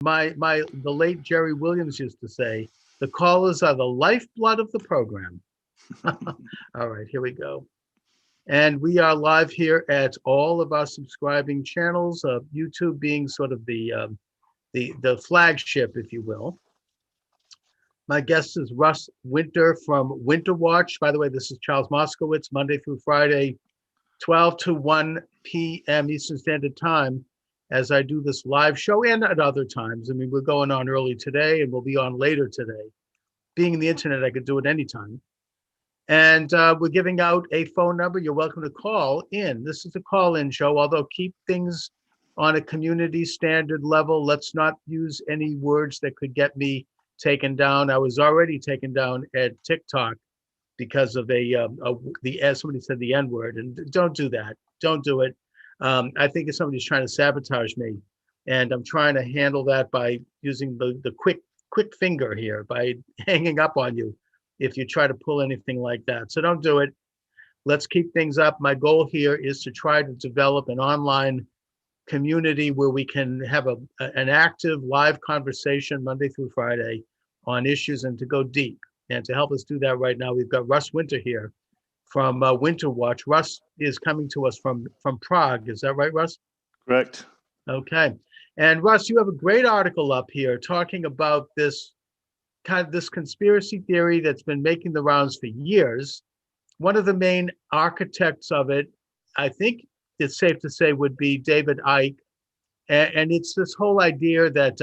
The late Jerry Williams used to say, the callers are the lifeblood of the program. All right, here we go. And we are live here at all of our subscribing channels, YouTube being sort of the flagship, if you will. My guest is Russ Winter from Winter Watch. By the way, this is Charles Moscowitz, Monday through Friday, 12 to 1 p.m. Eastern Standard Time, as I do this live show and at other times. I mean, we're going on early today and we'll be on later today. Being in the internet, I could do it anytime. And we're giving out a phone number. You're welcome to call in. This is a call-in show, although keep things on a community standard level. Let's not use any words that could get me taken down. I was already taken down at TikTok because of somebody said the N-word, and don't do that. Don't do it. I think if somebody's trying to sabotage me, and I'm trying to handle that by using the quick finger here, by hanging up on you if you try to pull anything like that. So don't do it. Let's keep things up. My goal here is to try to develop an online community where we can have an active live conversation Monday through Friday on issues and to go deep. And to help us do that right now, we've got Russ Winter here from Winter Watch. Russ is coming to us from Prague. Is that right, Russ? Correct. Okay. And Russ, you have a great article up here talking about this conspiracy theory that's been making the rounds for years. One of the main architects of it, I think it's safe to say, would be David Icke. And it's this whole idea that,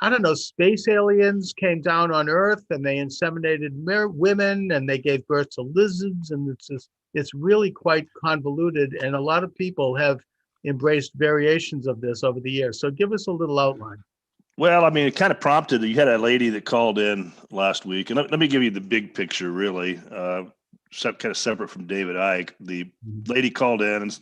I don't know, space aliens came down on Earth and they inseminated women and they gave birth to lizards. And it's really quite convoluted. And a lot of people have embraced variations of this over the years. So give us a little outline. Well, I mean, it kind of prompted, you had a lady that called in last week, and let me give you the big picture, really, kind of separate from David Icke. The lady called in and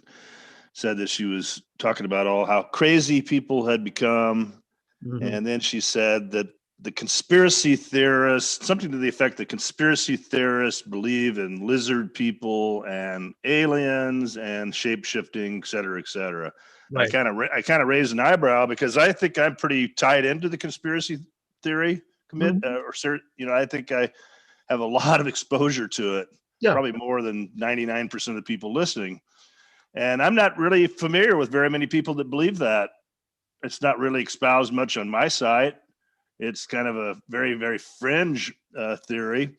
said that she was talking about how crazy people had become. Mm-hmm. And then she said that the conspiracy theorists, something to the effect that conspiracy theorists believe in lizard people and aliens and shape-shifting, et cetera, et cetera. Right. I kind of raised an eyebrow because I think I'm pretty tied into the conspiracy theory I think I have a lot of exposure to it. Yeah. Probably more than 99% of the people listening. And I'm not really familiar with very many people that believe that. It's not really espoused much on my site. It's kind of a very, very fringe theory.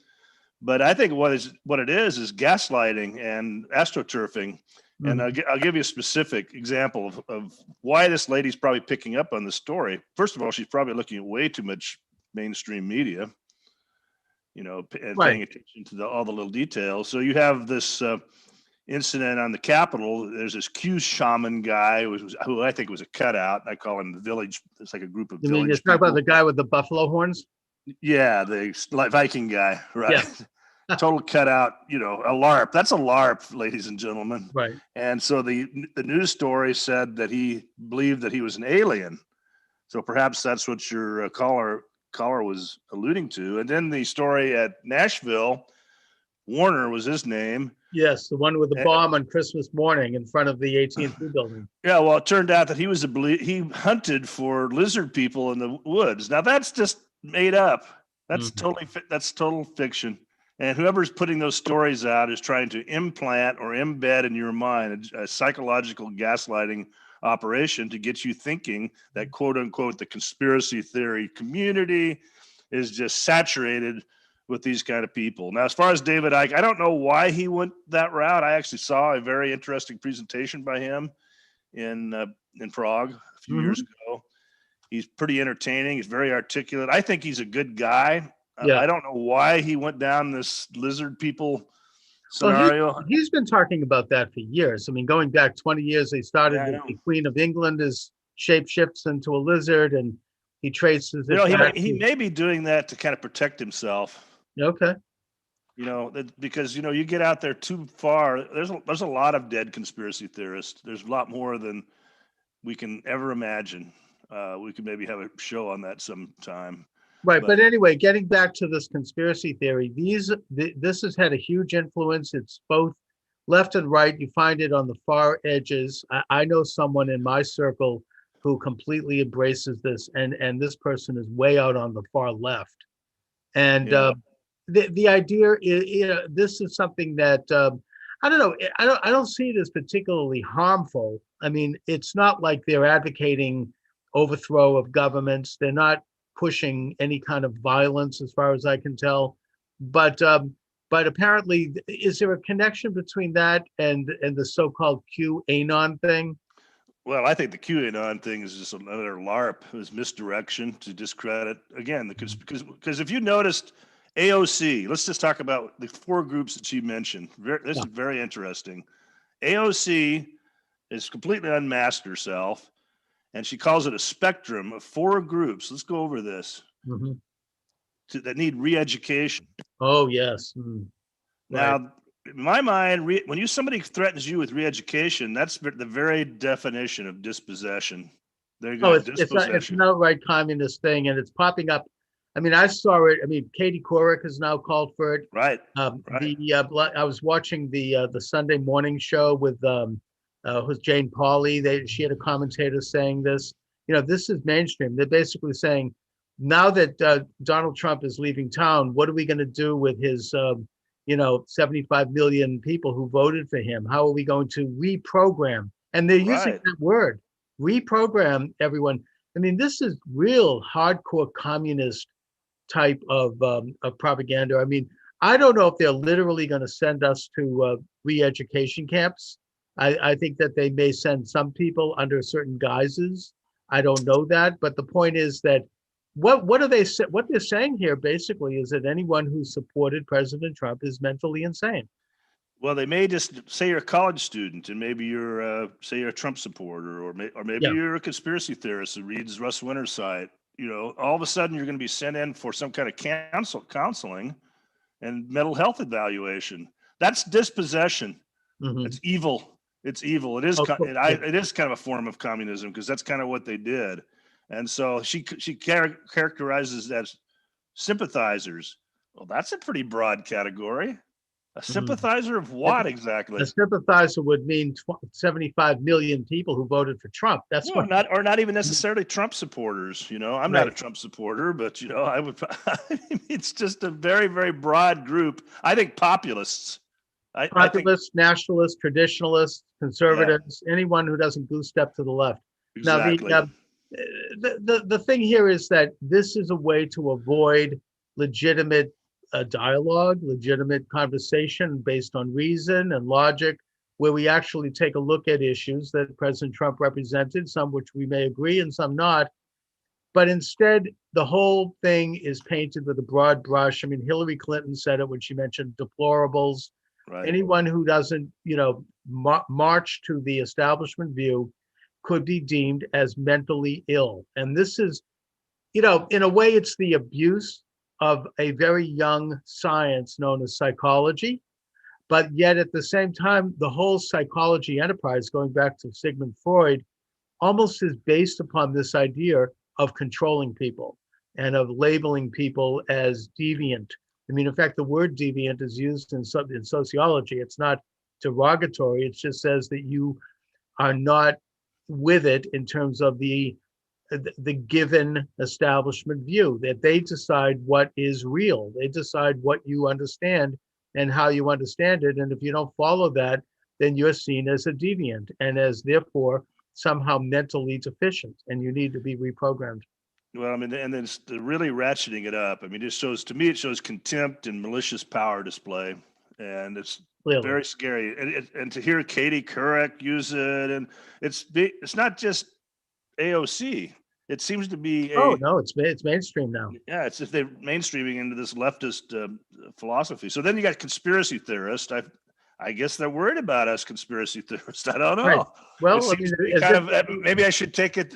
But I think what it is gaslighting and astroturfing. And I'll give you a specific example of why this lady's probably picking up on this story. First of all, she's probably looking at way too much mainstream media, and paying attention to all the little details. So you have this incident on the Capitol. There's this Q shaman guy who I think was a cutout. I call him the village. It's like a group of village. You're talking about the guy with the buffalo horns? Yeah, the Viking guy, right? Yeah. Total cutout, a LARP. That's a LARP, ladies and gentlemen. Right. And so the news story said that he believed that he was an alien. So perhaps that's what your caller was alluding to. And then the story at Nashville, Warner was his name. Yes, the one with the bomb on Christmas morning in front of the AT&T building. Yeah, well, it turned out that he hunted for lizard people in the woods. Now that's just made up. That's that's total fiction. And whoever's putting those stories out is trying to implant or embed in your mind a psychological gaslighting operation to get you thinking that, quote unquote, the conspiracy theory community is just saturated with these kind of people. Now, as far as David Icke, I don't know why he went that route. I actually saw a very interesting presentation by him in Prague a few years ago. He's pretty entertaining. He's very articulate. I think he's a good guy. Yeah. I don't know why he went down this lizard people scenario. Well, he's been talking about that for years. I mean, going back 20 years, they started with the Queen of England as shapeshifts into a lizard, and he traces it. He may be doing that to kind of protect himself. Okay. Because you get out there too far. There's a lot of dead conspiracy theorists. There's a lot more than we can ever imagine. We could maybe have a show on that sometime. Right, but anyway, getting back to this conspiracy theory, this has had a huge influence. It's both left and right. You find it on the far edges. I know someone in my circle who completely embraces this, and this person is way out on the far left. And Yeah. the idea is, this is something that I don't know. I don't see it as particularly harmful. I mean, it's not like they're advocating overthrow of governments. They're not pushing any kind of violence, as far as I can tell. But apparently, is there a connection between that and the so-called QAnon thing? Well, I think the QAnon thing is just another LARP. It was misdirection to discredit again because if you noticed AOC, let's just talk about the four groups that she mentioned. This is very interesting. AOC is completely unmasked herself, and she calls it a spectrum of four groups. Let's go over this Mhm. that need re-education. Oh, yes. Right. Now, in my mind, when somebody threatens you with re-education, that's the very definition of dispossession. They're Oh, going to it's dispossess you. an outright communist thing, and it's popping up. I mean, I saw it. I mean, Katie Couric has now called for it. Right. I was watching the Sunday morning show with Jane Pauley. She had a commentator saying this. This is mainstream. They're basically saying, now that Donald Trump is leaving town, what are we going to do with his 75 million people who voted for him? How are we going to reprogram? And they're using Right. that word, reprogram everyone. I mean, this is real hardcore communist type of propaganda. I mean, I don't know if they're literally going to send us to re-education camps. I think that they may send some people under certain guises. I don't know that, but the point is that what they're saying here basically is that anyone who supported President Trump is mentally insane. Well, they may just say you're a college student, and maybe you're say you're a Trump supporter, or maybe Yeah. you're a conspiracy theorist who reads Russ Winter's site. All of a sudden you're going to be sent in for some kind of counseling and mental health evaluation. That's dispossession. Mhm. It's evil. It's evil. It is. Of course, yeah. It is kind of a form of communism because that's kind of what they did. And so she characterizes as sympathizers. Well, that's a pretty broad category. A sympathizer of what exactly? A sympathizer would mean 75 million people who voted for Trump. That's No, what. not even necessarily Trump supporters. I'm not a Trump supporter, but I would. It's just a very, very broad group. I think populists. Populists, nationalists, traditionalists, conservatives, anyone who doesn't goose step to the left. Exactly. Now, the thing here is that this is a way to avoid legitimate dialogue, legitimate conversation based on reason and logic, where we actually take a look at issues that President Trump represented, some which we may agree and some not. But instead, the whole thing is painted with a broad brush. I mean, Hillary Clinton said it when she mentioned deplorables. Right. Anyone who doesn't, march to the establishment view could be deemed as mentally ill. And this is, in a way, it's the abuse of a very young science known as psychology. But yet at the same time, the whole psychology enterprise, going back to Sigmund Freud, almost is based upon this idea of controlling people and of labeling people as deviant. I mean, in fact, the word deviant is used in sociology. It's not derogatory. It just says that you are not with it in terms of the given establishment view, that they decide what is real. They decide what you understand and how you understand it. And if you don't follow that, then you're seen as a deviant and as therefore somehow mentally deficient, and you need to be reprogrammed. Well, I mean, and then it's really ratcheting it up. I mean, it shows contempt and malicious power display, and it's Clearly. very scary. And to hear Katie Couric use it, and it's not just AOC. It seems to be it's mainstream now. Yeah, it's just they're mainstreaming into this leftist philosophy. So then you got conspiracy theorists. I guess they're worried about us conspiracy theorists. I don't know. Right. Well, maybe I should take it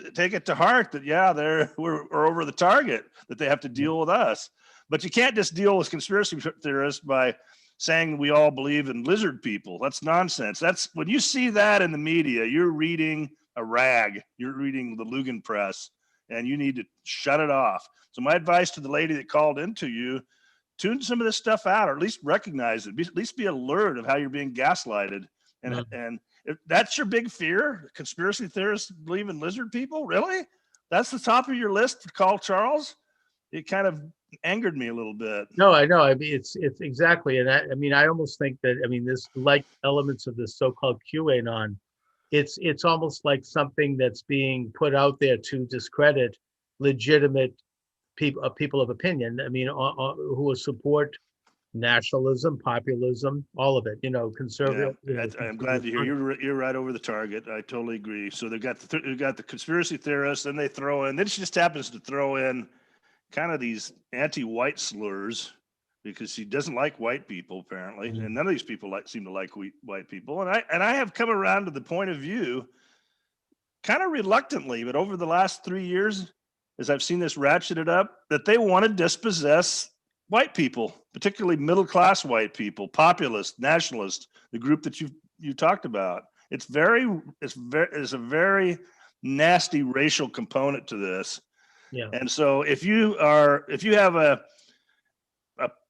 to heart that we're over the target, that they have to deal with us. But you can't just deal with conspiracy theorists by saying we all believe in lizard people. That's nonsense. That's when you see that in the media, you're reading a rag. You're reading the Lugan Press, and you need to shut it off. So my advice to the lady that called into you, tune some of this stuff out, or at least recognize it. At least be alert of how you're being gaslighted, and If that's your big fear, conspiracy theorists believe in lizard people? Really? That's the top of your list to call Charles? It kind of angered me a little bit. No, I know. I mean, it's exactly, and I mean, I almost think that, I mean, this, like elements of this so-called QAnon, it's almost like something that's being put out there to discredit legitimate people of opinion. I mean, who support nationalism, populism, all of it. You know, conservative. Yeah, I'm glad to hear you're right over the target. I totally agree. So they've got the conspiracy theorists, then they throw in. Then she just happens to throw in kind of these anti-white slurs because she doesn't like white people apparently, and none of these people seem to like white people. And I have come around to the point of view, kind of reluctantly, but over the last 3 years, as I've seen this ratcheted up, that they want to dispossess white people, particularly middle-class white people, populists, nationalists, the group that you talked about. It's a very nasty racial component to this. Yeah. And so if you have a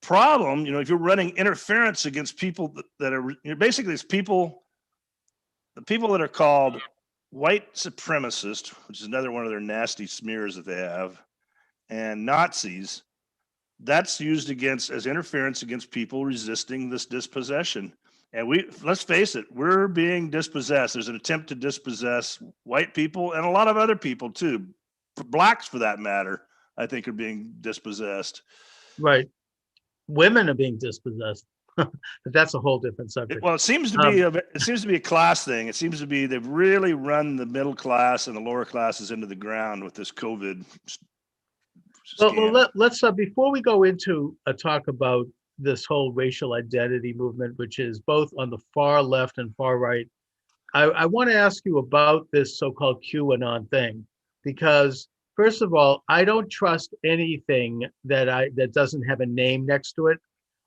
problem, you know, if you're running interference against people that are, basically it's the people that are called white supremacists, which is another one of their nasty smears that they have, and Nazis, that's used as interference against people resisting this dispossession. And let's face it, we're being dispossessed. There's an attempt to dispossess white people and a lot of other people too. Blacks, for that matter, I think are being dispossessed. Right. Women are being dispossessed. But that's a whole different subject. Well, it seems to be a class thing. It seems to be they've really run the middle class and the lower classes into the ground with this COVID. Well, let's before we go into a talk about this whole racial identity movement, which is both on the far left and far right, I want to ask you about this so-called QAnon thing, because first of all, I don't trust anything that doesn't have a name next to it.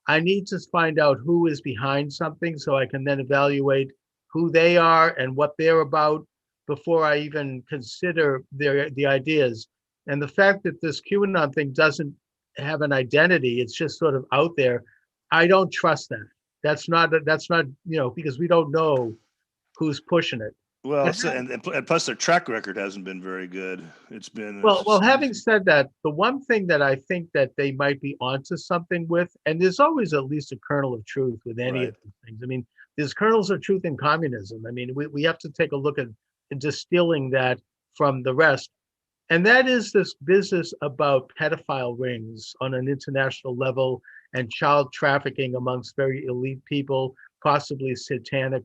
I need to find out who is behind something so I can then evaluate who they are and what they're about before I even consider the ideas. And the fact that this QAnon thing doesn't have an identity, it's just sort of out there, I don't trust that. That's not, you know, because we don't know who's pushing it. Well, and plus their track record hasn't been very good. It's been well. Having said that, the one thing that I think that they might be onto something with, and there's always at least a kernel of truth with any of these things. I mean, there's kernels of truth in communism. I mean, we have to take a look at distilling that from the rest, and that is this business about pedophile rings on an international level and child trafficking amongst very elite people, possibly satanic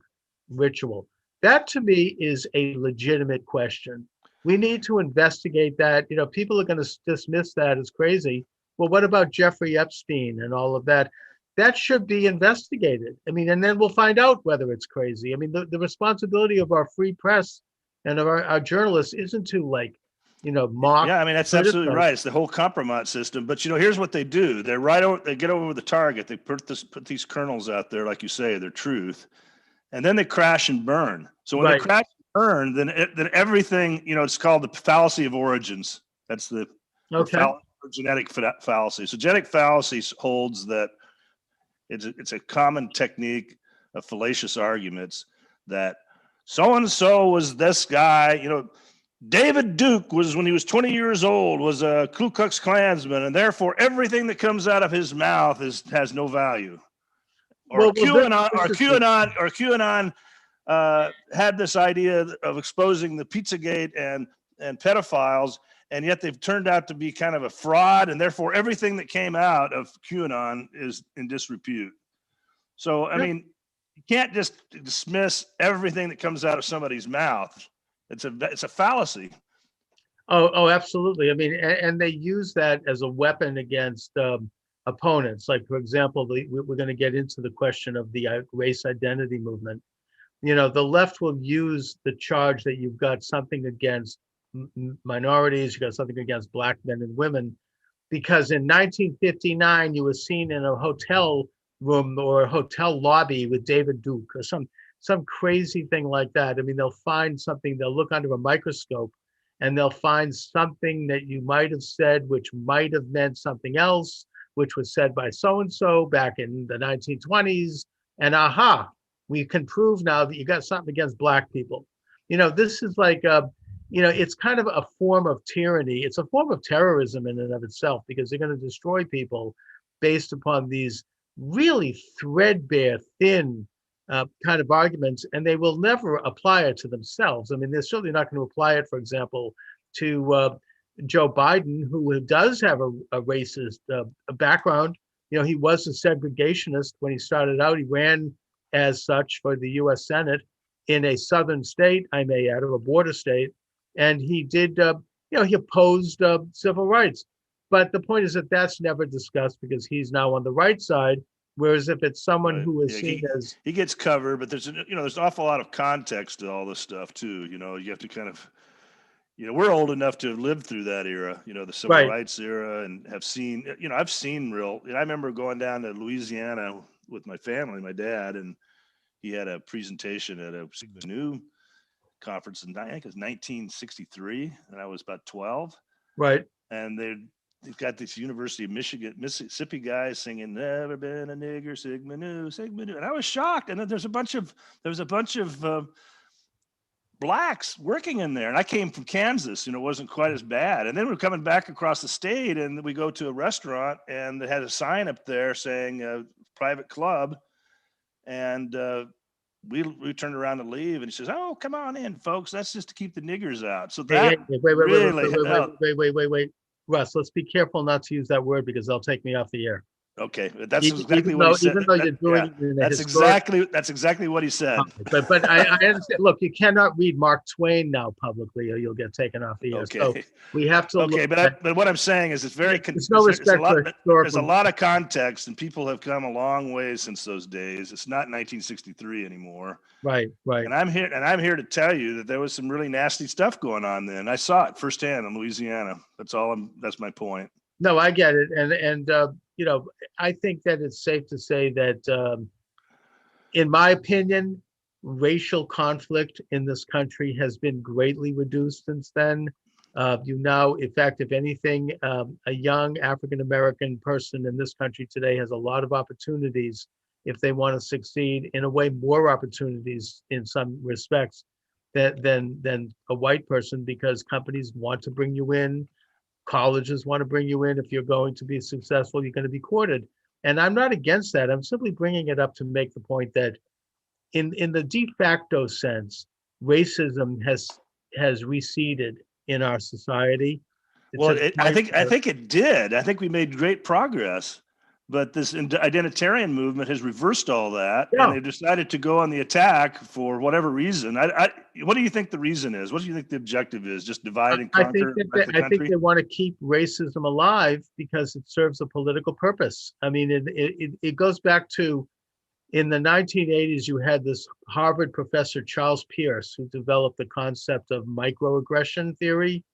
ritual. That to me is a legitimate question. We need to investigate that. You know, people are going to dismiss that as crazy. Well, what about Jeffrey Epstein and all of that? That should be investigated. I mean, and then we'll find out whether it's crazy. I mean, the responsibility of our free press and of our journalists isn't to, like, you know, mock. Yeah, I mean, that's absolutely right. It's the whole compromise system. But, you know, here's what they do. They get over the target. They put these kernels out there, like you say, they're truth. And then they crash and burn. So when they crash and burn, then everything, you know, it's called the fallacy of origins. That's the genetic fallacy. So genetic fallacy holds that it's a common technique of fallacious arguments that so-and-so was this guy, you know, David Duke was, when he was 20 years old, was a Ku Klux Klansman, and therefore everything that comes out of his mouth has no value. Or QAnon had this idea of exposing the Pizzagate and pedophiles, and yet they've turned out to be kind of a fraud, and therefore everything that came out of QAnon is in disrepute. So, I mean, you can't just dismiss everything that comes out of somebody's mouth. It's a fallacy. Oh, absolutely. I mean, and they use that as a weapon against opponents. Like, for example, we're going to get into the question of the race identity movement. You know, the left will use the charge that you've got something against minorities, you got something against black men and women, because in 1959 you were seen in a hotel room or a hotel lobby with David Duke or some crazy thing like that. I mean, they'll find something, they'll look under a microscope and they'll find something that you might have said, which might have meant something else, which was said by so-and-so back in the 1920s, and aha, we can prove now that you got something against black people. This is like, it's kind of a form of tyranny. It's a form of terrorism in and of itself, because they're going to destroy people based upon these really threadbare, thin kind of arguments, and they will never apply it to themselves. I mean, they're certainly not going to apply it, for example, to Joe Biden, who does have a racist background. He was a segregationist when he started out. He ran as such for the U.S. Senate in a southern state, I may add, or a border state, and he did, he opposed civil rights. But the point is that that's never discussed because he's now on the right side. Whereas if it's someone who is seen as, he gets covered, but there's an awful lot of context to all this stuff too. You have to kind of, we're old enough to have lived through that era, the civil Right. rights era, and have seen, I've seen I remember going down to Louisiana with my family, my dad, and he had a presentation at a Sigma Nu conference in, I think it was 1963, and I was about 12. right, And they've got this University of Mississippi guys singing "Never Been a Nigger, Sigma Nu, Sigma Nu," and I was shocked. And then there was a bunch of blacks working in there, and I came from Kansas, it wasn't quite as bad. And then we're coming back across the state, and we go to a restaurant, and they had a sign up there saying "private club," and we turned around to leave, and he says, "Oh, come on in, folks. That's just to keep the niggers out." So that wait. Russ, let's be careful not to use that word because they'll take me off the air. Okay, that's exactly what he said. Even though you're doing it in a that's exactly what he said. But I understand. Look, you cannot read Mark Twain now publicly, or you'll get taken off the air. Okay. So we have to. Okay, but what I'm saying is, it's very. There's no respect for historical. There's a lot of context, and people have come a long way since those days. It's not 1963 anymore. Right. And I'm here to tell you that there was some really nasty stuff going on then. I saw it firsthand in Louisiana. That's my point. No, I get it, and I think that it's safe to say that, in my opinion, racial conflict in this country has been greatly reduced since then. In fact, if anything, a young African-American person in this country today has a lot of opportunities if they want to succeed, in a way, more opportunities in some respects than a white person, because companies want to bring you in. Colleges want to bring you in. If you're going to be successful, you're going to be courted. And I'm not against that. I'm simply bringing it up to make the point that in the de facto sense, racism has receded in our society. I think it did. I think we made great progress. But this identitarian movement has reversed all that, and they've decided to go on the attack for whatever reason. What do you think the reason is? What do you think the objective is? Just divide and conquer? I think they want to keep racism alive because it serves a political purpose. I mean, it goes back to, in the 1980s, you had this Harvard professor, Charles Pierce, who developed the concept of microaggression theory.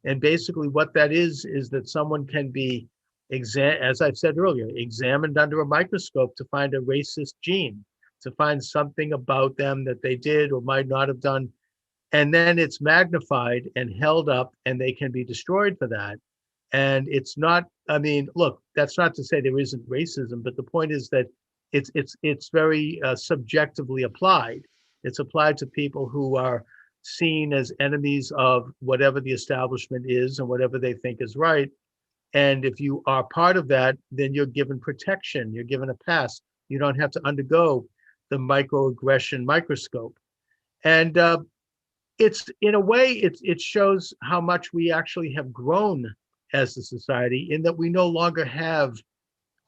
And basically what that is that someone can be, as I've said earlier, examined under a microscope to find a racist gene, to find something about them that they did or might not have done. And then it's magnified and held up, and they can be destroyed for that. And it's not, look, that's not to say there isn't racism, but the point is that it's very subjectively applied. It's applied to people who are seen as enemies of whatever the establishment is and whatever they think is right. And if you are part of that, then you're given protection, you're given a pass. You don't have to undergo the microaggression microscope. And it's, in a way, it shows how much we actually have grown as a society, in that we no longer have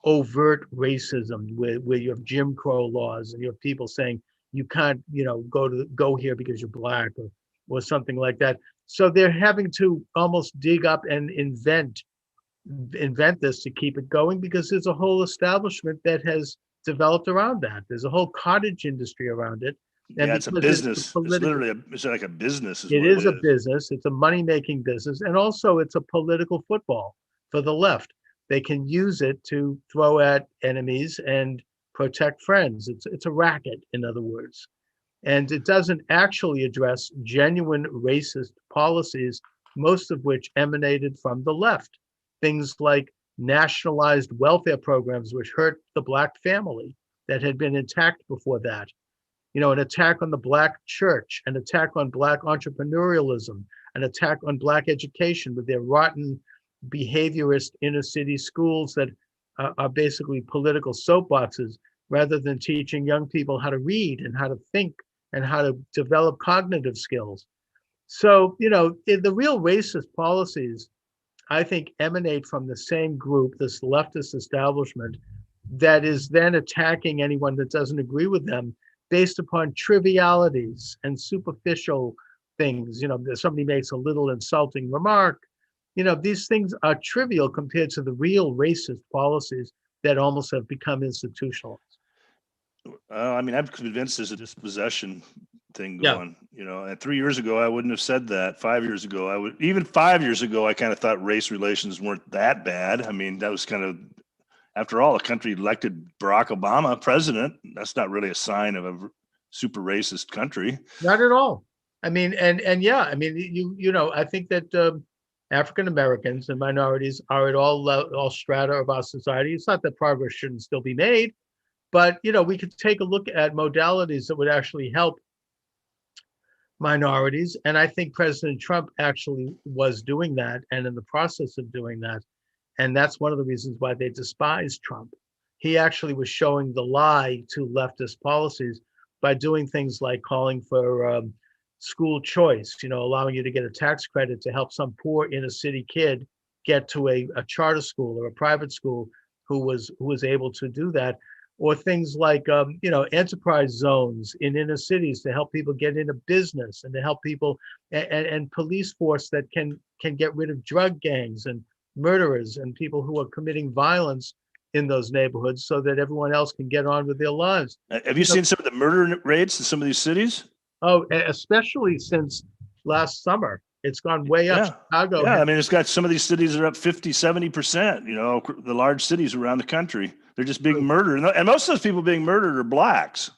overt racism where you have Jim Crow laws and you have people saying you can't, go here because you're black or something like that. So they're having to almost dig up and invent this to keep it going, because there's a whole establishment that has developed around that. There's a whole cottage industry around it. And it's a business. It's like a business. It is a business. It's a money-making business. And also it's a political football for the left. They can use it to throw at enemies and protect friends. It's a racket, in other words. And it doesn't actually address genuine racist policies, most of which emanated from the left. Things like nationalized welfare programs, which hurt the black family that had been intact before that. an attack on the Black church, an attack on Black entrepreneurialism, an attack on Black education with their rotten behaviorist inner city schools that are basically political soapboxes, rather than teaching young people how to read and how to think and how to develop cognitive skills. So, the real racist policies, I think, emanate from the same group, this leftist establishment, that is then attacking anyone that doesn't agree with them based upon trivialities and superficial things. Somebody makes a little insulting remark. These things are trivial compared to the real racist policies that almost have become institutionalized. I mean, I'm convinced there's a dispossession thing Yeah. going, and 3 years ago, I wouldn't have said that. 5 years ago, even 5 years ago, I kind of thought race relations weren't that bad. I mean, that was kind of, after all, the country elected Barack Obama president. That's not really a sign of a super racist country. Not at all. I mean, and yeah, I mean, I think that African Americans and minorities are at all strata of our society. It's not that progress shouldn't still be made, but we could take a look at modalities that would actually help minorities. And I think President Trump actually was doing that and in the process of doing that. And that's one of the reasons why they despise Trump. He actually was showing the lie to leftist policies by doing things like calling for school choice, allowing you to get a tax credit to help some poor inner city kid get to a charter school or a private school who was able to do that. Or things like, enterprise zones in inner cities to help people get into business and to help people and police force that can get rid of drug gangs and murderers and people who are committing violence in those neighborhoods so that everyone else can get on with their lives. Have you seen some of the murder rates in some of these cies? Oh, especially since last summer. It's gone way up. Yeah. Chicago. Yeah, I mean, it's got some of these cities are up 50, 70%, the large cities around the country. They're just being murdered. And most of those people being murdered are Blacks.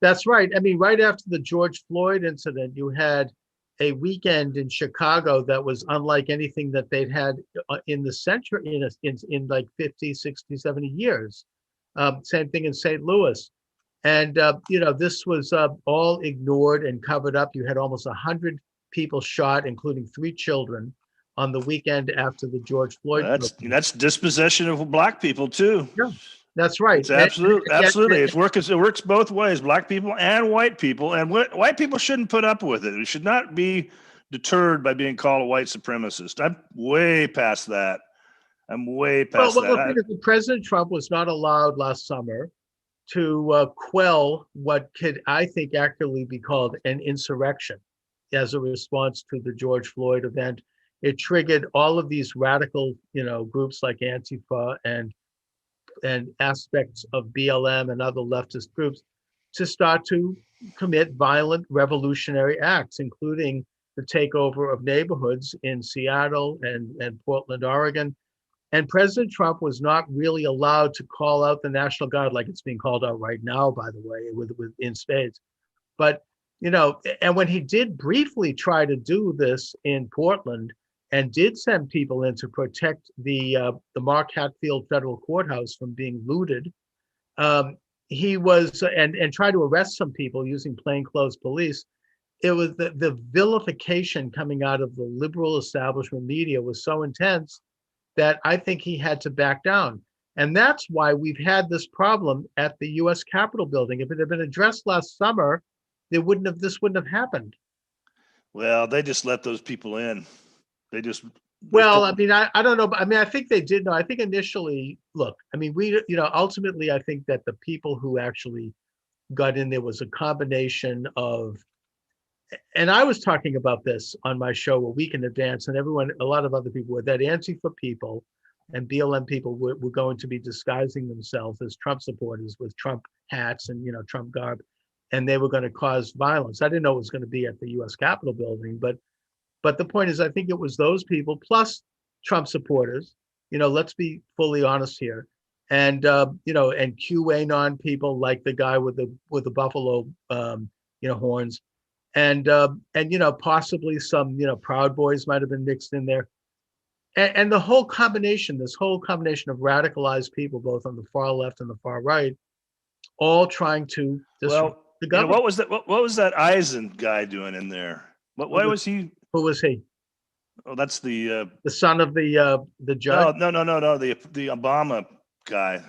That's right. I mean, right after the George Floyd incident, you had a weekend in Chicago that was unlike anything that they'd had in the century, in like 50, 60, 70 years. Same thing in St. Louis. And, this was all ignored and covered up. You had almost 100 people shot, including 3 children, on the weekend after the George Floyd. That's dispossession of Black people too. Yeah, that's right. It's absolutely. It works both ways, Black people and white people. And white people shouldn't put up with it. We should not be deterred by being called a white supremacist. I'm way past that. Well, President Trump was not allowed last summer to quell what could, I think, accurately be called an insurrection as a response to the George Floyd event. It triggered all of these radical, groups like Antifa and aspects of BLM and other leftist groups to start to commit violent revolutionary acts, including the takeover of neighborhoods in Seattle and Portland, Oregon. And President Trump was not really allowed to call out the National Guard like it's being called out right now, by the way, in spades. But, and when he did briefly try to do this in Portland and did send people in to protect the Mark Hatfield Federal Courthouse from being looted, he was, and tried to arrest some people using plainclothes police. It was the vilification coming out of the liberal establishment media was so intense that I think he had to back down. And that's why we've had this problem at the US Capitol building. If it had been addressed last summer, this wouldn't have happened. Well, they just let those people in. I don't know. But I mean, I think they did know. I think initially, look, I mean, ultimately, I think that the people who actually got in there was a combination of, and I was talking about this on my show a week in advance, and a lot of other people were, that Antifa people and BLM people were going to be disguising themselves as Trump supporters with Trump hats and, Trump garb, and they were going to cause violence. I didn't know it was going to be at the US Capitol building, but the point is, I think it was those people plus Trump supporters, let's be fully honest here. And, and QAnon people like the guy with the buffalo, horns. And possibly some, Proud Boys might have been mixed in there. And this whole combination of radicalized people, both on the far left and the far right, all trying to The You know, government. what was that Eisen guy doing in there? Why was he? Who was he? Oh, that's the The son of the judge? no, the Obama guy.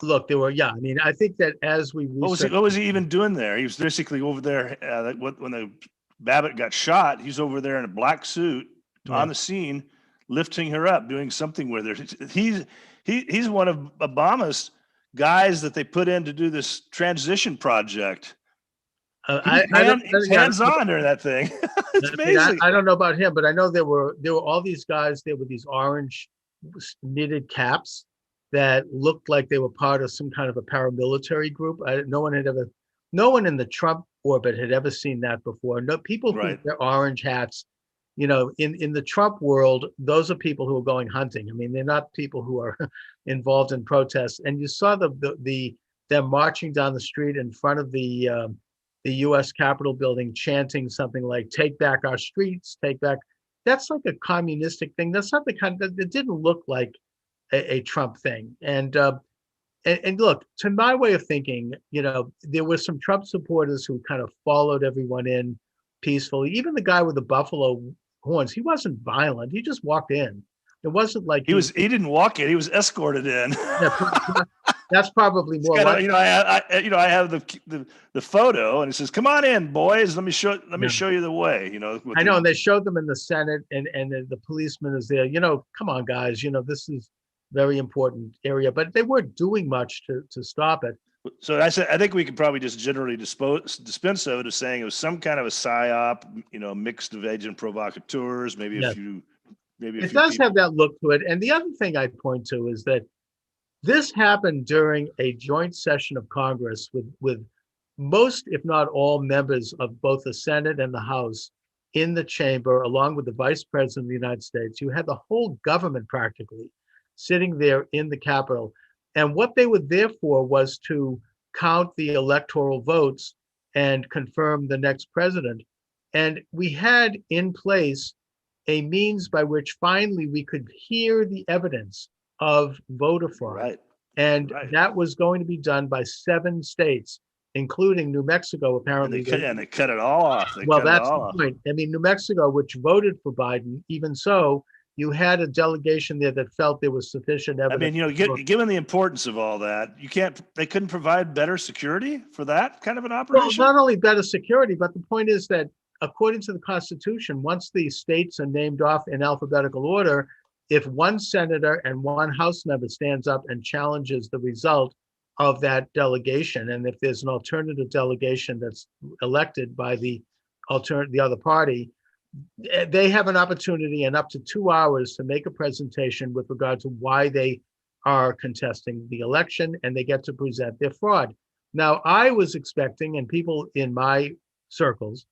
Look, there were, yeah, I mean, I think that as we research, What was he even doing there? He was basically over there when the Babbitt got shot. He's over there in a black suit yeah. on the scene, lifting her up, doing something with her. He's one of Obama's guys that they put in to do this transition project. He was I don't, yeah, hands on during that thing. It's see, amazing. I don't know about him, but I know there were all these guys. There were these orange knitted caps that looked like they were part of some kind of a paramilitary group. No one in the Trump orbit had ever seen that before. No people who Right. wear orange hats, you know, in the Trump world, those are people who are going hunting. I mean, they're not people who are involved in protests. And you saw them marching down the street in front of the U.S. Capitol building, chanting something like "Take back our streets, take back." That's like a communistic thing. That's not the kind that it didn't look like a Trump thing. And look, to my way of thinking, you know, there were some Trump supporters who kind of followed everyone in peacefully. Even the guy with the buffalo horns, he wasn't violent. He just walked in. It wasn't like He didn't walk in. He was escorted in. Yeah, that's probably more Kinda, like. you know, I have the photo, and it says, "Come on in, boys. Let me show you the way." You know, I know, and they showed them in the Senate, and the policeman is there. You know, come on, guys. You know, this is very important area, but they weren't doing much to stop it. So I think we could probably just generally dispense of it as saying it was some kind of a psyop, you know, mixed of agent provocateurs, maybe Yeah. a It few does people. have that look to it. And the other thing I'd point to is that this happened during a joint session of Congress with most, if not all, members of both the Senate and the House in the chamber, along with the Vice President of the United States. You had the whole government practically sitting there in the Capitol. And what they were there for was to count the electoral votes and confirm the next president. And we had in place a means by which finally we could hear the evidence of voter fraud. Right. And Right. that was going to be done by 7 states, including New Mexico, apparently. And they cut it all off. Well, that's the point. I mean, New Mexico, which voted for Biden, even so, you had a delegation there that felt there was sufficient I evidence. mean, you know, given the importance of all that, they couldn't provide better security for that kind of an Well, operation. not only better security, but the point is that according to the Constitution, once the states are named off in alphabetical order, if one senator and one House member stands up and challenges the result of that delegation, and if there's an alternative delegation that's elected by the other party, they have an opportunity in up to 2 hours to make a presentation with regard to why they are contesting the election, and they get to present their fraud. Now, I was expecting, and people in my circles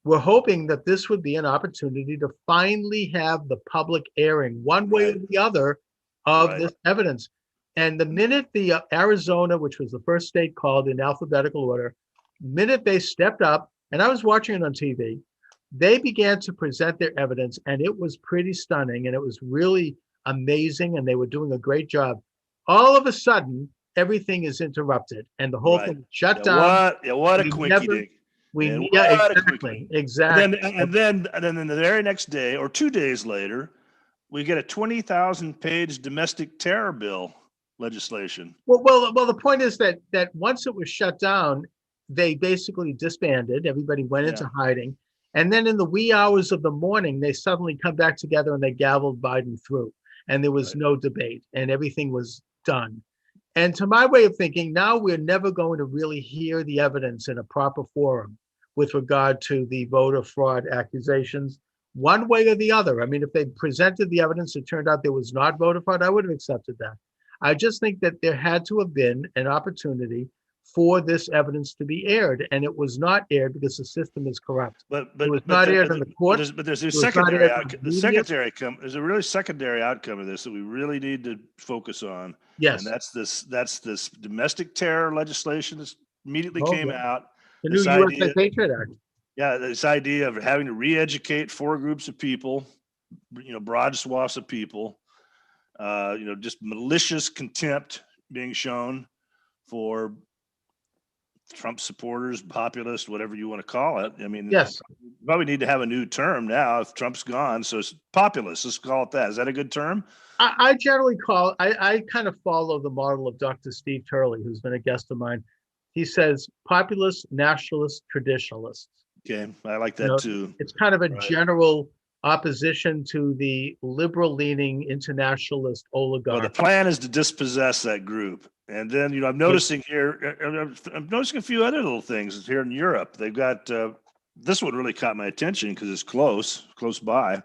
were hoping, that this would be an opportunity to finally have the public airing one way or the other of this evidence. And the minute the Arizona, which was the first state called in alphabetical order, minute they stepped up, and I was watching it on TV, they began to present their evidence, and it was pretty stunning, and it was really amazing, and they were doing a great job. All of a sudden, everything is interrupted, and the whole thing shut down. What a quinky dink. Exactly. And then the very next day or 2 days later, we get a 20,000 page domestic terror bill legislation. Well, the point is that once it was shut down, they basically disbanded. Everybody went into hiding. And then in the wee hours of the morning, they suddenly come back together and they gavelled Biden through. And there was no debate, and everything was done. And to my way of thinking, now we're never going to really hear the evidence in a proper forum with regard to the voter fraud accusations, one way or the other. I mean, if they presented the evidence, it turned out there was not voter fraud, I would have accepted that. I just think that there had to have been an opportunity for this evidence to be aired, and it was not aired because the system is corrupt. But it was not aired in the court. But there's a secondary outcome. There's a really secondary outcome of this that we really need to focus on. Yes, and that's this domestic terror legislation that immediately came out. The new USA Patriot Act. Yeah, this idea of having to re-educate 4 groups of people, you know, broad swaths of people, you know, just malicious contempt being shown for Trump supporters, populists, whatever you want to call it. I mean, Yes. probably need to have a new term now if Trump's gone. So it's populists. Let's call it that. Is that a good term? I generally call, I kind of follow the model of Dr. Steve Turley, who's been a guest of mine. He says populists, nationalists, traditionalists. Okay, I like that too. It's kind of a Right. general opposition to the liberal-leaning internationalist oligarch. Well, the plan is to dispossess that group. And then, I'm noticing here, I'm noticing a few other little things here in Europe. They've got, this one really caught my attention because it's close by.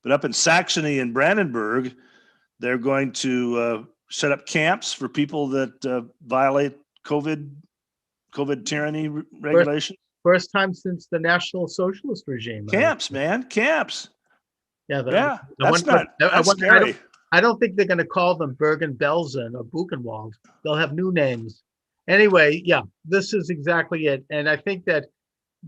But up in Saxony and Brandenburg, they're going to set up camps for people that violate COVID tyranny regulations. First time since the National Socialist regime. Camps, man, camps. Yeah, that's scary. I don't think they're going to call them Bergen-Belsen or Buchenwald. They'll have new names. Anyway, yeah, this is exactly it. And I think that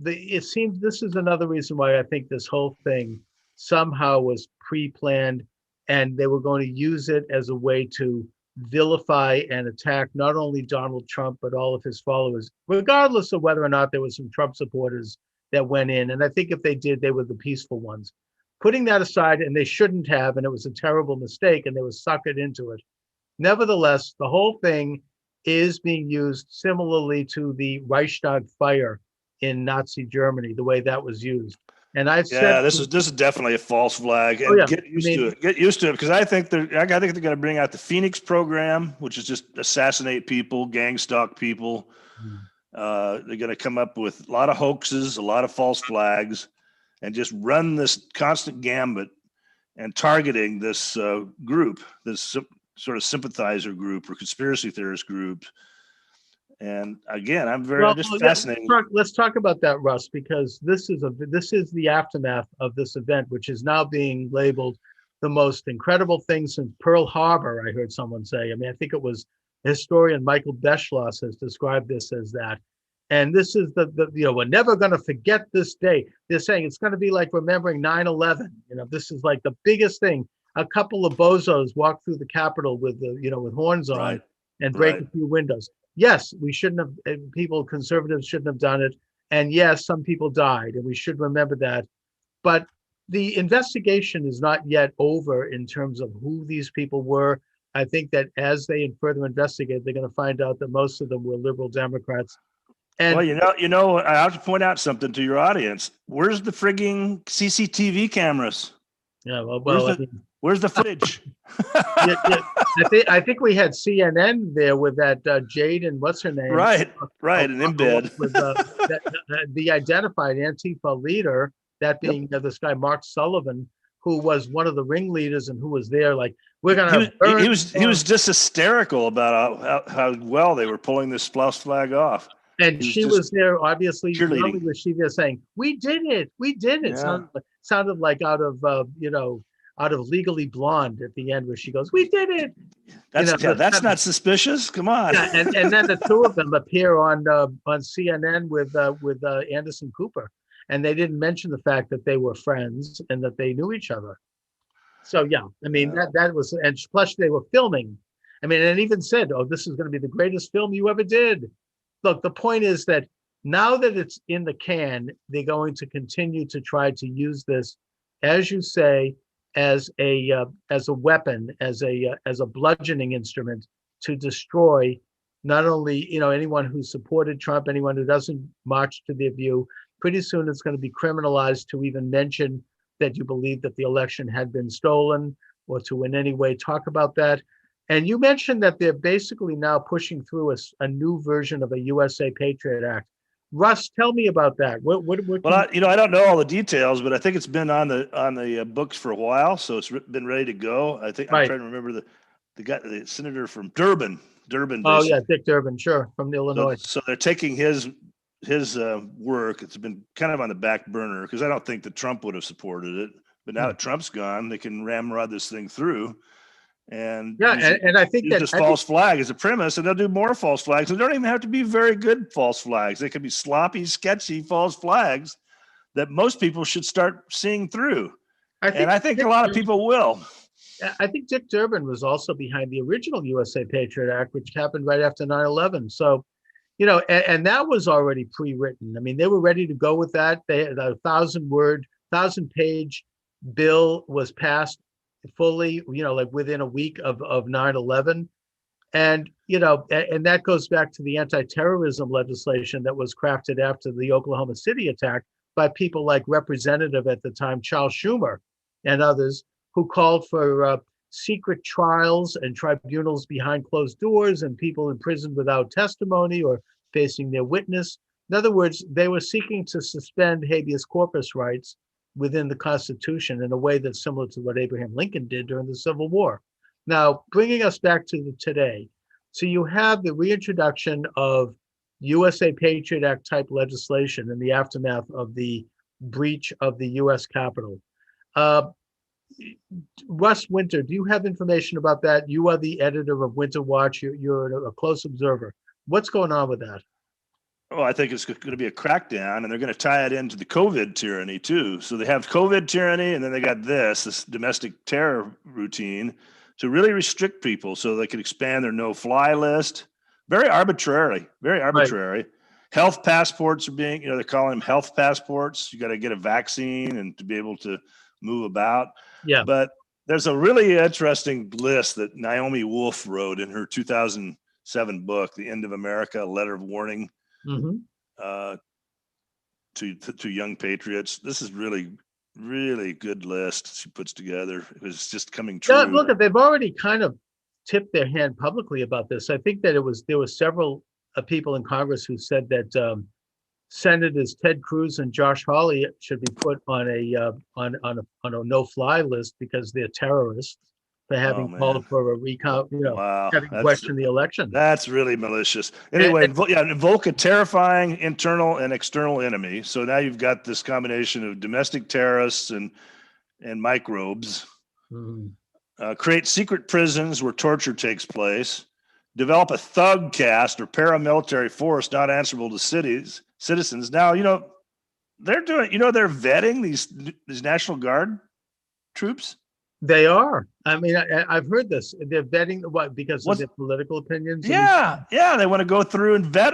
it seems this is another reason why I think this whole thing somehow was pre-planned, and they were going to use it as a way to vilify and attack not only Donald Trump, but all of his followers, regardless of whether or not there were some Trump supporters that went in. And I think if they did, they were the peaceful ones. Putting that aside, and they shouldn't have, and it was a terrible mistake, and they were suckered into it. Nevertheless, the whole thing is being used similarly to the Reichstag fire in Nazi Germany, the way that was used. And I've said, this is definitely a false flag. And get used to it. Get used to it, because I think they're going to bring out the Phoenix program, which is just assassinate people, gang stalk people. They're going to come up with a lot of hoaxes, a lot of false flags, and just run this constant gambit and targeting this group, this sort of sympathizer group or conspiracy theorist group. And again, I'm just fascinated. Let's talk about that, Russ, because this is the aftermath of this event, which is now being labeled the most incredible thing since Pearl Harbor. I heard someone say. I mean, I think it was historian Michael Beschloss has described this as that. And this is we're never going to forget this day. They're saying it's going to be like remembering 9/11. This is like the biggest thing. A couple of bozos walk through the Capitol with with horns on and break a few windows. Yes, we shouldn't have. Conservatives shouldn't have done it. And yes, some people died, and we should remember that. But the investigation is not yet over in terms of who these people were. I think that as they further investigate, they're going to find out that most of them were liberal Democrats. And, well, I have to point out something to your audience. Where's the frigging CCTV cameras? Yeah, where's the footage? I think we had CNN there with that Jade and what's her name? Right, and in bed. With the identified Antifa leader, that being this guy Mark Sullivan, who was one of the ringleaders and who was there like, we're gonna. He was just hysterical about how well they were pulling this false flag off. And she was there, obviously. Not only was she there saying, "We did it, we did it." Yeah. Sounded like out of Legally Blonde at the end, where she goes, "We did it." That's not suspicious. Come on. Yeah, and then the two of them appear on CNN with Anderson Cooper, and they didn't mention the fact that they were friends and that they knew each other. So yeah, I mean that was, and plus they were filming. I mean, and even said, "Oh, this is going to be the greatest film you ever did." Look, the point is that now that it's in the can, they're going to continue to try to use this, as you say, as a weapon, as a bludgeoning instrument to destroy not only anyone who supported Trump, anyone who doesn't march to their view. Pretty soon, it's going to be criminalized to even mention that you believe that the election had been stolen, or to in any way talk about that. And you mentioned that they're basically now pushing through a new version of a USA Patriot Act. Russ, tell me about that. What I don't know all the details, but I think it's been on the books for a while, so it's been ready to go. I think I'm trying to remember the guy, the senator from Durbin. Oh yeah, Dick Durbin, sure, from Illinois. So they're taking his work. It's been kind of on the back burner because I don't think that Trump would have supported it. But now that Trump's gone, they can ramrod this thing through. And I think that this false flag is a premise, and they'll do more false flags. They don't even have to be very good false flags. They could be sloppy, sketchy false flags that most people should start seeing through. I think a lot of people will. I think Dick Durbin was also behind the original USA Patriot Act, which happened right after 9/11. So and that was already pre-written. I mean, they were ready to go with that. They had a 1,000-page bill was passed fully, like within a week of 9/11. And, and that goes back to the anti-terrorism legislation that was crafted after the Oklahoma City attack by people like Representative at the time, Charles Schumer, and others, who called for secret trials and tribunals behind closed doors and people imprisoned without testimony or facing their witness. In other words, they were seeking to suspend habeas corpus rights within the Constitution in a way that's similar to what Abraham Lincoln did during the Civil War. Now, bringing us back to today. So you have the reintroduction of USA Patriot Act type legislation in the aftermath of the breach of the US Capitol. Russ Winter, do you have information about that? You are the editor of Winter Watch. You're a close observer. What's going on with that? Oh, I think it's going to be a crackdown, and they're going to tie it into the COVID tyranny too. So they have COVID tyranny, and then they got this domestic terror routine to really restrict people so they can expand their no-fly list. Very arbitrary. Right. Health passports are being, they're calling them health passports. You got to get a vaccine and to be able to move about. Yeah. But there's a really interesting list that Naomi Wolf wrote in her 2007 book, The End of America, A Letter of Warning to young patriots. This is really good list she puts together. It was just coming true. Yeah, look, they've already kind of tipped their hand publicly about this. I think that there were several people in Congress who said that Senators Ted Cruz and Josh Hawley should be put on a no-fly list because they're terrorists for having called for a recount, having questioned the election. That's really malicious. Anyway, invoke a terrifying internal and external enemy. So now you've got this combination of domestic terrorists and microbes. Create secret prisons where torture takes place. Develop a thug caste or paramilitary force not answerable to citizens. Now, they're doing, they're vetting these National Guard troops. They are. I mean, I've heard this. They're vetting because of their political opinions. Yeah. They want to go through and vet.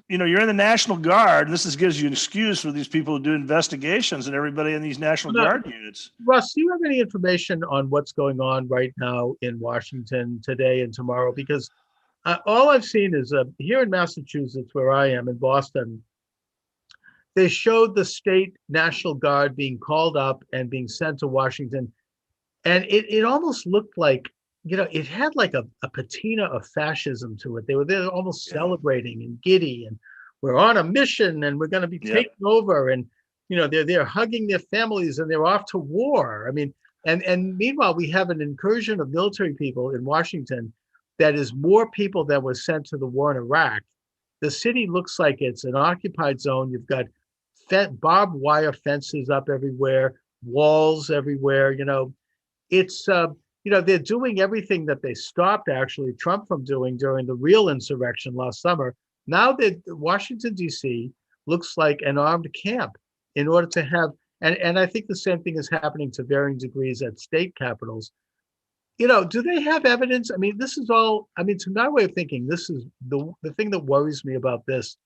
You're in the National Guard, and this gives you an excuse for these people to do investigations and everybody in these National Guard units. Russ, do you have any information on what's going on right now in Washington today and tomorrow? Because all I've seen is here in Massachusetts, where I am, in Boston, they showed the state National Guard being called up and being sent to Washington. And it almost looked like, it had like a patina of fascism to it. They were there almost celebrating and giddy, and we're on a mission and we're going to be taken over. And, they're hugging their families and they're off to war. I mean, and meanwhile, we have an incursion of military people in Washington that is more people that were sent to the war in Iraq. The city looks like it's an occupied zone. You've got barbed wire fences up everywhere, walls everywhere, It's, they're doing everything that they stopped actually Trump from doing during the real insurrection last summer. Now that Washington, D.C. looks like an armed camp in order to have, and I think the same thing is happening to varying degrees at state capitals. Do they have evidence? I mean, this is all, to my way of thinking, this is the thing that worries me about this,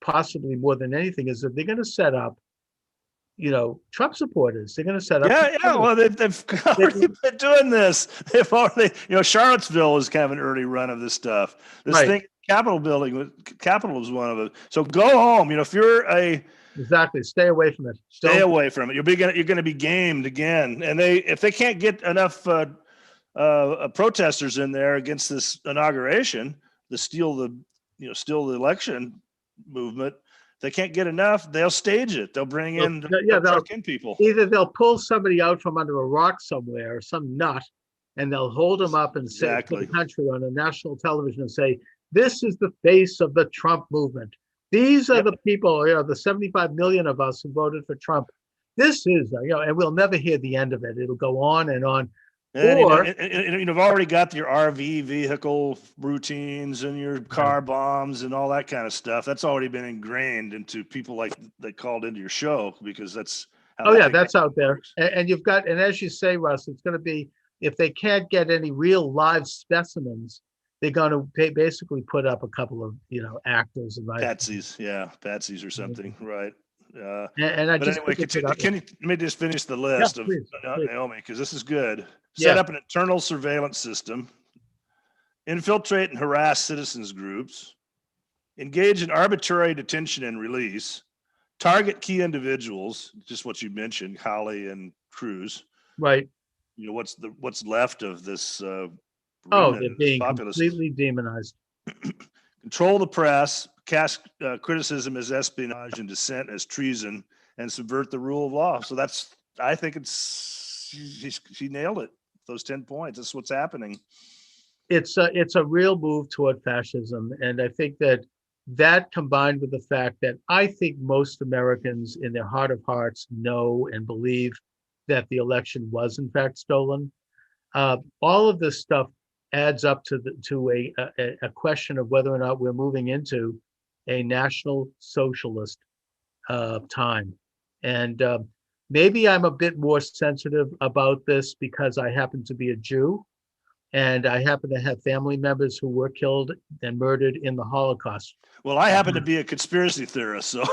possibly more than anything, is that they're going to set up Trump supporters. They're going to set up. Yeah. Well, they've already been doing this. They've already, Charlottesville is kind of an early run of this stuff. This thing, Capitol was one of them. So go home. If you're exactly, stay away from it. Stay away from it. You're going to be gamed again. And if they can't get enough protesters in there against this inauguration to steal the election movement. They can't get enough, they'll stage it. They'll bring in people. Either they'll pull somebody out from under a rock somewhere, some nut, and they'll hold them up and say to the country on a national television and say, this is the face of the Trump movement. These are the people, the 75 million of us who voted for Trump. This is, and we'll never hear the end of it. It'll go on and on. And, you've already got your RV vehicle routines and your car bombs and all that kind of stuff. That's already been ingrained into people that called into your show, because that's how that's out there. And you've got, and as you say, Russ, it's going to be, if they can't get any real live specimens, they're going to basically put up a couple of, actors. And patsies or something, right? and I But just anyway, think it's about, let me just finish the yeah, list of please. Naomi, because this is good. Set Yeah, up an internal surveillance system, infiltrate and harass citizens groups, engage in arbitrary detention and release, target key individuals, just what you mentioned, Holly and Cruz. right. What's left of this Oh, remnant they're of this being populace. completely demonized. Control the press, cast criticism as espionage and dissent as treason, and subvert the rule of law. So I think she nailed it. Those 10 points. That's what's happening. It's a real move toward fascism, and I think that combined with the fact that I think most Americans in their heart of hearts know and believe that the election was in fact stolen. All of this stuff adds up to a question of whether or not we're moving into a national socialist time. And maybe I'm a bit more sensitive about this because I happen to be a Jew and I happen to have family members who were killed and murdered in the Holocaust. Well, I happen to be a conspiracy theorist, so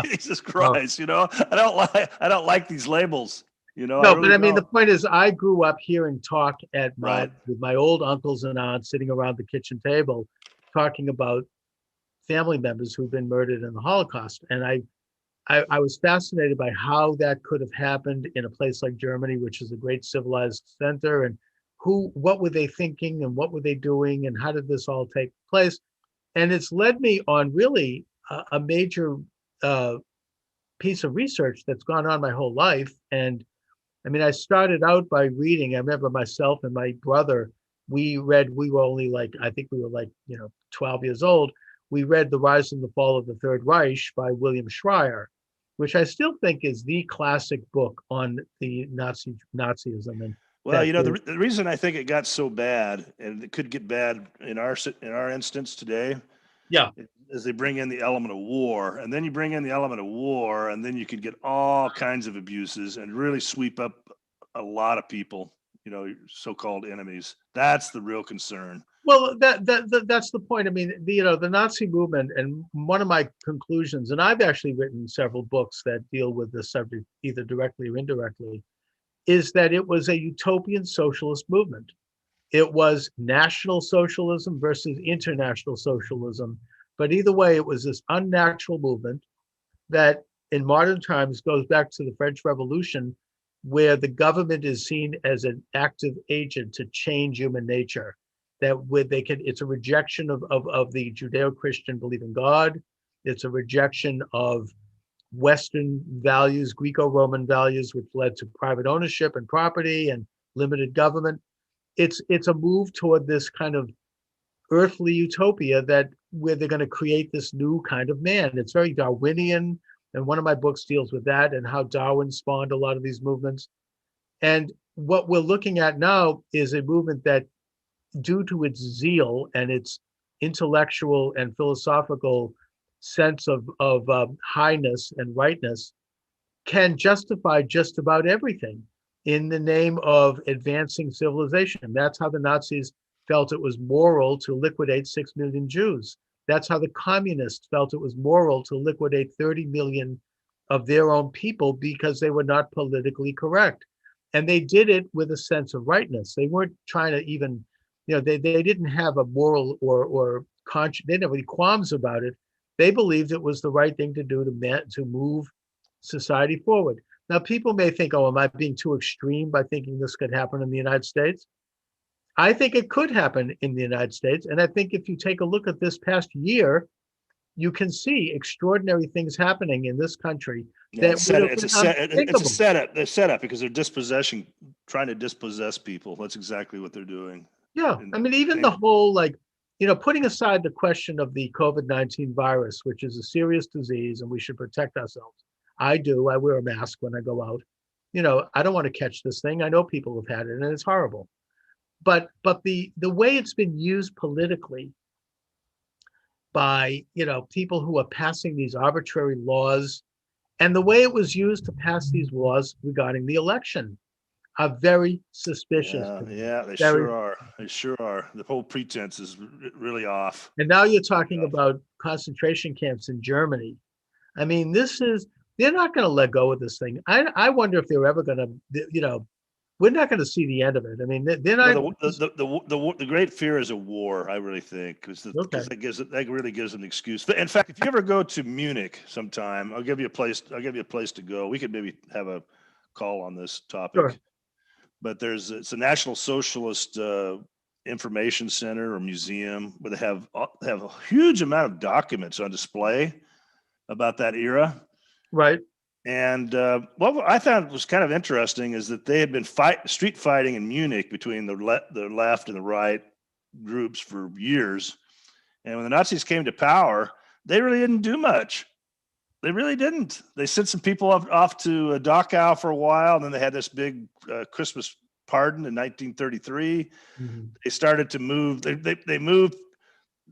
Jesus Oh, Christ, I don't like these labels. I no, really but I mean, the don't. point is, I grew up hearing talk Right. with my old uncles and aunts sitting around the kitchen table, talking about family members who've been murdered in the Holocaust, and I was fascinated by how that could have happened in a place like Germany, which is a great civilized center, and what were they thinking and what were they doing and how did this all take place? And it's led me on really a major uh, piece of research that's gone on my whole life. And I mean, I started out by reading. I remember myself and my brother, we were only like, I think we were like, 12 years old. We read The Rise and the Fall of the Third Reich by William Schreier, which I still think is the classic book on the Nazism. And Well, the reason I think it got so bad, and it could get bad in our instance today, yeah, is they bring in the element of war, and then you bring in the element of war, and then you could get all kinds of abuses and really sweep up a lot of people, so-called enemies. That's the real concern. well, that's the point. I mean, the Nazi movement, and one of my conclusions, and I've actually written several books that deal with this subject, either directly or indirectly, is that it was a utopian socialist movement. It was national socialism versus international socialism. But either way, it was this unnatural movement that in modern times goes back to the French Revolution, where the government is seen as an active agent to change human nature. That it's a rejection of the Judeo-Christian belief in God. It's a rejection of Western values, Greco-Roman values, which led to private ownership and property and limited government. It's a move toward this kind of earthly utopia where they're going to create this new kind of man. It's very Darwinian, and one of my books deals with that and how Darwin spawned a lot of these movements. And what we're looking at now is a movement that, due to its zeal and its intellectual and philosophical sense of highness and rightness, can justify just about everything in the name of advancing civilization. That's how the Nazis felt it was moral to liquidate 6 million Jews. That's how the communists felt it was moral to liquidate 30 million of their own people because they were not politically correct. And they did it with a sense of rightness. They weren't trying to even, they didn't have a moral or conscience, they didn't have any qualms about it. They believed it was the right thing to do to move society forward. Now, people may think, oh, am I being too extreme by thinking this could happen in the United States? I think it could happen in the United States. And I think if you take a look at this past year, you can see extraordinary things happening in this country. Yeah, it's a setup. They're set up because they're trying to dispossess people. That's exactly what they're doing. Yeah, I mean, even the whole, putting aside the question of the COVID-19 virus, which is a serious disease and we should protect ourselves. I do. I wear a mask when I go out. I don't want to catch this thing. I know people have had it and it's horrible. But the way it's been used politically by, people who are passing these arbitrary laws, and the way it was used to pass these laws regarding the election. are very suspicious Yeah, to me. yeah, they Very. sure are. They sure are. The whole pretense is really off. And now you're Really talking off. about concentration camps in Germany. I mean, they're not going to let go of this thing. I wonder if they're ever going to, we're not going to see the end of it. I mean, they're Well, not. the great fear is a war. I really think because Okay, that really gives an excuse. In fact, if you ever go to Munich sometime, I'll give you a place. I'll give you a place to go. We could maybe have a call on this sure. topic. But it's a National Socialist Information Center or museum where they have a huge amount of documents on display about that era. Right. And what I found was kind of interesting is that they had been street fighting in Munich between the left and the right groups for years. And when the Nazis came to power, they really didn't do much. They really didn't. They sent some people off to Dachau for a while, and then they had this big Christmas pardon in 1933. Mm-hmm. They started to move. They moved.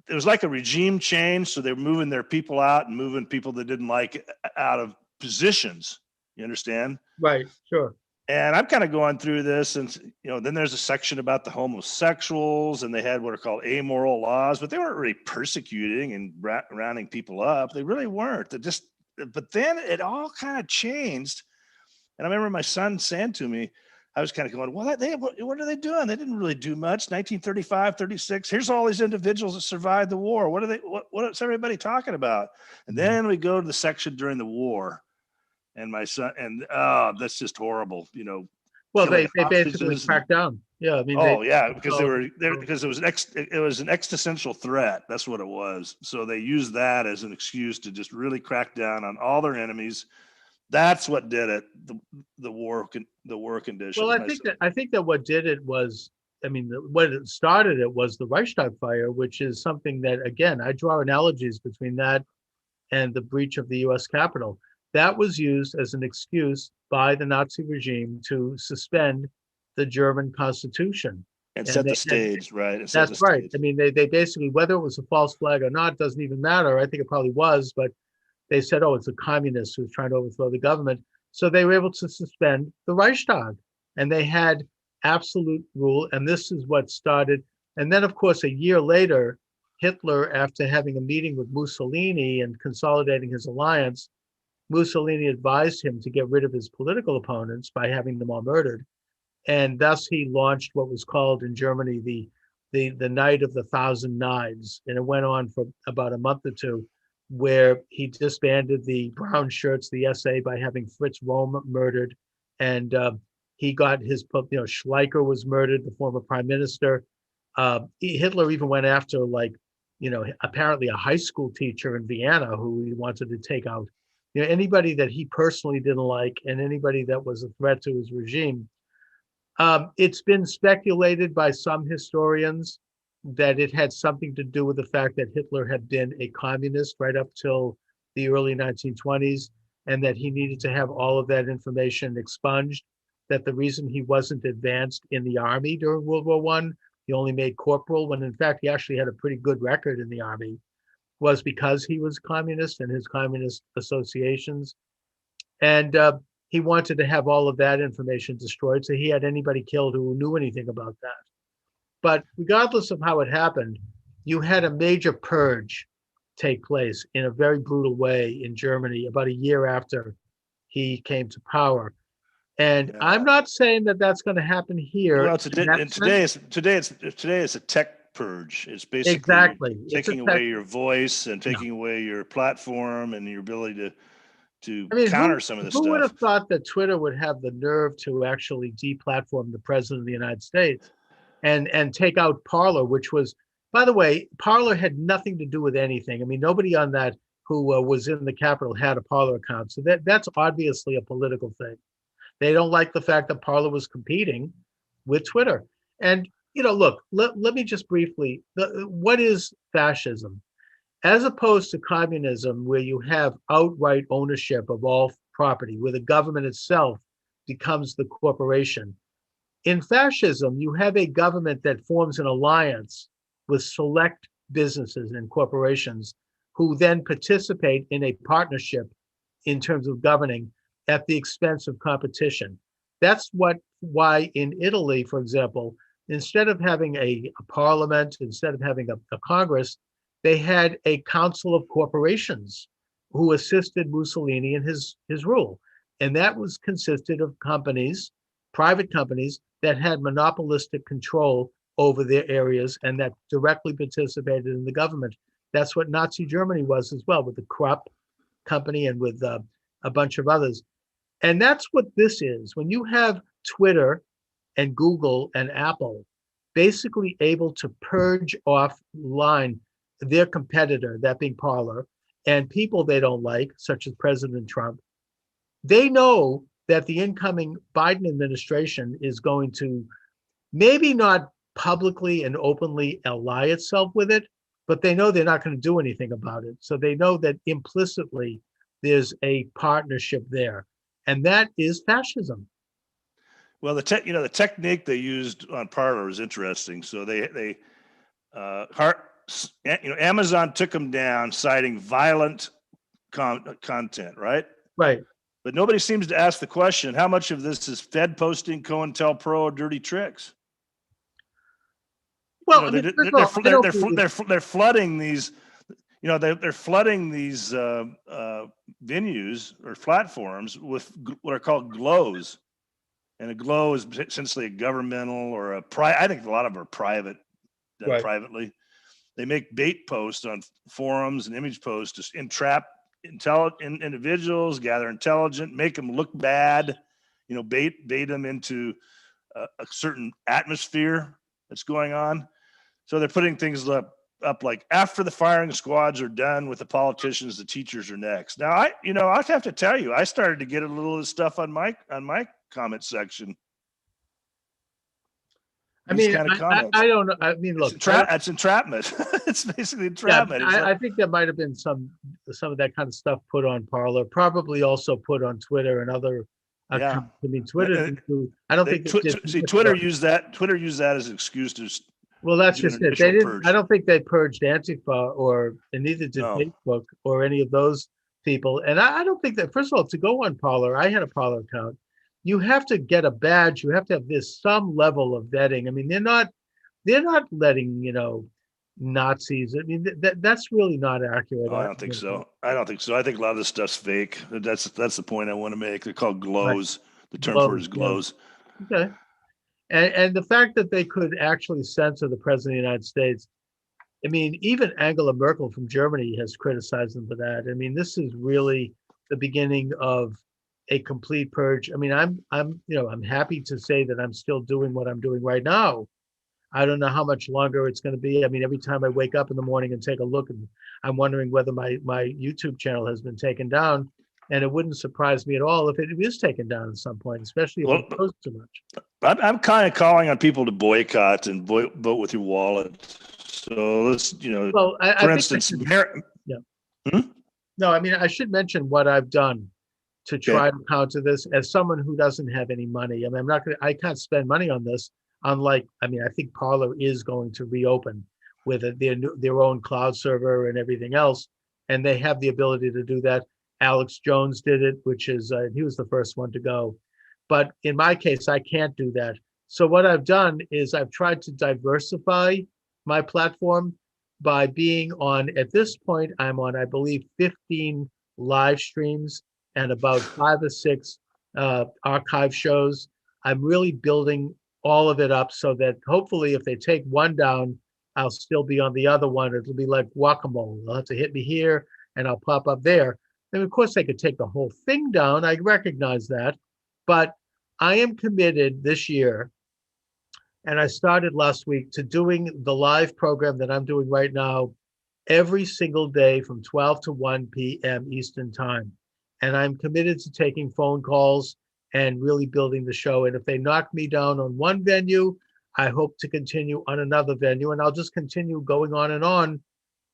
It was like a regime change, so they were moving their people out and moving people that didn't like out of positions. You understand? Right. Sure. And I'm kind of going through this, and then there's a section about the homosexuals, and they had what are called amoral laws, but they weren't really persecuting and rounding people up. They really weren't. But then it all kind of changed. And I remember my son saying to me, I was kind of going, well, what are they doing? They didn't really do much. 1935, 36. Here's all these individuals that survived the war. What is everybody talking about? And then we go to the section during the war. And my son, that's just horrible. Well, they hostages basically cracked down. Yeah, I mean. Because because it was an existential threat. That's what it was. So they used that as an excuse to just really crack down on all their enemies. That's what did it. The war conditions. Well, I think that what did it was, I mean, what it started it was the Reichstag fire, which is something that, again, I draw analogies between that and the breach of the U.S. Capitol. That was used as an excuse by the Nazi regime to suspend the German Constitution. And set the stage, right? That's right. I mean, they basically, whether it was a false flag or not, doesn't even matter. I think it probably was, but they said, oh, it's a communist who's trying to overthrow the government. So they were able to suspend the Reichstag, and they had absolute rule. And this is what started. And then, of course, a year later, Hitler, after having a meeting with Mussolini and consolidating his alliance, Mussolini advised him to get rid of his political opponents by having them all murdered. And thus he launched what was called in Germany the Night of the Thousand Knives. And it went on for about a month or two, where he disbanded the Brown Shirts, the SA, by having Fritz Röhm murdered. And he got his, Schleicher was murdered, the former prime minister. Hitler even went after, apparently a high school teacher in Vienna who he wanted to take out. Anybody that he personally didn't like and anybody that was a threat to his regime. It's been speculated by some historians that it had something to do with the fact that Hitler had been a communist right up till the early 1920s, and that he needed to have all of that information expunged, that the reason he wasn't advanced in the army during World War I, he only made corporal, when in fact he actually had a pretty good record in the army, was because he was communist and his communist associations. And he wanted to have all of that information destroyed, so he had anybody killed who knew anything about that. But regardless of how it happened, you had a major purge take place in a very brutal way in Germany about a year after he came to power. And I'm not saying that that's going to happen here. Well, today it's a tech purge. It's basically taking away your voice and taking away your platform and your ability to counter some of this stuff. Who would have thought that Twitter would have the nerve to actually deplatform the president of the United States and take out Parler, which was, by the way, Parler had nothing to do with anything. I mean, nobody on that who was in the Capitol had a Parler account. So that's obviously a political thing. They don't like the fact that Parler was competing with Twitter. And, look, let me just briefly, what is fascism? As opposed to communism, where you have outright ownership of all property, where the government itself becomes the corporation. In fascism, you have a government that forms an alliance with select businesses and corporations who then participate in a partnership in terms of governing at the expense of competition. That's what why in Italy, for example, instead of having a parliament, instead of having a Congress, they had a council of corporations who assisted Mussolini in his rule. And that was consisted of companies, private companies that had monopolistic control over their areas and that directly participated in the government. That's what Nazi Germany was as well, with the Krupp company and with a bunch of others. And that's what this is. When you have Twitter and Google and Apple basically able to purge offline their competitor, that being Parler, and people they don't like, such as President Trump, they know that the incoming Biden administration is going to maybe not publicly and openly ally itself with it, but they know they're not going to do anything about it. So they know that implicitly there's a partnership there. And that is fascism. Well, the technique they used on Parler is interesting. So Amazon took them down, citing violent content, right? Right. But nobody seems to ask the question: how much of this is Fed posting COINTELPRO dirty tricks? Well, they're flooding these. They're flooding these venues or platforms with what are called glows. And a glow is essentially a governmental or I think a lot of them are private, done right. privately. They make bait posts on forums and image posts to entrap intelligent individuals, gather intelligence, make them look bad, bait them into a certain atmosphere that's going on. So they're putting things up like after the firing squads are done with the politicians, the teachers are next. Now I have to tell you, I started to get a little of this stuff on my comment section. I mean, I don't know. I mean, look, it's entrapment. It's basically entrapment. Yeah, I think there might have been some of that kind of stuff put on Parler, probably also put on Twitter and other. Yeah. I mean, Twitter. I don't think. Twitter used that. Twitter used that as an excuse to. Well, that's just it. They didn't. I don't think they purged Antifa, and neither did Facebook or any of those people. And I don't think that. First of all, to go on Parler, I had a Parler account. You have to get a badge. You have to have some level of vetting. I mean, they're not letting Nazis. I mean, that's really not accurate. Oh, I don't think so. I think a lot of this stuff's fake. That's the point I want to make. They're called glows. Right. The term for it is glows. Yeah. Okay. And the fact that they could actually censor the president of the United States, I mean, even Angela Merkel from Germany has criticized them for that. I mean, this is really the beginning of a complete purge. I mean, I'm happy to say that I'm still doing what I'm doing right now. I don't know how much longer it's going to be. I mean, every time I wake up in the morning and take a look, and I'm wondering whether my YouTube channel has been taken down. And it wouldn't surprise me at all if it is taken down at some point, especially if it goes too much. I'm kind of calling on people to boycott and vote with your wallet. So let's, for instance, No, I mean, I should mention what I've done to try to counter this as someone who doesn't have any money. I mean, I can't spend money on this. Unlike, I mean, I think Parler is going to reopen with their own cloud server and everything else, and they have the ability to do that. Alex Jones did it, which is, he was the first one to go. But in my case, I can't do that. So what I've done is I've tried to diversify my platform by being on, at this point, I'm on, I believe, 15 live streams and about 5 or 6 archive shows. I'm really building all of it up so that hopefully if they take one down, I'll still be on the other one. It'll be like whack-a-mole. They'll have to hit me here and I'll pop up there. And of course, they could take the whole thing down. I recognize that. But I am committed this year, and I started last week, to doing the live program that I'm doing right now every single day from 12 to 1 p.m. Eastern time. And I'm committed to taking phone calls and really building the show. And if they knock me down on one venue, I hope to continue on another venue. And I'll just continue going on and on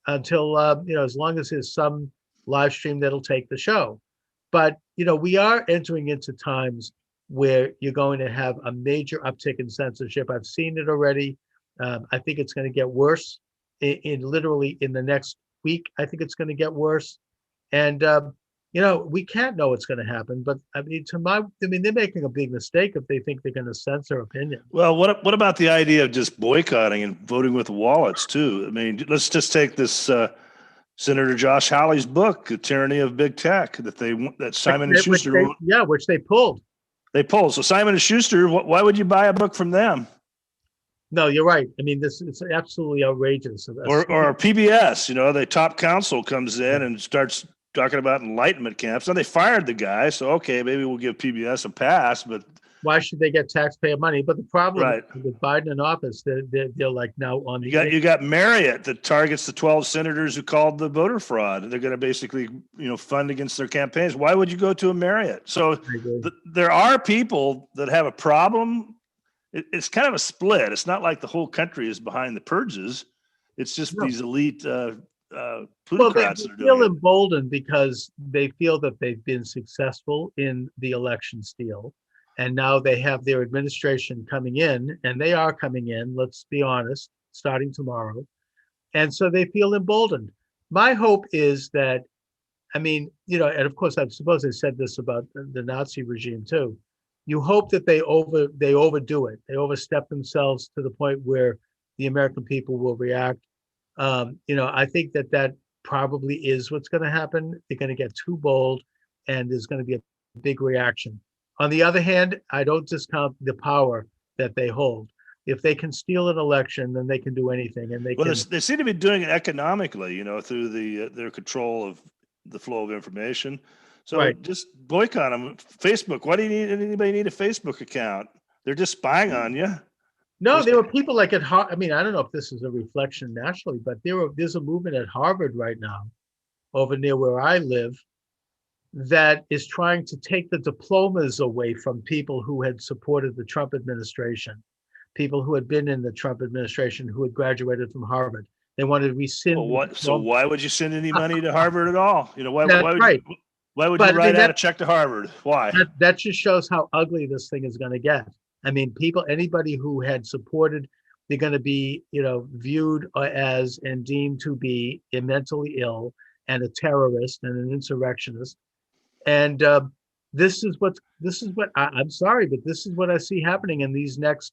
until, as long as there's some live stream that'll take the show. But, we are entering into times where you're going to have a major uptick in censorship. I've seen it already. I think it's going to get worse literally in the next week. I think it's going to get worse. And, we can't know what's going to happen. But I mean, they're making a big mistake if they think they're going to censor opinion. Well, what about the idea of just boycotting and voting with wallets too? I mean, let's just take this Senator Josh Hawley's book, "The Tyranny of Big Tech," that Simon and Schuster wrote. Which they pulled. They pulled. So Simon and Schuster, why would you buy a book from them? No, you're right. I mean, it's absolutely outrageous. Or PBS, the top counsel comes in and starts talking about enlightenment camps. Now they fired the guy, so okay, maybe we'll give PBS a pass, but why should they get taxpayer money? But the problem right. with Biden in office, they're like now on the. You got Marriott that targets the 12 senators who called the voter fraud. They're going to basically, fund against their campaigns. Why would you go to a Marriott? So there are people that have a problem. It's kind of a split. It's not like the whole country is behind the purges. It's just these elite plutocrats that are doing feel emboldened because they feel that they've been successful in the election steal. And now they have their administration coming in, and they are coming in, let's be honest, starting tomorrow. And so they feel emboldened. My hope is that, and of course, I suppose they said this about the Nazi regime too. You hope that they overdo it. They overstep themselves to the point where the American people will react. I think that probably is what's going to happen. They're going to get too bold, and there's going to be a big reaction. On the other hand, I don't discount the power that they hold. If they can steal an election, then they can do anything, and they seem to be doing it economically, through their control of the flow of information. So just boycott them. Facebook. Why do anybody need a Facebook account? They're just spying on you. No, there were people like at Harvard. I don't know if this is a reflection nationally, but there's a movement at Harvard right now, over near where I live, that is trying to take the diplomas away from people who had supported the Trump administration, people who had been in the Trump administration, who had graduated from Harvard. They wanted to rescind. So why would you send any money to Harvard at all? Why would you write out a check to Harvard? Why? That just shows how ugly this thing is going to get. Anybody who had supported, they're going to be, viewed as and deemed to be mentally ill and a terrorist and an insurrectionist. And this is what I'm sorry, but this is what I see happening in these next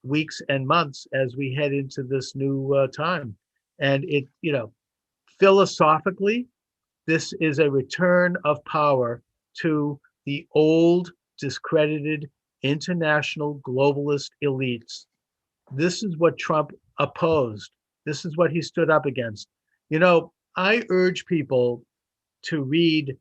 weeks and months as we head into this new time. And philosophically, this is a return of power to the old, discredited, international globalist elites. This is what Trump opposed. This is what he stood up against. I urge people to read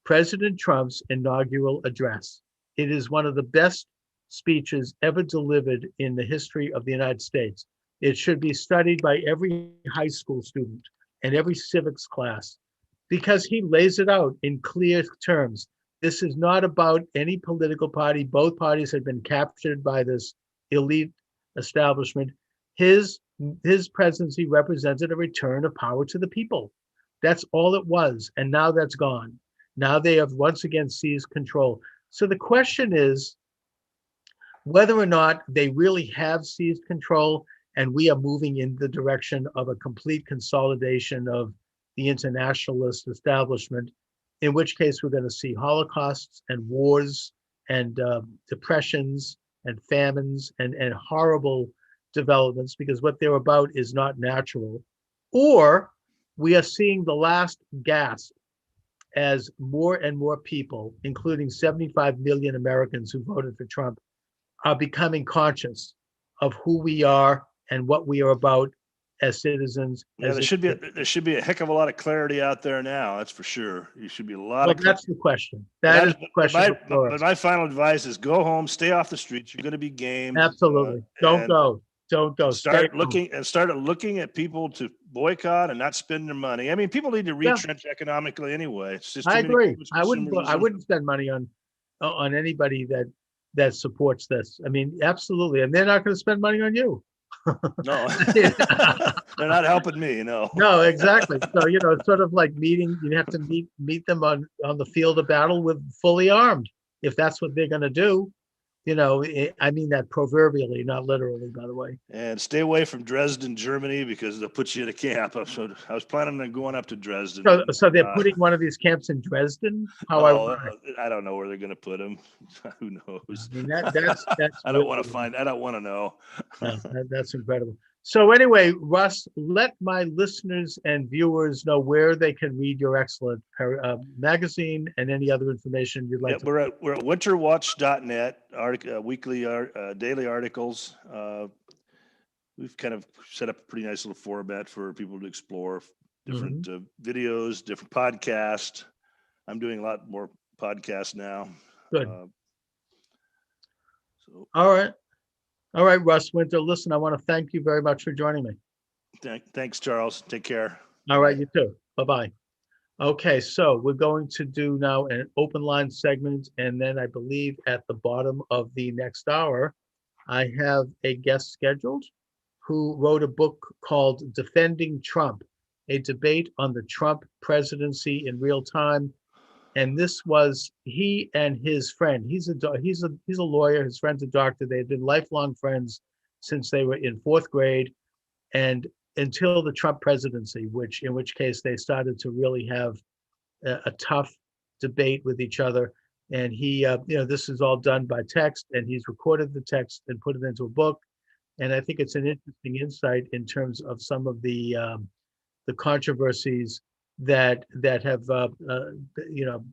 President Trump's inaugural address. It is one of the best speeches ever delivered in the history of the United States. It should be studied by every high school student and every civics class, because he lays it out in clear terms. This is not about any political party. Both parties had been captured by this elite establishment. His presidency represented a return of power to the people. That's all it was. And now that's gone. Now they have once again seized control. So the question is whether or not they really have seized control and we are moving in the direction of a complete consolidation of the internationalist establishment, in which case we're going to see holocausts and wars and depressions and famines and horrible developments, because what they're about is not natural. Or we are seeing the last gasp as more and more people, including 75 million Americans who voted for Trump, are becoming conscious of who we are and what we are about as citizens. Yeah, there should be a heck of a lot of clarity out there now. That's for sure. You should be a lot of. That's the question. That is the question. But my final advice is go home, stay off the streets. You're going to be gamed. Absolutely. Don't go. Start looking at people to boycott and not spend their money. People need to retrench economically anyway. It's just I agree. I wouldn't spend money on anybody that supports this. Absolutely, and they're not going to spend money on you. No, they're not helping me. No. No, exactly. So it's sort of like meeting. You have to meet them on the field of battle with fully armed, if that's what they're going to do. I mean that proverbially, not literally, by the way. And stay away from Dresden, Germany, because they'll put you in a camp. So I was planning on going up to Dresden. So they're putting one of these camps in Dresden? How ironic. I don't know where they're going to put them. Who knows? I mean, that's I don't want to find. I don't want to know. No, that's incredible. So anyway, Russ, let my listeners and viewers know where they can read your excellent magazine and any other information you'd like to. We're at winterwatch.net, weekly daily articles. We've kind of set up a pretty nice little format for people to explore different videos, different podcasts. I'm doing a lot more podcasts now. Good. All right, Russ Winter. Listen, I want to thank you very much for joining me. Thanks, Charles. Take care. All right, you too. Bye-bye. Okay, so we're going to do now an open line segment, and then I believe at the bottom of the next hour, I have a guest scheduled who wrote a book called Defending Trump, a debate on the Trump presidency in real time. And this was he and his friend. He's a lawyer. His friend's a doctor. They've been lifelong friends since they were in fourth grade, and until the Trump presidency, in which case they started to really have a tough debate with each other. And he, this is all done by text, and he's recorded the text and put it into a book. And I think it's an interesting insight in terms of some of the controversies that have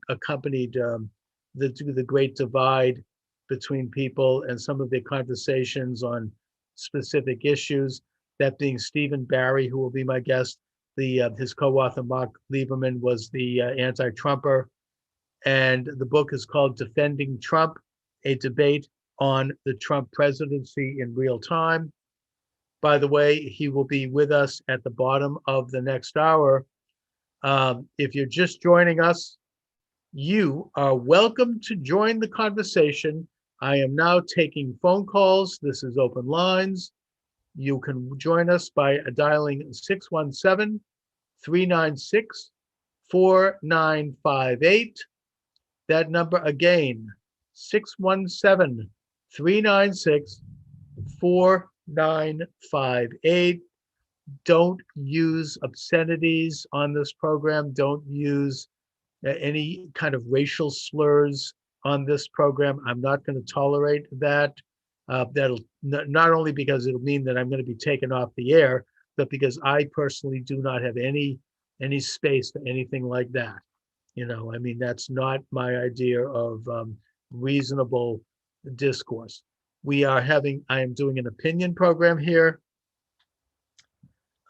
accompanied the great divide between people and some of their conversations on specific issues. That being Stephen Barry, who will be my guest. His co-author Mark Lieberman was the anti-Trumper, and the book is called Defending Trump: A Debate on the Trump Presidency in Real Time. By the way, he will be with us at the bottom of the next hour. If you're just joining us, you are welcome to join the conversation. I am now taking phone calls. This is open lines. You can join us by dialing 617-396-4958. That number again, 617-396-4958. Don't use obscenities on this program. Don't use any kind of racial slurs on this program. I'm not going to tolerate that. That'll not only because it'll mean that I'm going to be taken off the air, but because I personally do not have any space for anything like that. I mean, that's not my idea of reasonable discourse. I am doing an opinion program here.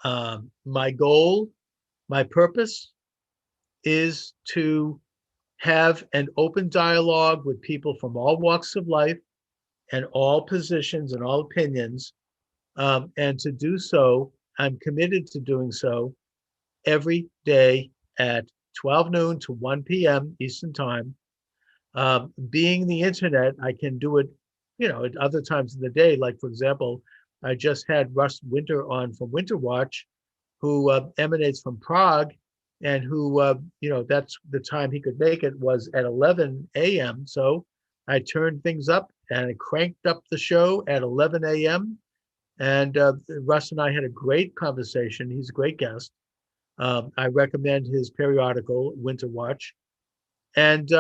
My goal, my purpose is to have an open dialogue with people from all walks of life and all positions and all opinions. And to do so, I'm committed to doing so every day at 12 noon to 1 p.m. Eastern Time. Being the internet, I can do it, at other times of the day. Like, for example, I just had Russ Winter on from Winter Watch, who emanates from Prague, and who, that's the time he could make it was at 11 a.m. So I turned things up and I cranked up the show at 11 a.m. And Russ and I had a great conversation. He's a great guest. I recommend his periodical, Winter Watch. And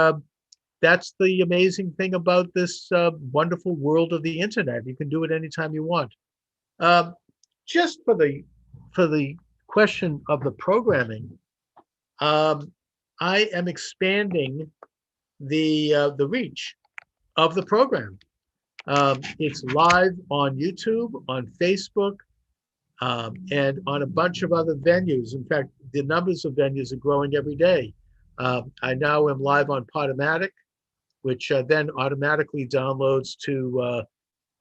that's the amazing thing about this wonderful world of the internet. You can do it anytime you want. Just for the question of the programming, I am expanding the reach of the program. It's live on YouTube, on Facebook, and on a bunch of other venues. In fact, the numbers of venues are growing every day. I now am live on Podomatic, which then automatically downloads to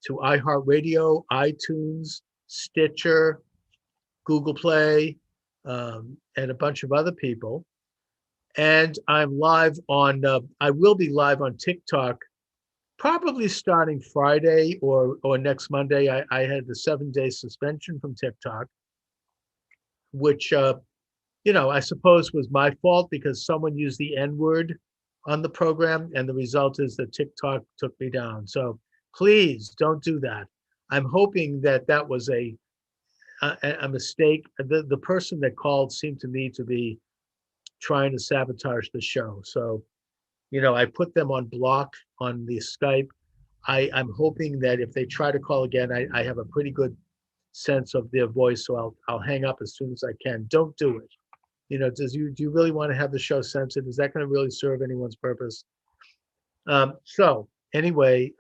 iHeartRadio, iTunes, Stitcher, Google Play, and a bunch of other people. And I'm live on, I will be live on TikTok, probably starting Friday or next Monday. I had the 7-day suspension from TikTok, which, I suppose was my fault because someone used the N-word on the program, and the result is that TikTok took me down. So Please don't do that. I'm hoping that that was a mistake. The person that called seemed to me to be trying to sabotage the show. So, I put them on block on the Skype. I'm hoping that if they try to call again, I have a pretty good sense of their voice, so I'll hang up as soon as I can. Don't do it. Do you really want to have the show censored? Is that going to really serve anyone's purpose? So anyway,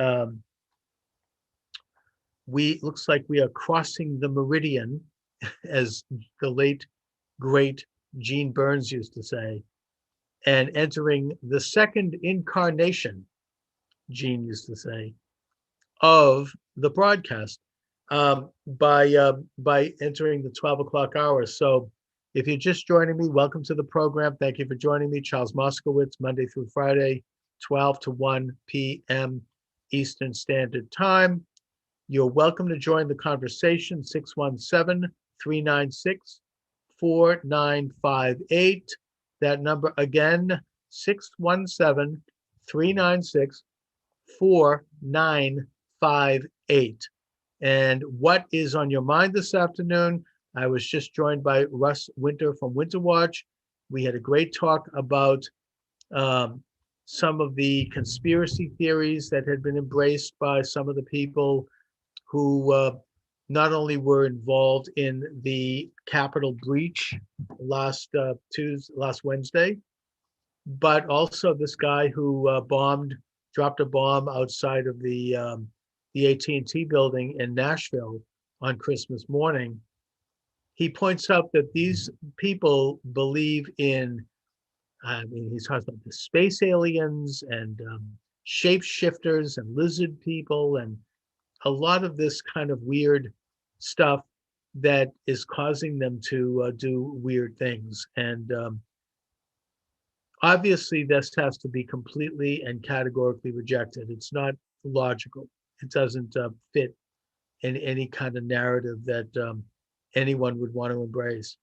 looks like we are crossing the meridian, as the late great Gene Burns used to say, and entering the second incarnation, Gene used to say, of the broadcast, by entering the 12 o'clock hour. So if you're just joining me, welcome to the program. Thank you for joining me. Charles Moscowitz, Monday through Friday, 12 to 1 p.m. Eastern Standard Time. You're welcome to join the conversation, 617-396-4958. That number again, 617-396-4958. And what is on your mind this afternoon? I was just joined by Russ Winter from Winter Watch. We had a great talk about some of the conspiracy theories that had been embraced by some of the people who not only were involved in the Capitol breach last Wednesday, but also this guy who dropped a bomb outside of the AT&T building in Nashville on Christmas morning. He points out that these people believe in, he talks about the space aliens and shapeshifters and lizard people and a lot of this kind of weird stuff that is causing them to do weird things. And obviously this has to be completely and categorically rejected. It's not logical. It doesn't fit in any kind of narrative that anyone would want to embrace.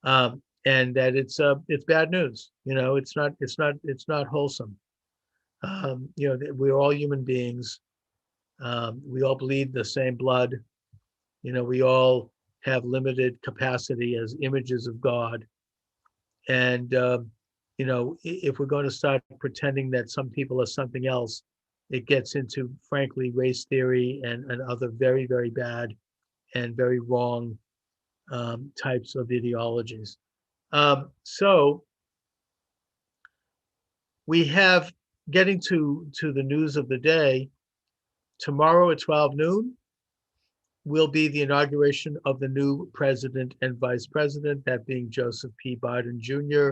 And that it's bad news. It's not wholesome. We're all human beings. We all bleed the same blood. We all have limited capacity as images of God. And, if we're going to start pretending that some people are something else, it gets into, frankly, race theory and other very, very bad and very wrong types of ideologies. So we have, getting to the news of the day, tomorrow at 12 noon will be the inauguration of the new president and vice president, that being Joseph P. Biden Jr.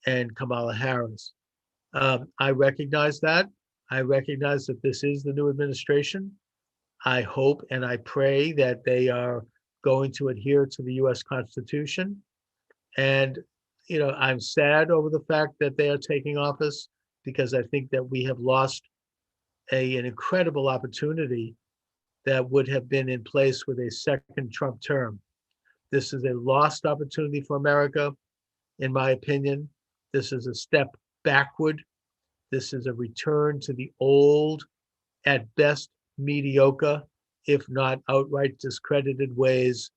and Kamala Harris. I recognize that. I recognize that this is the new administration. I hope and I pray that they are going to adhere to the U.S. Constitution. And, I'm sad over the fact that they are taking office, because I think that we have lost an incredible opportunity that would have been in place with a second Trump term. This is a lost opportunity for America, in my opinion. This is a step backward. This is a return to the old, at best mediocre, if not outright discredited ways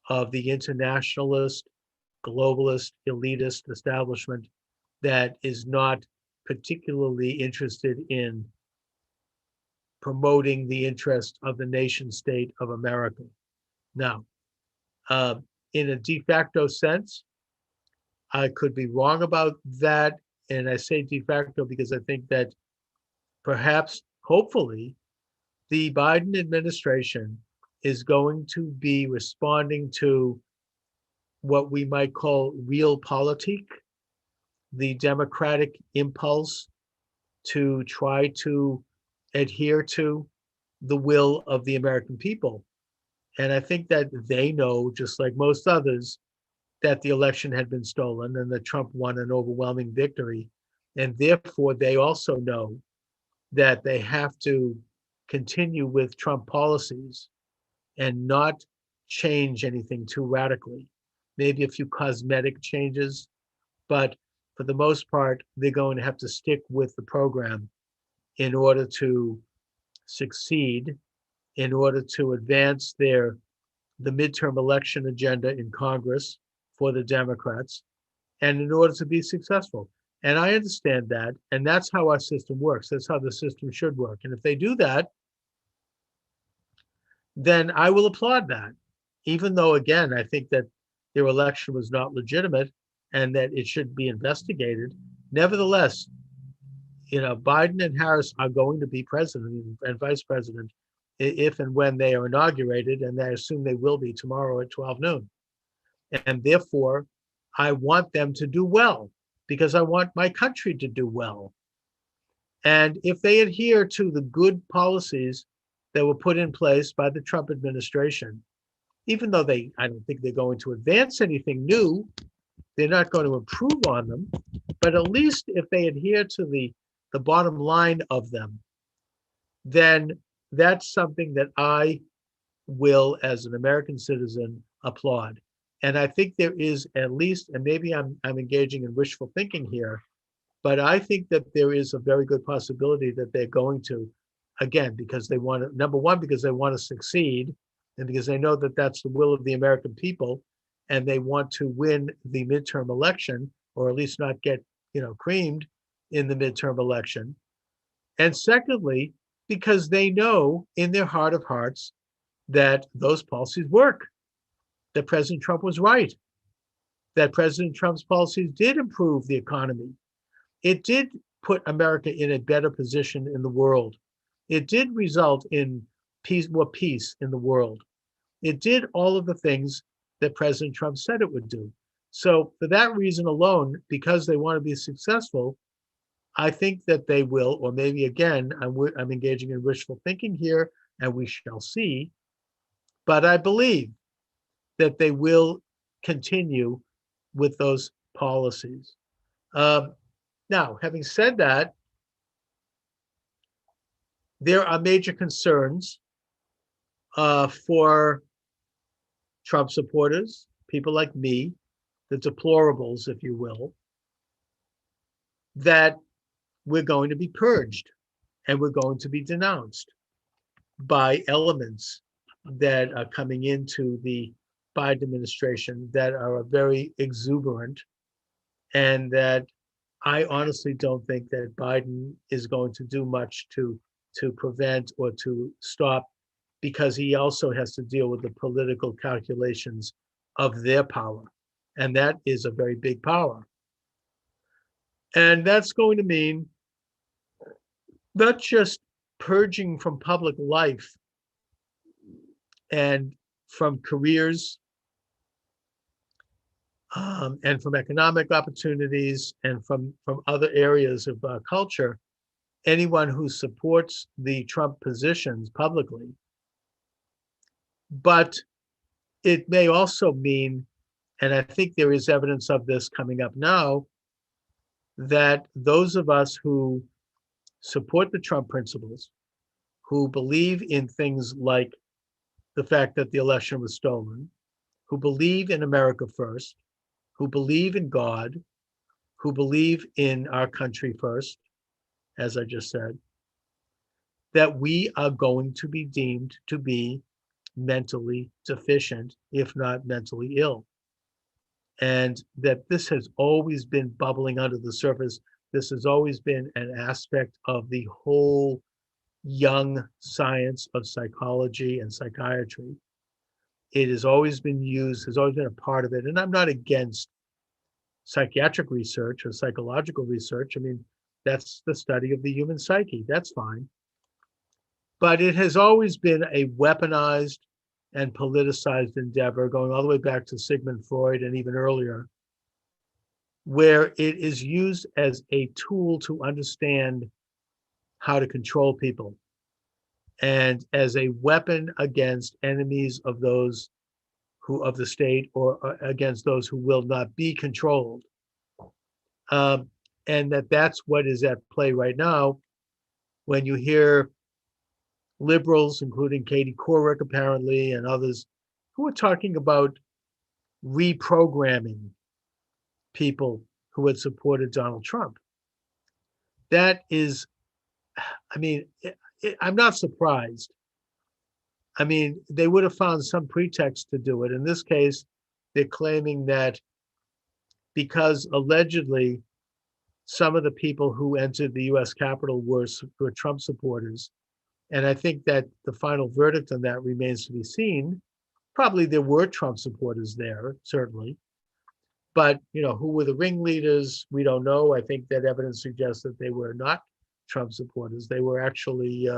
of the internationalist, globalist, elitist establishment that is not particularly interested in promoting the interest of the nation state of America. Now, in a de facto sense, I could be wrong about that. And I say de facto because I think that perhaps, hopefully, the Biden administration is going to be responding to what we might call realpolitik, the democratic impulse to try to adhere to the will of the American people. And I think that they know, just like most others, that the election had been stolen and that Trump won an overwhelming victory. And therefore, they also know that they have to continue with Trump policies and not change anything too radically. Maybe a few cosmetic changes, but for the most part, they're going to have to stick with the program in order to succeed in order to advance the midterm election agenda in Congress for the Democrats, and in order to be successful. And I understand that, and that's how our system works. That's how the system should work. And if they do that, then I will applaud that, even though, again, I think that their election was not legitimate and that it should be investigated. Nevertheless, Biden and Harris are going to be president and vice president if and when they are inaugurated, and I assume they will be tomorrow at 12 noon. And therefore, I want them to do well because I want my country to do well. And if they adhere to the good policies that were put in place by the Trump administration, even though I don't think they're going to advance anything new, they're not going to improve on them, but at least if they adhere to the bottom line of them, then that's something that I will, as an American citizen, applaud. And I think there is at least, and maybe I'm engaging in wishful thinking here, but I think that there is a very good possibility that they're going to, again, because they want to, number one, because they want to succeed, and because they know that that's the will of the American people, and they want to win the midterm election, or at least not get, creamed in the midterm election. And secondly, because they know in their heart of hearts that those policies work, that President Trump was right, that President Trump's policies did improve the economy. It did put America in a better position in the world. It did result in more peace in the world. It did all of the things that President Trump said it would do. So for that reason alone, because they want to be successful, I think that they will, or maybe again, I'm engaging in wishful thinking here, and we shall see. But I believe that they will continue with those policies. Now, having said that, there are major concerns for Trump supporters, people like me, the deplorables, if you will, that we're going to be purged and we're going to be denounced by elements that are coming into the Biden administration that are very exuberant, and that I honestly don't think that Biden is going to do much to prevent or to stop, because he also has to deal with the political calculations of their power. And that is a very big power. And that's going to mean not just purging from public life and from careers and from economic opportunities and from other areas of culture, anyone who supports the Trump positions publicly. But it may also mean, and I think there is evidence of this coming up now, that those of us who support the Trump principles, who believe in things like the fact that the election was stolen, who believe in America first, who believe in God, who believe in our country first, as I just said, that we are going to be deemed to be mentally deficient, if not mentally ill. And that this has always been bubbling under the surface. This has always been an aspect of the whole young science of psychology and psychiatry. It has always been used, has always been a part of it. And I'm not against psychiatric research or psychological research. I mean, that's the study of the human psyche. That's fine. But it has always been a weaponized and politicized endeavor, going all the way back to Sigmund Freud and even earlier, where it is used as a tool to understand how to control people and as a weapon against enemies of those who of the state, or against those who will not be controlled. And that's what is at play right now when you hear liberals, including Katie Couric apparently, and others, who are talking about reprogramming people who had supported Donald Trump. That is, I mean, I'm not surprised. I mean, they would have found some pretext to do it. In this case, they're claiming that because allegedly some of the people who entered the US Capitol were Trump supporters. And I think that the final verdict on that remains to be seen. Probably there were Trump supporters there, certainly. But, who were the ringleaders? We don't know. I think that evidence suggests that they were not Trump supporters. They were actually,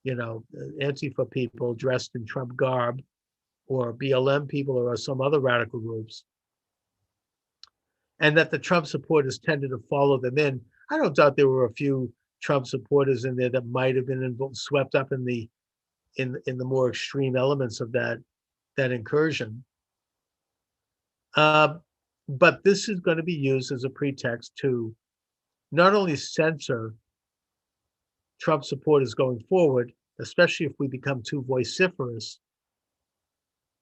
Antifa people dressed in Trump garb, or BLM people, or some other radical groups. And that the Trump supporters tended to follow them in. I don't doubt there were a few Trump supporters in there that might have been swept up in the more extreme elements of that incursion. But this is going to be used as a pretext to not only censor Trump supporters going forward, especially if we become too vociferous,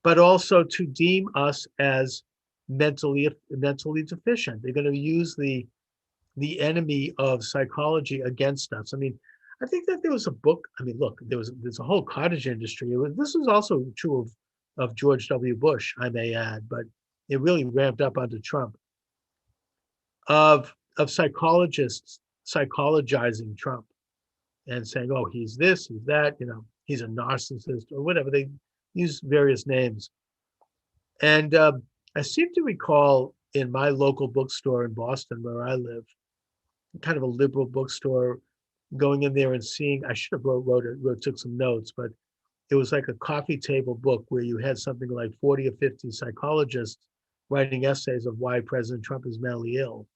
but also to deem us as mentally deficient. They're going to use the enemy of psychology against us. I mean, I think that there was a book. I mean, look, there's a whole cottage industry. This is also true of George W. Bush, I may add, but it really ramped up under Trump, of psychologists psychologizing Trump and saying, oh, he's this, he's that, he's a narcissist or whatever. They use various names. And I seem to recall in my local bookstore in Boston, where I live, kind of a liberal bookstore, going in there and seeing, I should have took some notes, but it was like a coffee table book where you had something like 40 or 50 psychologists writing essays of why President Trump is mentally ill.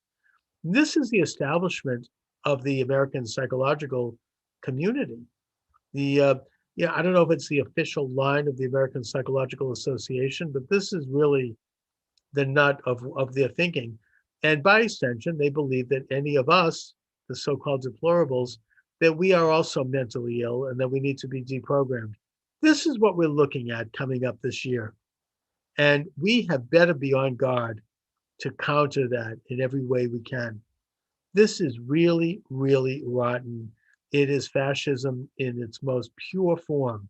This is the establishment of the American psychological community. I don't know if it's the official line of the American Psychological Association, but this is really the nut of their thinking. And by extension, they believe that any of us, the so-called deplorables, that we are also mentally ill and that we need to be deprogrammed. This is what we're looking at coming up this year. And we have better be on guard to counter that in every way we can. This is really, really rotten. It is fascism in its most pure form.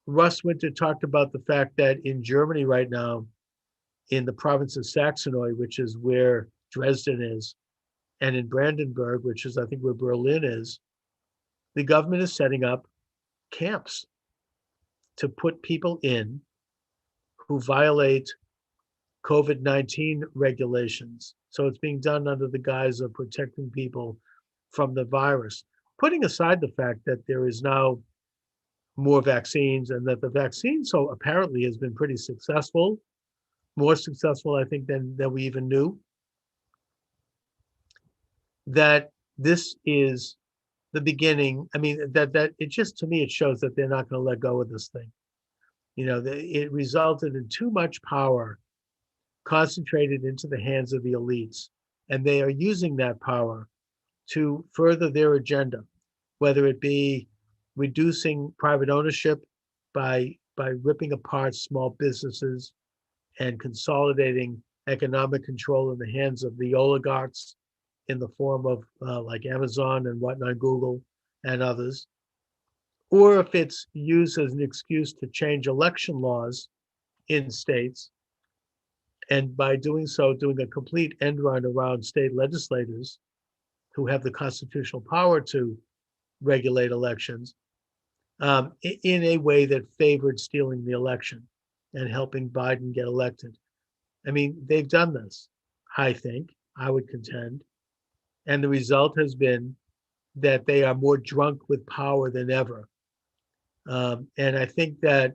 Russ Winter talked about the fact that in Germany right now, in the province of Saxony, which is where Dresden is, and in Brandenburg, which is, I think, where Berlin is, the government is setting up camps to put people in who violate COVID-19 regulations. So it's being done under the guise of protecting people from the virus, putting aside the fact that there is now more vaccines and that the vaccine so apparently has been pretty successful, more successful, I think, than we even knew. That this is the beginning. I mean, that it just, to me, it shows that they're not going to let go of this thing. It resulted in too much power concentrated into the hands of the elites, and they are using that power to further their agenda, whether it be reducing private ownership by ripping apart small businesses and consolidating economic control in the hands of the oligarchs in the form of like Amazon and whatnot, Google and others, or if it's used as an excuse to change election laws in states, and by doing so, doing a complete end run around state legislators who have the constitutional power to regulate elections, in a way that favored stealing the election and helping Biden get elected. I mean, they've done this, I think, I would contend. And the result has been that they are more drunk with power than ever. And I think that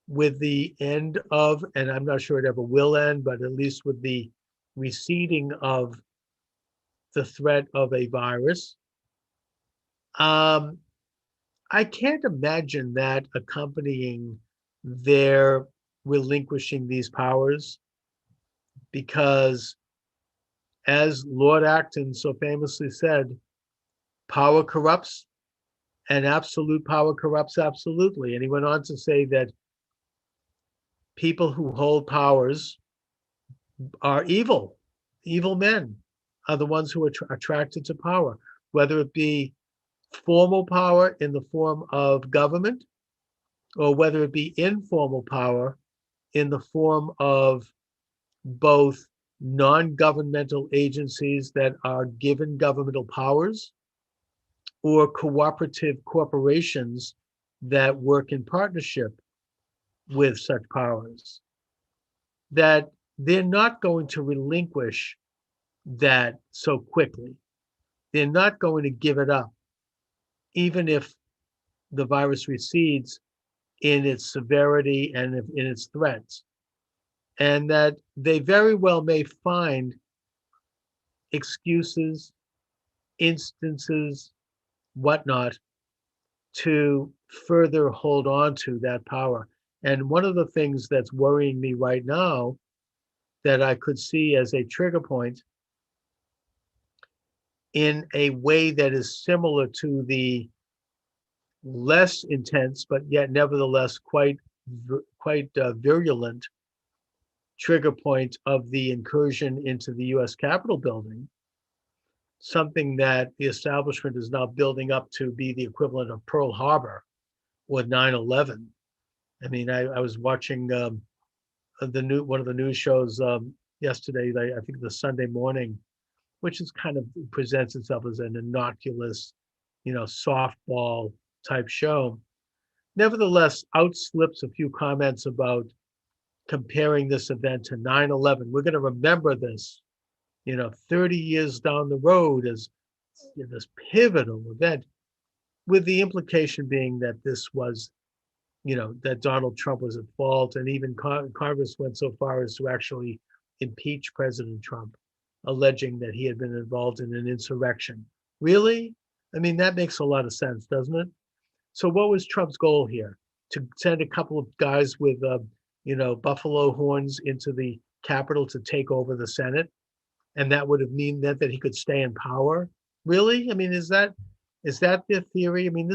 with the end of, and I'm not sure it ever will end, but at least with the receding of the threat of a virus, I can't imagine that accompanying their relinquishing these powers, because as Lord Acton so famously said, power corrupts and absolute power corrupts absolutely. And he went on to say that people who hold powers are evil. Evil men are the ones who are attracted to power. whether it be formal power in the form of government, or whether it be informal power in the form of both non-governmental agencies that are given governmental powers, or cooperative corporations that work in partnership with such powers, that they're not going to relinquish that so quickly. They're not going to give it up, even if the virus recedes in its severity and in its threats. And that they very well may find excuses, instances, whatnot, to further hold on to that power. And one of the things that's worrying me right now that I could see as a trigger point in a way that is similar to the less intense, but yet nevertheless quite virulent trigger point of the incursion into the US Capitol building, something that the establishment is now building up to be the equivalent of Pearl Harbor or 9/11. I mean, I was watching one of the news shows yesterday, I think the Sunday Morning, which is kind of presents itself as an innocuous, softball type show. Nevertheless, out slips a few comments about comparing this event to 9/11. We're going to remember this, 30 years down the road as this pivotal event, with the implication being that this was, that Donald Trump was at fault. And even Congress went so far as to actually impeach President Trump, alleging that he had been involved in an insurrection. Really? I mean, that makes a lot of sense, doesn't it? So what was Trump's goal here? To send a couple of guys with, buffalo horns into the Capitol to take over the Senate? And that would have meant that he could stay in power? Really? I mean, is that their theory? I mean,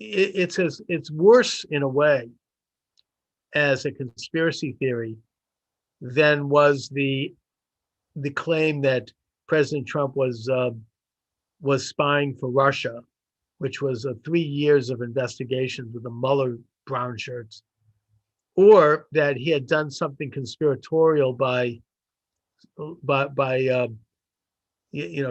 it's worse in a way as a conspiracy theory than was the claim that President Trump was spying for Russia, which was 3 years of investigations with the Mueller brown shirts, or that he had done something conspiratorial by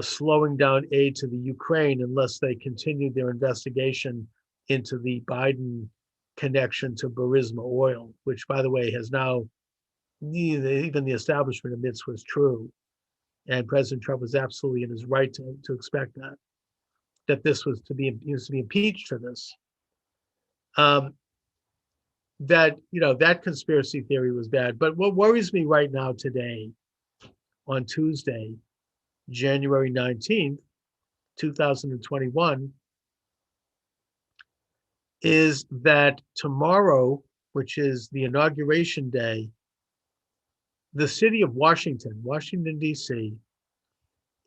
slowing down aid to the Ukraine unless they continued their investigation into the Biden connection to Burisma oil, which, by the way, has now even the establishment admits was true. And President Trump was absolutely in his right to expect that this was to be impeached for this. That conspiracy theory was bad. But what worries me right now today, on Tuesday, January 19th, 2021, is that tomorrow, which is the inauguration day, the city of Washington, D.C.,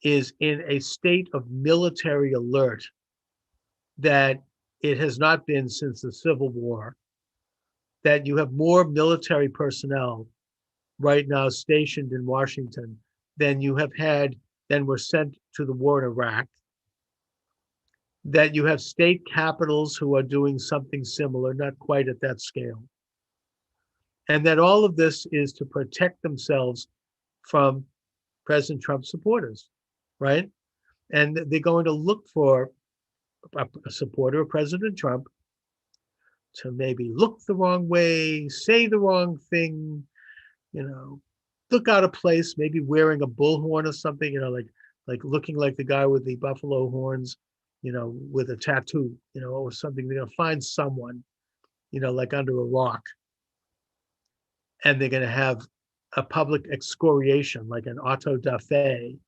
is in a state of military alert that it has not been since the Civil War, that you have more military personnel right now stationed in Washington than were sent to the war in Iraq, that you have state capitals who are doing something similar, not quite at that scale, and that all of this is to protect themselves from President Trump's supporters, right? And they're going to look for a supporter of President Trump to maybe look the wrong way, say the wrong thing, look out of place, maybe wearing a bullhorn or something, like looking like the guy with the buffalo horns, with a tattoo, or something. They're going to find someone, like under a rock. And they're going to have a public excoriation, like an auto da fe,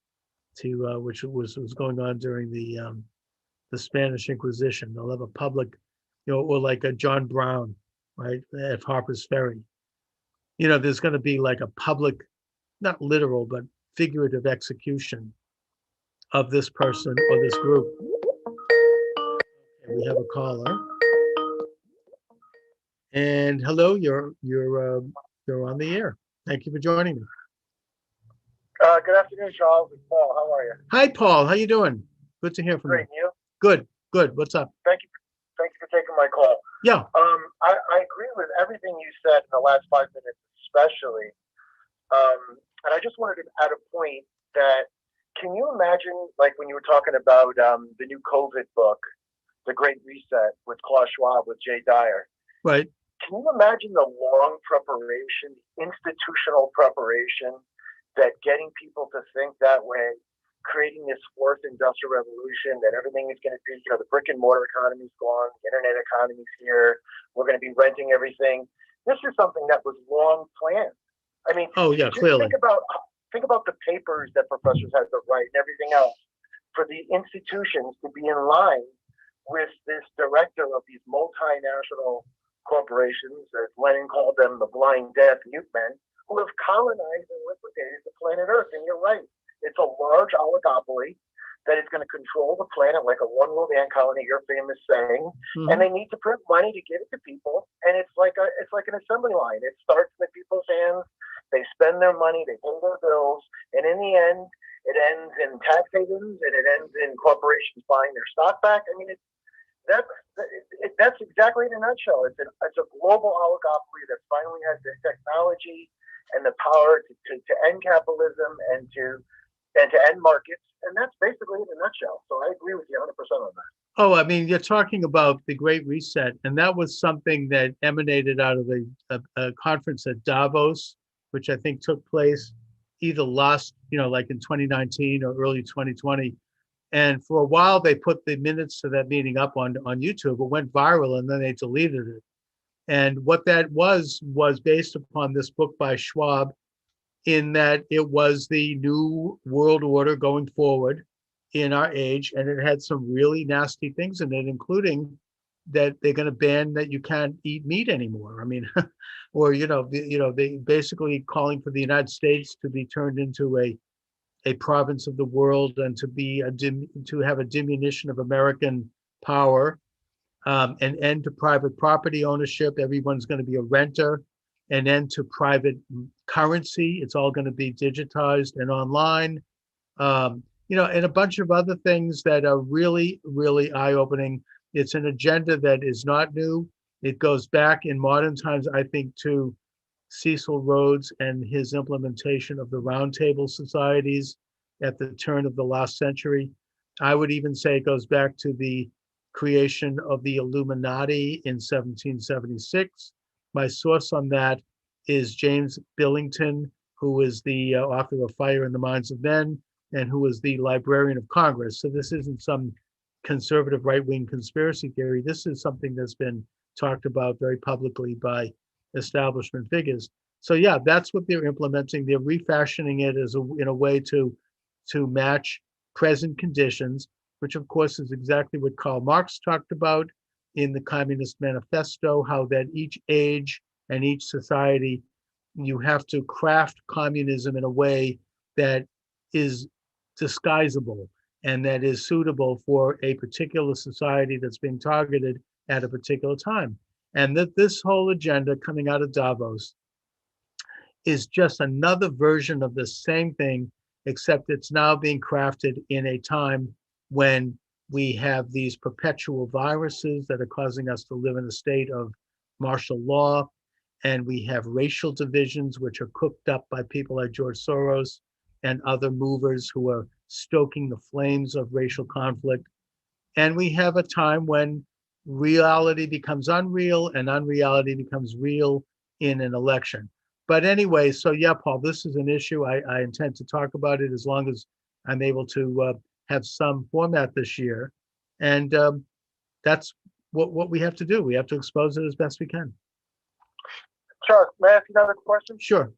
which was going on during the Spanish Inquisition. They'll have a public, or like a John Brown, right, at Harper's Ferry. There's going to be like a public, not literal, but figurative execution of this person or this group. We have a caller. And hello, you're on the air. Thank you for joining me. Good afternoon, Charles. It's Paul. How are you? Hi, Paul. How you doing? Good to hear from Great, you. you? Good. What's up? Thank you. Thank you for taking my call. Yeah. I agree with everything you said in the last 5 minutes, especially. And I just wanted to add a point that, can you imagine, like when you were talking about the new COVID book, The Great Reset with Klaus Schwab, with Jay Dyer? Right. Can you imagine the long preparation, institutional preparation, that getting people to think that way, creating this fourth industrial revolution, that everything is going to be, the brick and mortar economy's gone, the internet economy's here, we're going to be renting everything. This is something that was long planned. I mean, oh yeah, clearly. Think about the papers that professors had to write and everything else for the institutions to be in line with this director of these multinational corporations, as Lenin called them, the blind, deaf, mute men, who have colonized and liquidated the planet Earth. And you're right, it's a large oligopoly that is going to control the planet like a one world ant colony, your famous saying. Mm-hmm. And they need to print money to give it to people. And it's like an assembly line. It starts in the people's hands. They spend their money, they pay their bills, and in the end, it ends in tax havens and it ends in corporations buying their stock back. I mean, that's exactly in a nutshell. It's a global oligopoly that finally has the technology and the power to end capitalism and to end markets. And that's basically in a nutshell. So I agree with you 100% on that. Oh, I mean, you're talking about the Great Reset, and that was something that emanated out of a conference at Davos, which I think took place either last, like in 2019 or early 2020. And for a while, they put the minutes to that meeting up on YouTube. It went viral, and then they deleted it. And what that was based upon this book by Schwab, in that it was the new world order going forward in our age. And it had some really nasty things in it, including that they're going to ban that you can't eat meat anymore. I mean, or, they basically calling for the United States to be turned into a province of the world and to have a diminution of American power, an end to private property ownership. Everyone's going to be a renter, an end to private currency. It's all going to be digitized and online, and a bunch of other things that are really, really eye-opening. It's an agenda that is not new. It goes back in modern times, I think, to Cecil Rhodes and his implementation of the roundtable societies at the turn of the last century. I would even say it goes back to the creation of the Illuminati in 1776. My source on that is James Billington, who is the author of Fire in the Minds of Men and who is the Librarian of Congress. So this isn't some conservative right-wing conspiracy theory. This is something that's been talked about very publicly by establishment figures. So yeah, that's what they're implementing. They're refashioning it in a way to match present conditions, which of course is exactly what Karl Marx talked about in the Communist Manifesto, how that each age and each society, you have to craft communism in a way that is disguisable and that is suitable for a particular society that's being targeted at a particular time. And that this whole agenda coming out of Davos is just another version of the same thing, except it's now being crafted in a time when we have these perpetual viruses that are causing us to live in a state of martial law. And we have racial divisions, which are cooked up by people like George Soros and other movers who are stoking the flames of racial conflict. And we have a time when reality becomes unreal and unreality becomes real in an election. But anyway, so yeah, Paul, this is an issue. I intend to talk about it as long as I'm able to have some format this year. And that's what we have to do. We have to expose it as best we can. Chuck, may I ask you another question? Sure.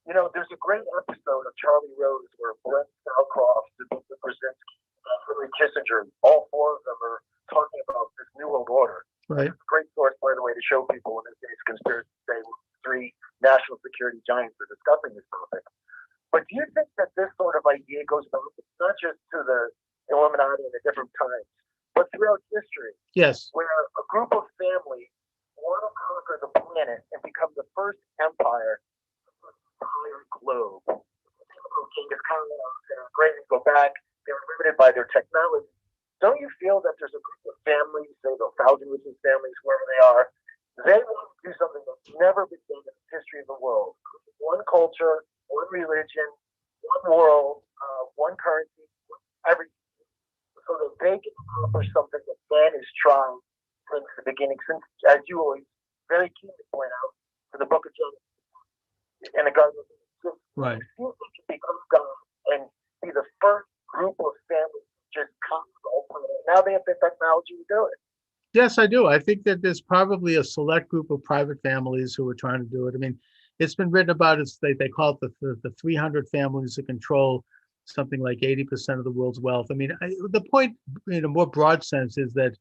There's a great episode of Charlie Rose where Brent Shawcroft, Zbigniew Brzezinski, Henry Kissinger, all four of them are talking about this New World Order. Right. It's a great source, by the way, to show people in this day's conspiracy day three national security giants are discussing this topic. But do you think that this sort of idea goes back not just to the Illuminati in the different times, but throughout history? Yes. Where a group of families want to conquer the planet and become the first empire of the entire globe. Genghis Khan and Great go back. They were limited by by their technology. Don't you feel that there's a group of families, say the thousand richest families, wherever they are, they want to do something that's never been done in the history of the world? One culture, one religion, one world, one currency, everything, so that they can accomplish something that man has tried since the beginning, since, as you always very keen to point out, in the book of Genesis and the Garden of Eden. Right. You can become God and be the first group of families just come to the whole planet. Now they have the technology to do it. Yes, I do. I think that there's probably a select group of private families who are trying to do it. I mean, it's been written about, they call it the 300 families that control something like 80% of the world's wealth. I mean, the point in a more broad sense is that,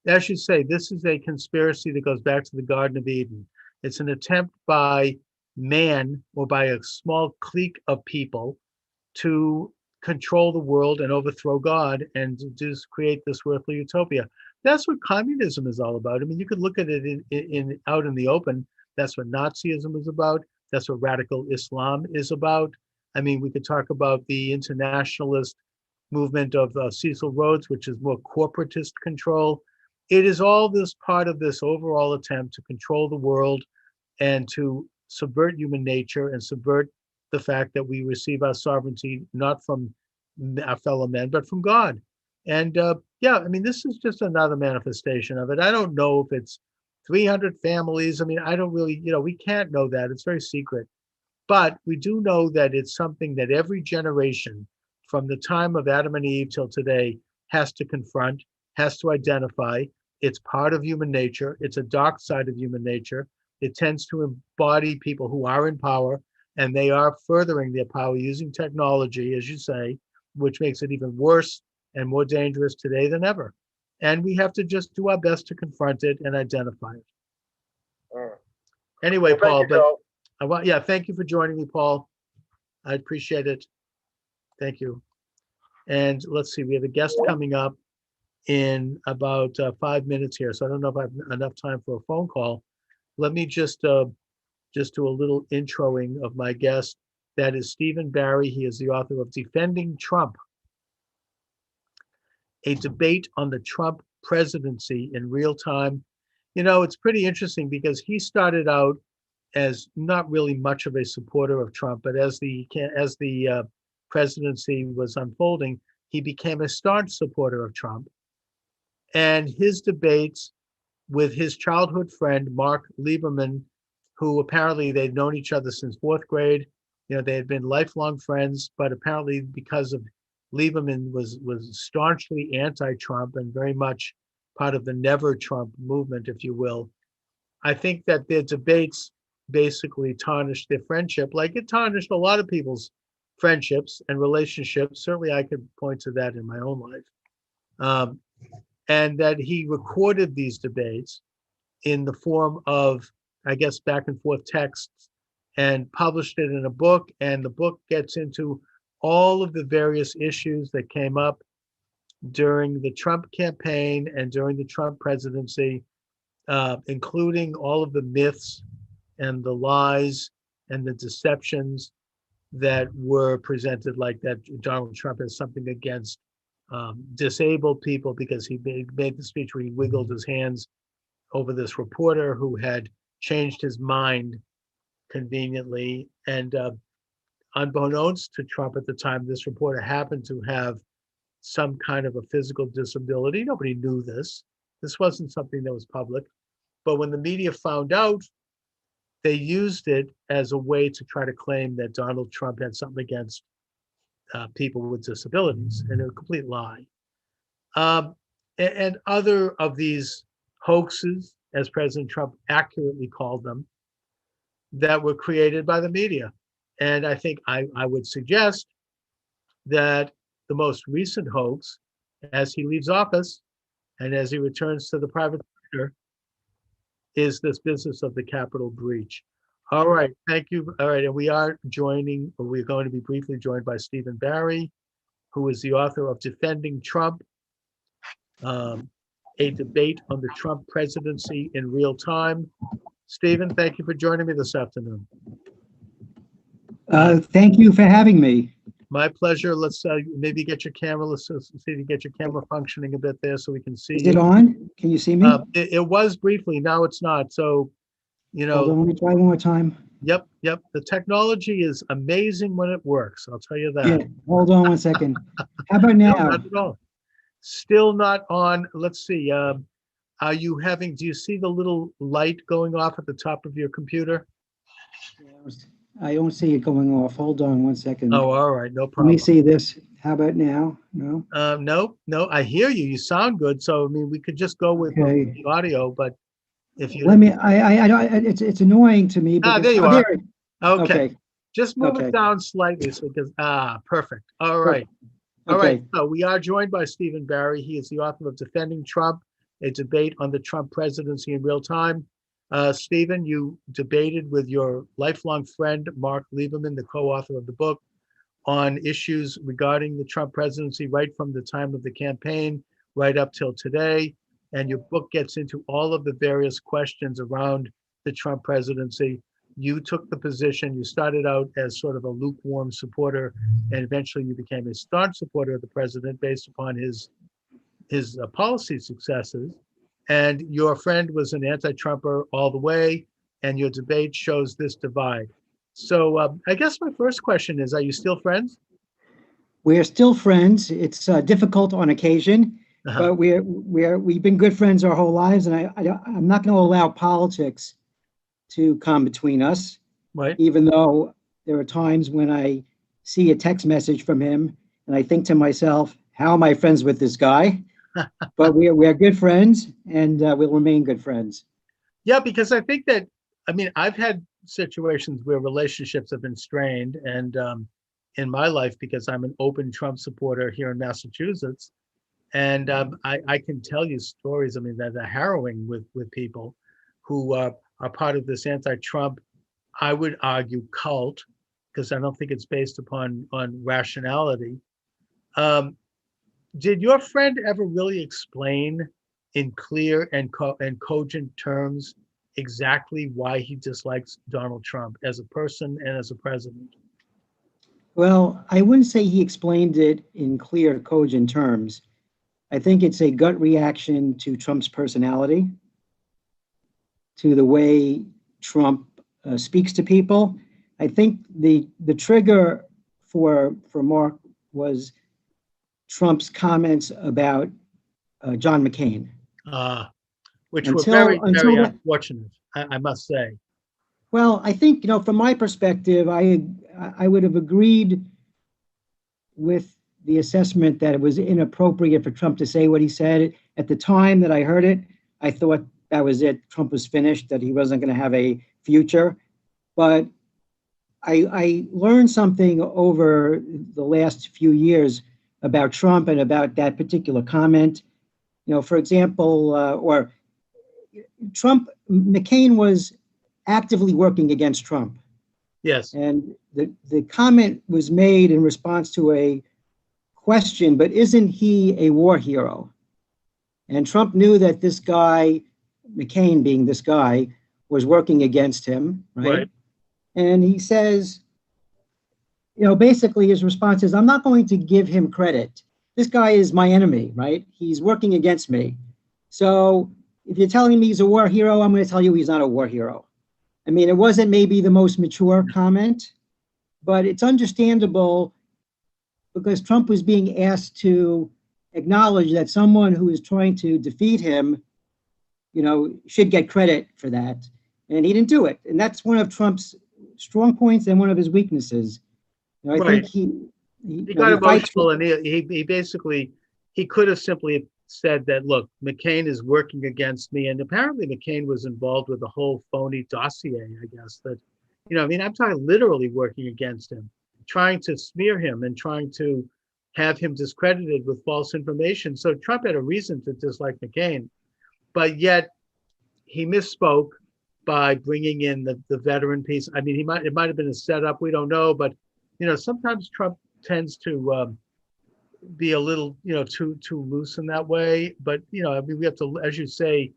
as you say, this is a conspiracy that goes back to the Garden of Eden. It's an attempt by man, or by a small clique of people, to control the world and overthrow God and to just create this earthly utopia. That's what communism is all about. I mean, you could look at it in out in the open. That's what Nazism is about. That's what radical Islam is about. I mean, we could talk about the internationalist movement of Cecil Rhodes, which is more corporatist control. It is all this part of this overall attempt to control the world and to subvert human nature and subvert the fact that we receive our sovereignty not from our fellow men, but from God. And yeah, I mean, this is just another manifestation of it. I don't know if it's 300 families. I mean, I don't really, we can't know that. It's very secret. But we do know that it's something that every generation from the time of Adam and Eve till today has to confront, has to identify. It's part of human nature. It's a dark side of human nature. It tends to embody people who are in power, and they are furthering their power using technology, as you say, which makes it even worse and more dangerous today than ever. And we have to just do our best to confront it and identify it. Anyway, Paul, thank you for joining me, Paul. I appreciate it. Thank you. And let's see, we have a guest coming up in about 5 minutes here. So I don't know if I have enough time for a phone call. Let me just do a little introing of my guest. That is Stephen Barry. He is the author of Defending Trump, a debate on the Trump presidency in real time. It's pretty interesting because he started out as not really much of a supporter of Trump, but as the presidency was unfolding, he became a staunch supporter of Trump. And his debates with his childhood friend, Mark Lieberman, who apparently they'd known each other since fourth grade. They had been lifelong friends, but apparently because of Lieberman was staunchly anti-Trump and very much part of the never Trump movement, if you will. I think that their debates basically tarnished their friendship, like it tarnished a lot of people's friendships and relationships. Certainly I could point to that in my own life. And that he recorded these debates in the form of, I guess, back and forth texts and published it in a book. And the book gets into all of the various issues that came up during the Trump campaign and during the Trump presidency, including all of the myths and the lies and the deceptions that were presented, like that Donald Trump has something against disabled people because he made the speech where he wiggled his hands over this reporter who had changed his mind conveniently. And unbeknownst to Trump at the time, this reporter happened to have some kind of a physical disability. Nobody knew this. This wasn't something that was public. But when the media found out, they used it as a way to try to claim that Donald Trump had something against people with disabilities, and a complete lie. And other of these hoaxes, as President Trump accurately called them, that were created by the media. And I think I would suggest that the most recent hoax, as he leaves office and as he returns to the private sector, is this business of the Capitol breach. All right, thank you. All right, and we're going to be briefly joined by Stephen Barry, who is the author of Defending Trump, a debate on the Trump presidency in real time. Stephen, thank you for joining me this afternoon. Thank you for having me. My pleasure. Let's maybe get your camera. Let's see if you get your camera functioning a bit there so we can see Is you. it on? Can you see me? It was briefly. Now it's not. So, Hold on, let me try one more time. Yep. The technology is amazing when it works. I'll tell you that. Yeah, hold on one second. How about No, now? not at all. Still not on. Let's see. Are you having? Do you see the little light going off at the top of your computer? I don't see it going off. Hold on one second. Oh, all right. No Let problem. me see this. How about now? No? No. I hear you. You sound good. So I mean, we could just go with Okay. the audio, but if you Let me, I don't, it's annoying to me because. there you are. There, Okay. okay. Just move Okay. it down slightly so because perfect. All right. All Okay. right. So we are joined by Stephen Barry. He is the author of Defending Trump, a debate on the Trump presidency in real time. Stephen, you debated with your lifelong friend, Mark Lieberman, the co-author of the book, on issues regarding the Trump presidency right from the time of the campaign right up till today. And your book gets into all of the various questions around the Trump presidency. You took the position, you started out as sort of a lukewarm supporter, and eventually you became a staunch supporter of the president based upon his policy successes. And your friend was an anti-Trumper all the way, and your debate shows this divide. So I guess my first question is, are you still friends? We're still friends. It's difficult on occasion, but we've been good friends our whole lives, and I'm not going to allow politics to come between us. Right. Even though there are times when I see a text message from him and I think to myself, how am I friends with this guy? But we're good friends, and we'll remain good friends. Yeah, because I think that, I mean, I've had situations where relationships have been strained, and in my life, because I'm an open Trump supporter here in Massachusetts, and I can tell you stories, I mean, that are harrowing with people who are part of this anti-Trump, I would argue, cult, because I don't think it's based on rationality. Did your friend ever really explain in clear and cogent terms exactly why he dislikes Donald Trump as a person and as a president? Well, I wouldn't say he explained it in clear, cogent terms. I think it's a gut reaction to Trump's personality, to the way Trump speaks to people. I think the trigger for Mark was Trump's comments about John McCain. Which were very that, unfortunate, I must say. Well, I think, from my perspective, I would have agreed with the assessment that it was inappropriate for Trump to say what he said. At the time that I heard it, I thought that was it. Trump was finished, that he wasn't going to have a future. But I learned something over the last few years about Trump and about that particular comment. For example, McCain was actively working against Trump. Yes. And the comment was made in response to a question, but isn't he a war hero? And Trump knew that this guy, McCain being this guy, was working against him, right? And he says, basically his response is, I'm not going to give him credit. This guy is my enemy, right? He's working against me. So if you're telling me he's a war hero, I'm going to tell you he's not a war hero. I mean, it wasn't maybe the most mature comment, but it's understandable because Trump was being asked to acknowledge that someone who is trying to defeat him, should get credit for that. And he didn't do it. And that's one of Trump's strong points and one of his weaknesses. I think he got emotional, and he basically, he could have simply said that, look, McCain is working against me. And apparently McCain was involved with a whole phony dossier, I guess, that, I'm talking literally working against him, trying to smear him and trying to have him discredited with false information. So Trump had a reason to dislike McCain, but yet he misspoke by bringing in the veteran piece. I mean, it might have been a setup. We don't know, but sometimes Trump tends to be a little, too loose in that way. But we have to, as you say,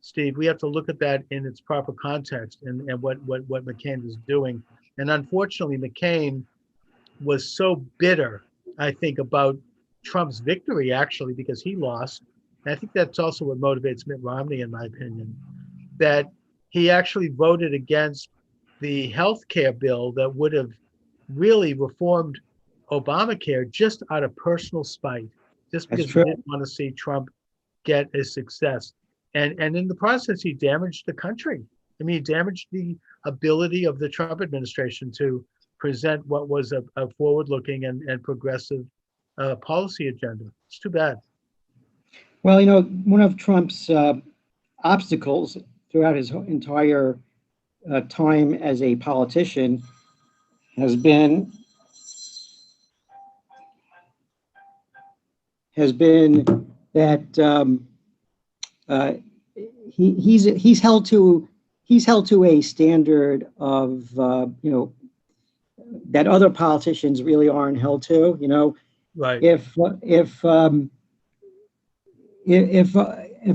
Steve, we have to look at that in its proper context and what McCain is doing. And unfortunately, McCain was so bitter, I think, about Trump's victory, actually, because he lost. And I think that's also what motivates Mitt Romney, in my opinion, that he actually voted against the health care bill that would have really reformed Obamacare just out of personal spite, just That's because he true. didn't want to see Trump get a success. And in the process, he damaged the country. I mean, he damaged the ability of the Trump administration to present what was a forward-looking and progressive policy agenda. It's too bad. Well, one of Trump's obstacles throughout his entire time as a politician has been that he's held to a standard of that other politicians really aren't held to. Right. If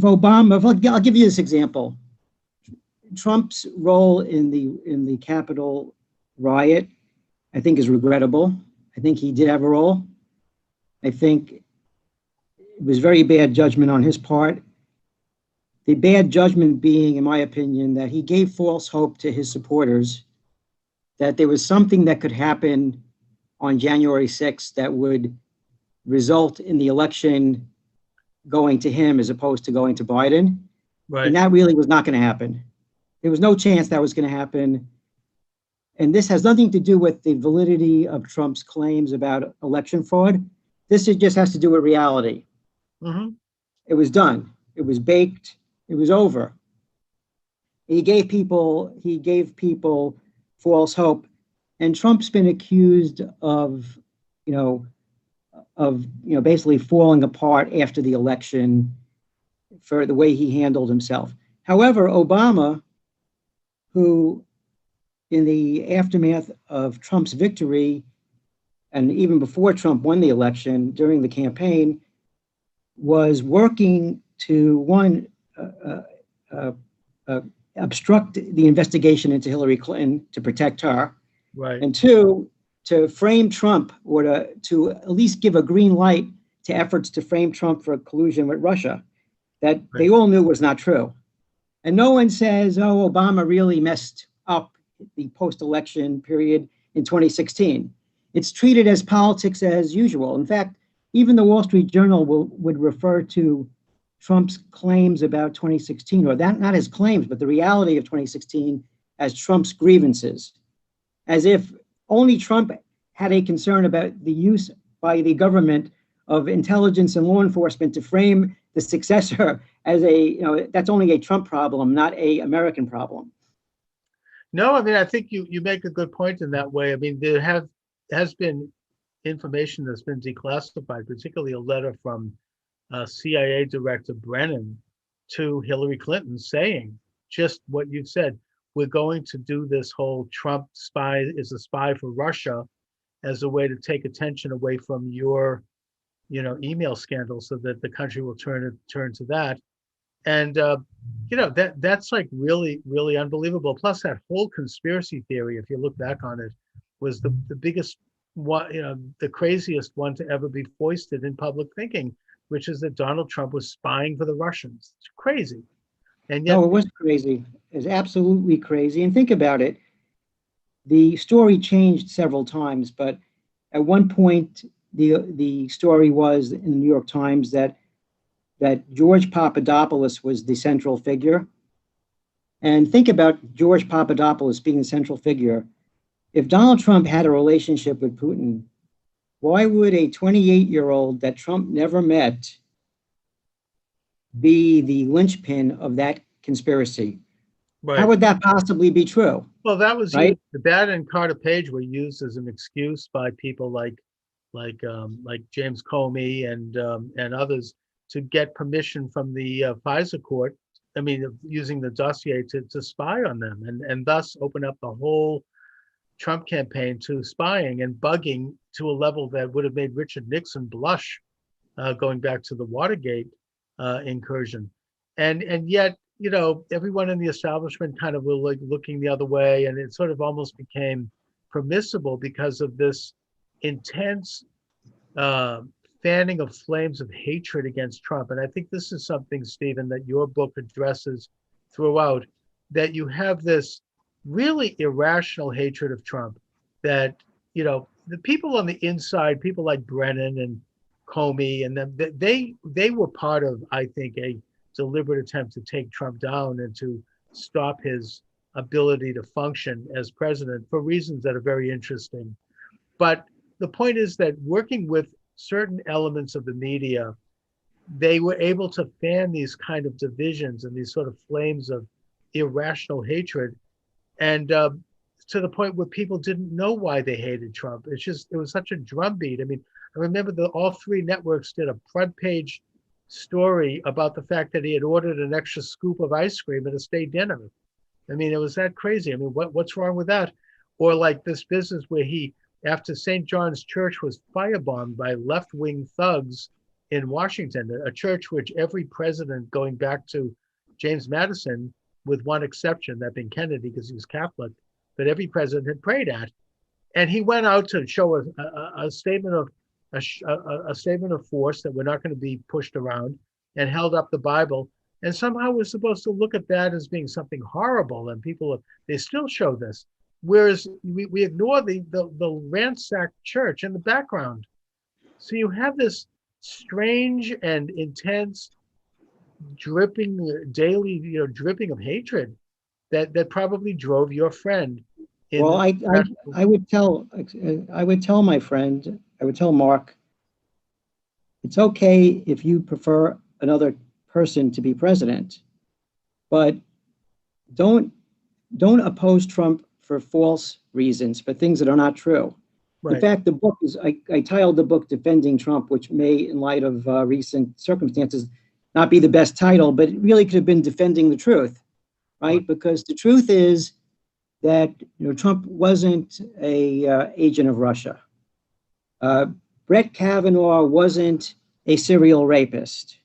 Obama, I'll give you this example. Trump's role in the Capitol riot, I think, is regrettable. I think he did have a role. I think it was very bad judgment on his part. The bad judgment being, in my opinion, that he gave false hope to his supporters that there was something that could happen on January 6th that would result in the election going to him as opposed to going to Biden. Right. And that really was not going to happen. There was no chance that was going to happen. And this has nothing to do with the validity of Trump's claims about election fraud. This just has to do with reality. Mm-hmm. It was done. It was baked. It was over. He gave people false hope. And Trump's been accused of basically falling apart after the election for the way he handled himself. However, Obama, who in the aftermath of Trump's victory, and even before Trump won the election, during the campaign, was working to, obstruct the investigation into Hillary Clinton to protect her, Right. and two, to frame Trump, or to at least give a green light to efforts to frame Trump for collusion with Russia, that they all knew was not true. And no one says, oh, Obama really messed up the post-election period in 2016. It's treated as politics as usual. In fact, even the Wall Street Journal would refer to Trump's claims about 2016, or that, not his claims, but the reality of 2016, as Trump's grievances, as if only Trump had a concern about the use by the government of intelligence and law enforcement to frame the successor as that's only a Trump problem, not a American problem. No, I mean, I think you make a good point in that way. I mean, there has been information that's been declassified, particularly a letter from CIA Director Brennan to Hillary Clinton saying just what you said. We're going to do this whole Trump is a spy for Russia as a way to take attention away from your, email scandal, so that the country will turn to that. And that's like really, really unbelievable. Plus, that whole conspiracy theory, if you look back on it, was the biggest one, the craziest one to ever be foisted in public thinking, which is that Donald Trump was spying for the Russians. It's crazy. And yet, No, it was crazy. It was absolutely crazy. And think about it. The story changed several times, but at one point, the story was in the New York Times that George Papadopoulos was the central figure. And think about George Papadopoulos being the central figure. If Donald Trump had a relationship with Putin, why would a 28-year-old that Trump never met be the linchpin of that conspiracy? right. How would that possibly be true? Well, that was right? that and Carter Page were used as an excuse by people like James Comey and others to get permission from the FISA court. I mean, using the dossier to spy on them, and thus open up the whole Trump campaign to spying and bugging to a level that would have made Richard Nixon blush, going back to the Watergate incursion. And yet, everyone in the establishment kind of were like looking the other way, and it sort of almost became permissible because of this intense fanning of flames of hatred against Trump. And I think this is something, Stephen, that your book addresses throughout, that you have this really irrational hatred of Trump that, the people on the inside, people like Brennan and Comey and them, they were part of, I think, a deliberate attempt to take Trump down and to stop his ability to function as president for reasons that are very interesting. But the point is that working with certain elements of the media, they were able to fan these kind of divisions and these sort of flames of irrational hatred. And to the point where people didn't know why they hated Trump. It was such a drumbeat. I mean, I remember all three networks did a front page story about the fact that he had ordered an extra scoop of ice cream at a state dinner. I mean, it was that crazy. I mean, what's wrong with that? Or like this business where after St. John's Church was firebombed by left-wing thugs in Washington, a church which every president going back to James Madison, with one exception, that being Kennedy because he was Catholic, but every president had prayed at. And he went out to show a statement of a statement of force that we're not going to be pushed around, and held up the Bible. And somehow we're supposed to look at that as being something horrible, and they still show this. Whereas we ignore the ransacked church in the background. So you have this strange and intense daily dripping of hatred that probably drove your friend. Well, I would tell my friend, I would tell Mark, it's okay if you prefer another person to be president, but don't oppose Trump for false reasons, for things that are not true. Right. In fact, the book I titled the book Defending Trump, which may, in light of recent circumstances, not be the best title, but it really could have been Defending the Truth, right? Because the truth is that Trump wasn't a agent of Russia. Brett Kavanaugh wasn't a serial rapist.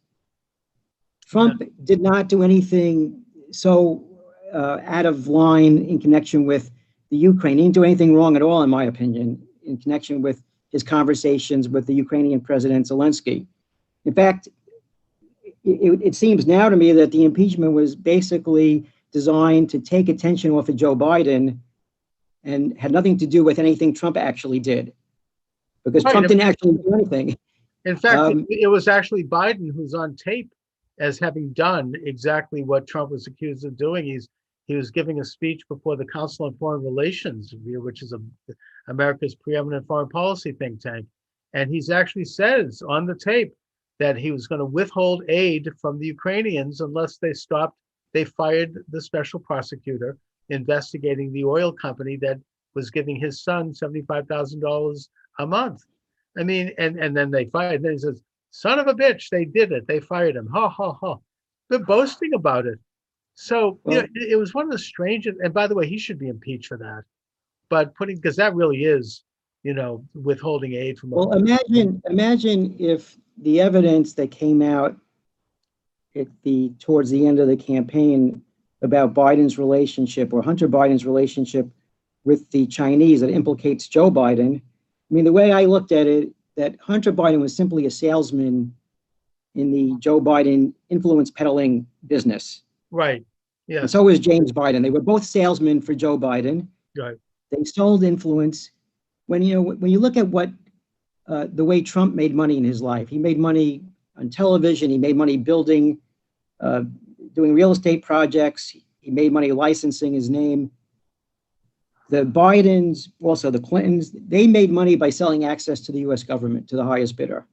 Trump did not do anything so out of line in connection with the Ukraine. He didn't do anything wrong at all, in my opinion, in connection with his conversations with the Ukrainian President Zelensky. In fact, it seems now to me that the impeachment was basically designed to take attention off of Joe Biden and had nothing to do with anything Trump actually did, because Trump didn't actually do anything. In fact, it was actually Biden who's on tape as having done exactly what Trump was accused of doing. He was giving a speech before the Council on Foreign Relations, which is America's preeminent foreign policy think tank. And he's actually says on the tape that he was going to withhold aid from the Ukrainians unless they fired the special prosecutor investigating the oil company that was giving his son $75,000 a month. I mean, and then they fired. And then he says, son of a bitch, they did it. They fired him. Ha, ha, ha. They're boasting about it. So it was one of the strangest, and by the way, he should be impeached for that. But because that really is, withholding aid from. Well, imagine if the evidence that came out towards the end of the campaign about Biden's relationship, or Hunter Biden's relationship with the Chinese, that implicates Joe Biden. I mean, the way I looked at it, that Hunter Biden was simply a salesman in the Joe Biden influence peddling business. Right. Yeah. And so was James Biden. They were both salesmen for Joe Biden. Right. They sold influence. When you look at what the way Trump made money in his life, he made money on television. He made money building, doing real estate projects. He made money licensing his name. The Bidens, also the Clintons, they made money by selling access to the U.S. government to the highest bidder.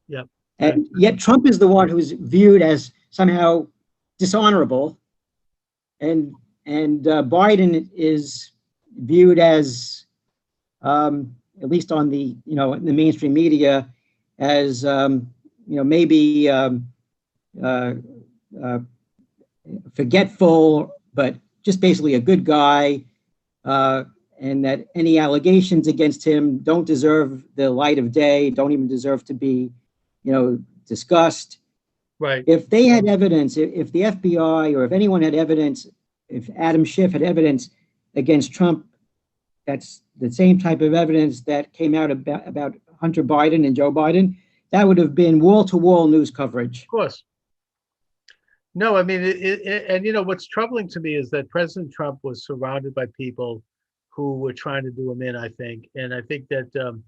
Yep. And yet Trump is the one who's viewed as somehow dishonorable, and Biden is viewed as, at least on the in the mainstream media, as maybe forgetful, but just basically a good guy. And that any allegations against him don't deserve the light of day, don't even deserve to be, discussed. Right. If they had evidence, if the FBI or if anyone had evidence, if Adam Schiff had evidence against Trump that's the same type of evidence that came out about Hunter Biden and Joe Biden, that would have been wall-to-wall news coverage. Of course. No, I mean, and you know, what's troubling to me is that President Trump was surrounded by people who were trying to do him in, I think. And I think that,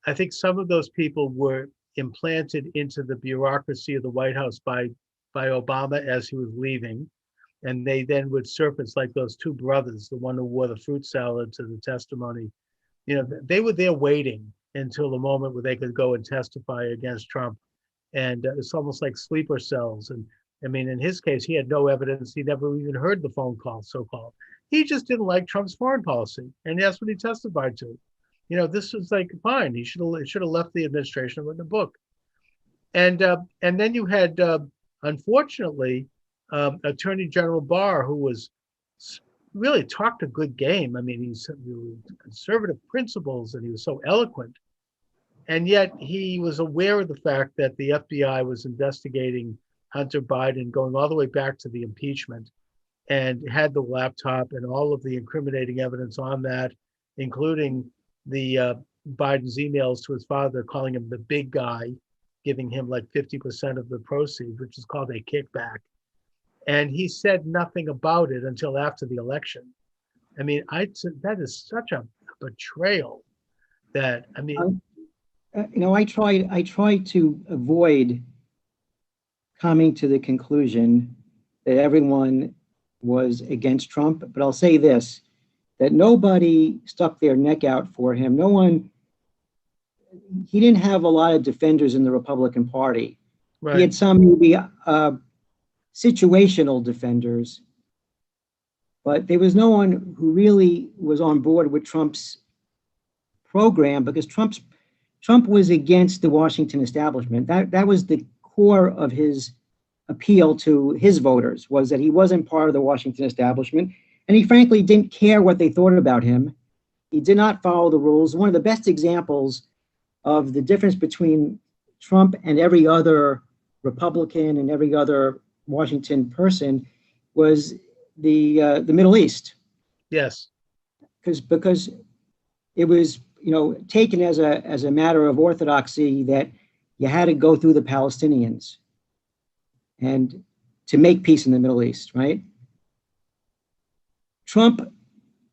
I think some of those people were implanted into the bureaucracy of the White House by Obama as he was leaving. And they then would surface like those two brothers, the one who wore the fruit salad to the testimony. You know, they were there waiting until the moment where they could go and testify against Trump. And it's almost like sleeper cells. And I mean, in his case, he had no evidence. He never even heard the phone call, so-called. He just didn't like Trump's foreign policy. And that's what he testified to. You know, this was like, fine, he should have left the administration and written a book. And then you had, unfortunately, Attorney General Barr, who was really talked a good game. I mean, he's conservative principles and he was so eloquent. And yet he was aware of the fact that the FBI was investigating Hunter Biden going all the way back to the impeachment, and had the laptop and all of the incriminating evidence on that, including the Biden's emails to his father calling him the big guy, giving him like 50% of the proceeds, which is called a kickback. And he said nothing about it until after the election. I mean, that is such a betrayal that, I mean. You know, I try to avoid coming to the conclusion that everyone was against Trump, but I'll say this, that nobody stuck their neck out for him. No one, he didn't have a lot of defenders in the Republican Party. Right. He had some maybe situational defenders, but there was no one who really was on board with Trump's program, because Trump was against the Washington establishment. That was the core of his appeal to his voters, was that he wasn't part of the Washington establishment, and he frankly didn't care what they thought about him. He did not follow the rules. One of the best examples of the difference between Trump and every other Republican and every other Washington person was the Middle East. Yes, because it was, you know, taken as a matter of orthodoxy that you had to go through the Palestinians and to make peace in the Middle East, right? Trump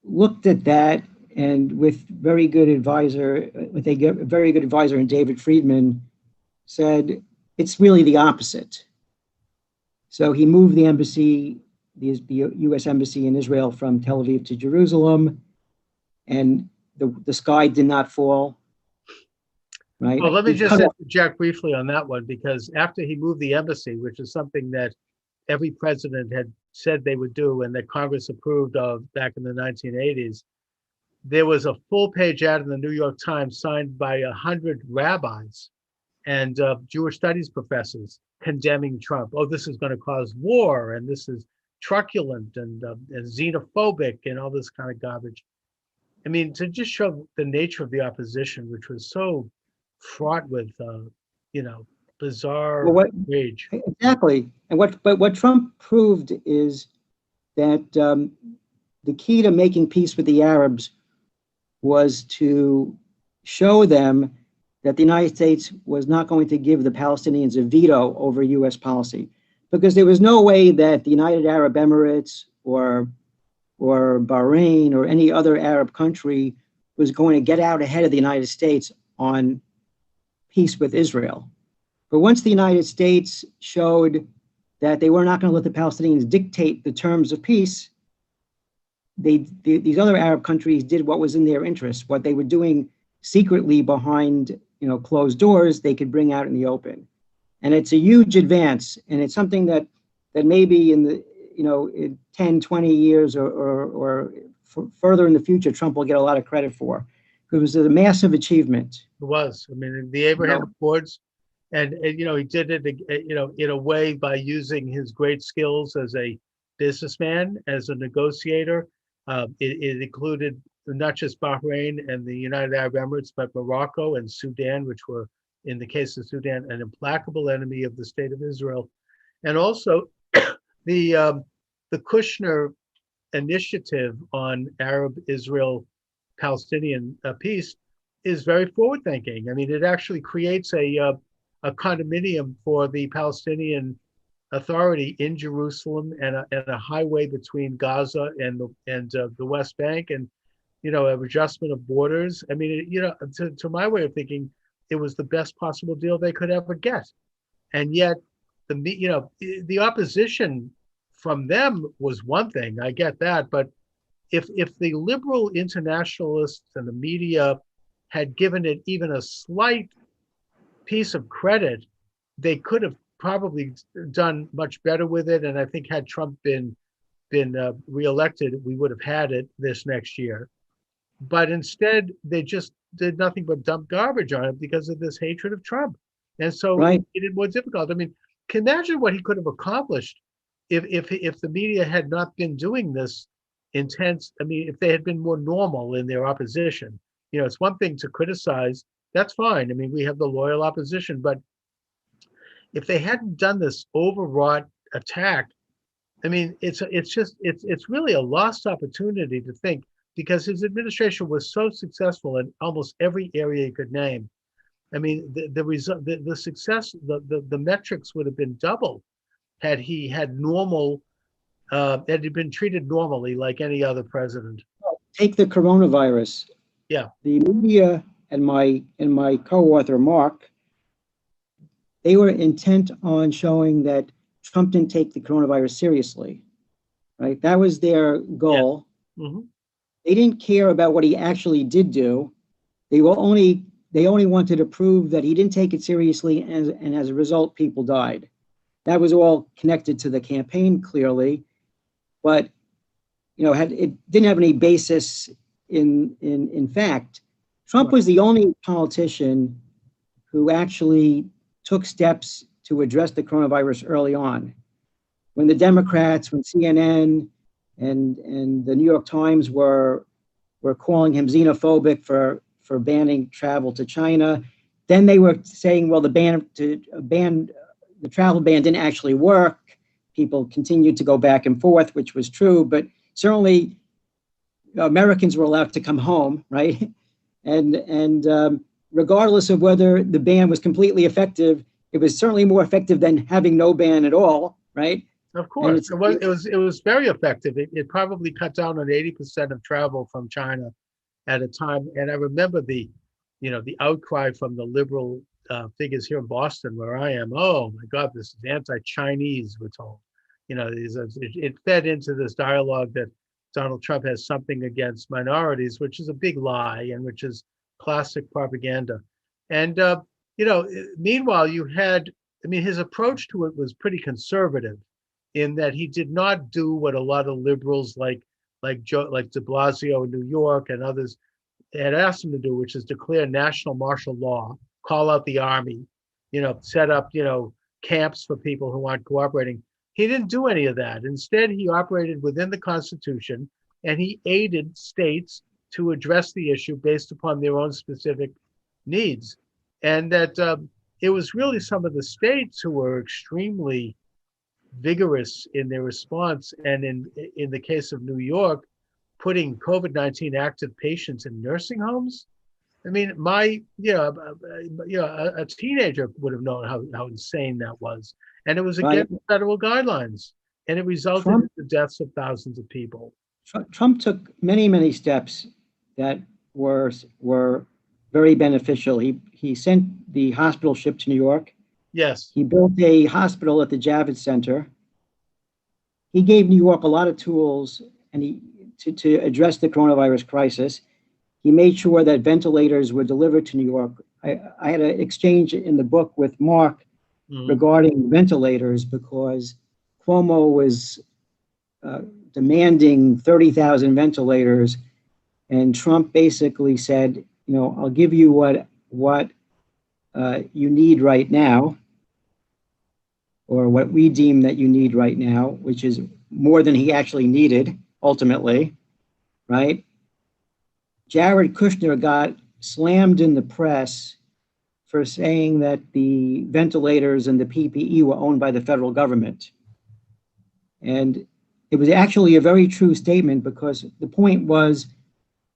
looked at that, and with a very good advisor in David Friedman, said it's really the opposite. So he moved the embassy, the U.S. embassy in Israel, from Tel Aviv to Jerusalem, and the sky did not fall, right? Well, let me just interject briefly on that one, because after he moved the embassy, which is something that every president had said they would do and that Congress approved of back in the 1980s, there was a full-page ad in the New York Times signed by 100 rabbis and Jewish studies professors condemning Trump. Oh, this is going to cause war, and this is truculent and xenophobic and all this kind of garbage. I mean, to just show the nature of the opposition, which was so fraught with, bizarre rage. Exactly. And what Trump proved is that the key to making peace with the Arabs was to show them that the United States was not going to give the Palestinians a veto over U.S. policy, because there was no way that the United Arab Emirates or Bahrain or any other Arab country was going to get out ahead of the United States on peace with Israel. But once the United States showed that they were not going to let the Palestinians dictate the terms of peace, these other Arab countries did what was in their interest. What they were doing secretly behind closed doors, they could bring out in the open. And it's a huge advance, and it's something that maybe in the in 10, 20 years or further in the future, Trump will get a lot of credit for. It was a massive achievement. It was. I mean, the Abraham Accords, and he did it, in a way by using his great skills as a businessman, as a negotiator. It included not just Bahrain and the United Arab Emirates, but Morocco and Sudan, which were, in the case of Sudan, an implacable enemy of the state of Israel, and also the Kushner initiative on Arab-Israel Palestinian peace is very forward thinking. I mean, it actually creates a condominium for the Palestinian Authority in Jerusalem and a highway between Gaza and the West Bank, and an adjustment of borders. I mean, to my way of thinking, it was the best possible deal they could ever get, and yet the opposition from them was one thing. I get that, but if the liberal internationalists and the media had given it even a slight piece of credit, they could have probably done much better with it. And I think had Trump been reelected, we would have had it this next year. But instead, they just did nothing but dump garbage on it because of this hatred of Trump. And so Right. it made it more difficult. I mean, can you imagine what he could have accomplished if the media had not been doing this intense. I mean, if they had been more normal in their opposition. It's one thing to criticize. That's fine. I mean, we have the loyal opposition, but if they hadn't done this overwrought attack, I mean, it's really a lost opportunity to think, because his administration was so successful in almost every area you could name. I mean, the success, the metrics would have been doubled had he had normal, had he been treated normally like any other president. Take the coronavirus. Yeah. The media and my co-author Mark, they were intent on showing that Trump didn't take the coronavirus seriously, right? That was their goal. Yeah. Mm-hmm. They didn't care about what he actually did do. They only wanted to prove that he didn't take it seriously, and as a result, people died. That was all connected to the campaign, clearly, but it didn't have any basis in fact. Trump was the only politician who actually took steps to address the coronavirus early on. When the Democrats, when CNN and the New York Times were calling him xenophobic for banning travel to China, then they were saying, well, the travel ban didn't actually work. People continued to go back and forth, which was true, but certainly Americans were allowed to come home, right? And regardless of whether the ban was completely effective, it was certainly more effective than having no ban at all, right? Of course, it was very effective. It probably cut down on 80% of travel from China at a time. And I remember the outcry from the liberal figures here in Boston, where I am. Oh my God, this is anti-Chinese, we're told. It fed into this dialogue that Donald Trump has something against minorities, which is a big lie and which is classic propaganda. And meanwhile, his approach to it was pretty conservative, in that he did not do what a lot of liberals like de Blasio in New York and others had asked him to do, which is declare national martial law, call out the army, set up, camps for people who aren't cooperating. He didn't do any of that. Instead, he operated within the Constitution, and he aided states to address the issue based upon their own specific needs. And that it was really some of the states who were extremely vigorous in their response, and in the case of New York, putting COVID-19 active patients in nursing homes. I mean, a teenager would have known how insane that was, and it was against federal guidelines, and it resulted in the deaths of thousands of people. Trump took many steps that were very beneficial. He sent the hospital ship to New York. Yes. He built a hospital at the Javits Center. He gave New York a lot of tools to address the coronavirus crisis. He made sure that ventilators were delivered to New York. I had an exchange in the book with Mark regarding ventilators, because Cuomo was demanding 30,000 ventilators, and Trump basically said, I'll give you what you need right now, or what we deem that you need right now, which is more than he actually needed, ultimately, right? Jared Kushner got slammed in the press for saying that the ventilators and the PPE were owned by the federal government. And it was actually a very true statement, because the point was